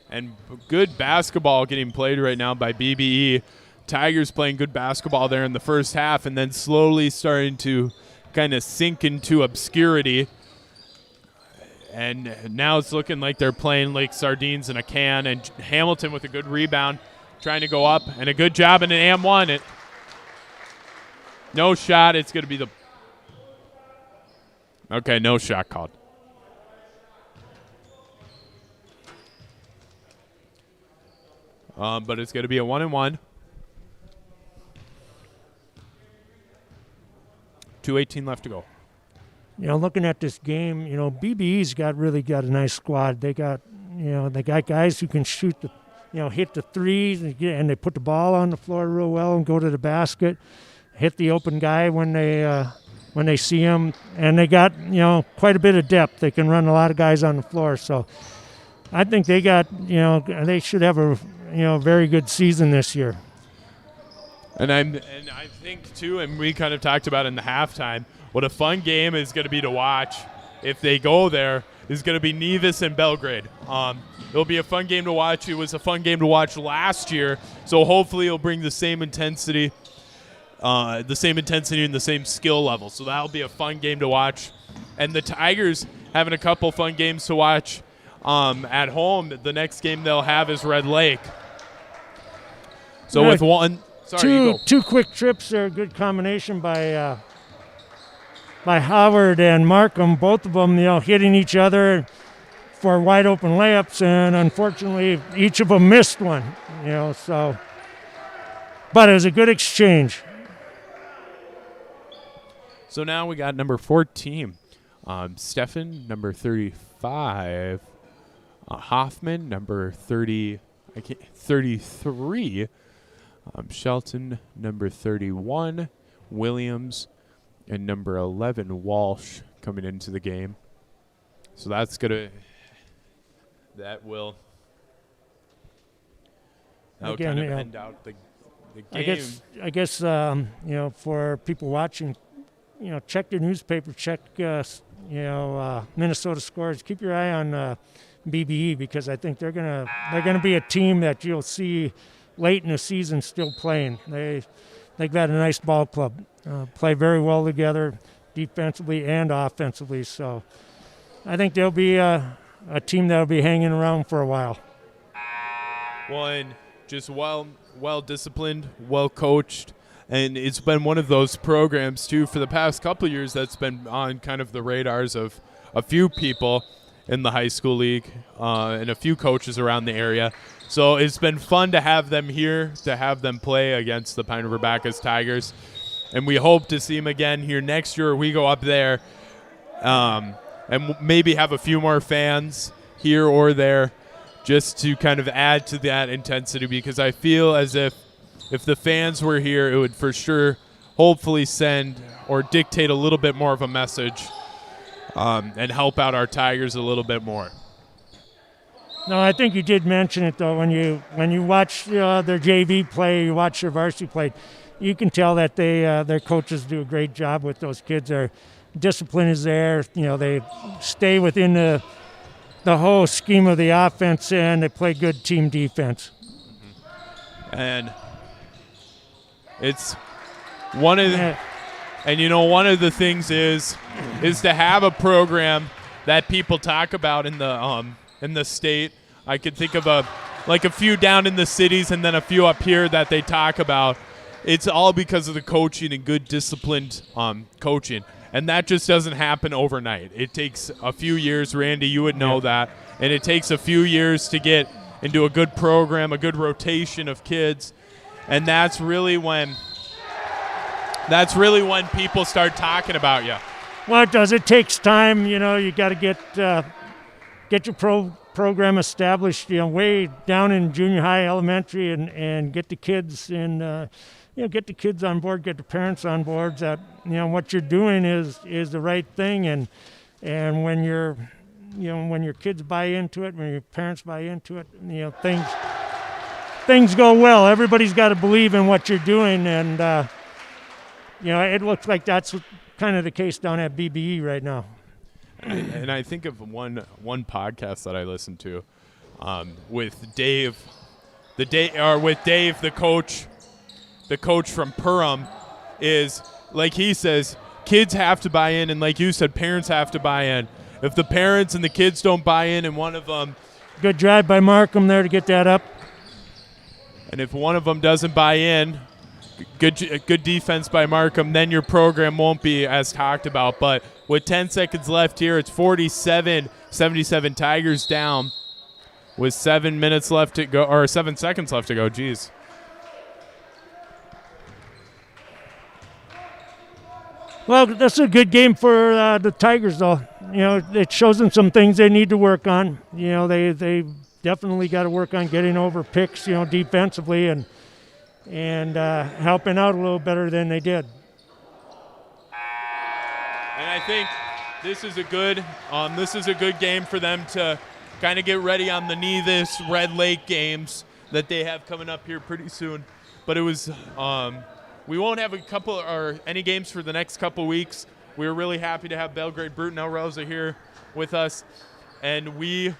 And good basketball getting played right now by BBE. Tigers playing good basketball there in the first half and then slowly starting to kind of sink into obscurity. And now it's looking like they're playing like sardines in a can. And Hamilton with a good rebound, trying to go up. And a good job in an and one. No shot. It's going to be the – okay, no shot called. But it's going to be a 1-and-1. 2:18 left to go. Looking at this game, BBE's really got a nice squad. They got guys who can shoot hit the threes, and they put the ball on the floor real well and go to the basket, hit the open guy when they see him, and they got quite a bit of depth. They can run a lot of guys on the floor. So I think they got they should have a very good season this year. And I think too, and we kind of talked about in the halftime, what a fun game is going to be to watch if they go there is going to be Nevis and Belgrade. It'll be a fun game to watch. It was a fun game to watch last year, so hopefully it'll bring the same intensity and the same skill level. So that'll be a fun game to watch. And the Tigers having a couple fun games to watch at home. The next game they'll have is Red Lake. So with one. Sorry, two quick trips are a good combination by Howard and Markham, both of them, hitting each other for wide open layups, and unfortunately each of them missed one, so. But it was a good exchange. So now we got number 14, Stefan, number 35, Hoffman, number 33. Shelton, number 31, Williams, and number 11, Walsh, coming into the game. So that will kind of end out the game. I guess for people watching, check your newspaper, check Minnesota scores. Keep your eye on BBE, because I think they're gonna be a team that you'll see late in the season still playing. They've got a nice ball club, play very well together defensively and offensively. So I think they'll be a team that'll be hanging around for a while. Well, and just well disciplined, well coached, and it's been one of those programs too for the past couple of years that's been on kind of the radars of a few people in the high school league and a few coaches around the area. So it's been fun to have them here, to have them play against the Pine River Bacchus Tigers. And we hope to see them again here next year. We go up there and maybe have a few more fans here or there just to kind of add to that intensity, because I feel as if the fans were here, it would for sure hopefully send or dictate a little bit more of a message and help out our Tigers a little bit more. No, I think you did mention it, though. When you watch their JV play, you watch their varsity play, you can tell that their coaches do a great job with those kids. Their discipline is there. They stay within the whole scheme of the offense, and they play good team defense. And it's one of the one of the things is to have a program that people talk about in the state. I could think of a few down in the cities and then a few up here that they talk about. It's all because of the coaching and good disciplined coaching. And that just doesn't happen overnight. It takes a few years. Randy, you would know that. And it takes a few years to get into a good program, a good rotation of kids. And that's really when people start talking about you. Well, it does. It takes time. You got to get your program established, way down in junior high, elementary, and get the kids in. Get the kids on board, get the parents on board. That what you're doing is the right thing, and when your kids buy into it, when your parents buy into it, things go well. Everybody's got to believe in what you're doing, and it looks like that's kind of the case down at BBE right now. And I think of one podcast that I listened to with Dave, the coach from Perham, is like he says, kids have to buy in, and like you said, parents have to buy in. If the parents and the kids don't buy in, and one of them, good drive by Markham there to get that up. And if one of them doesn't buy in, good defense by Markham, then your program won't be as talked about. But with 10 seconds left here, it's 47-77. Tigers down with 7 minutes left to go, or 7 seconds left to go. Jeez. Well, that's a good game for the Tigers, though. You know, it shows them some things they need to work on. You know, they definitely got to work on getting over picks, you know, defensively and helping out a little better than they did. And I think this is a good game for them to kind of get ready on the Nevis Red Lake games that they have coming up here pretty soon. But it was we won't have any games for the next couple weeks. We were really happy to have Belgrade-Brooten-Elrosa here with us, and we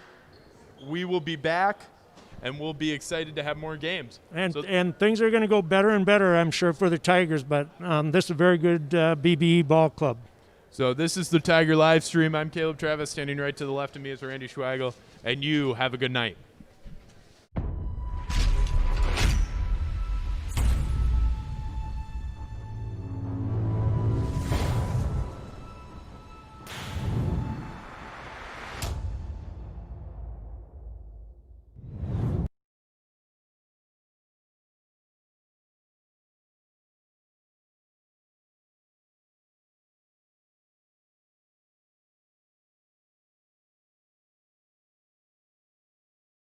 will be back, and we'll be excited to have more games. And things are going to go better and better, I'm sure, for the Tigers, but this is a very good BBE ball club. So this is the Tiger live stream. I'm Caleb Travis. Standing right to the left of me is Randy Schweigel, and you have a good night.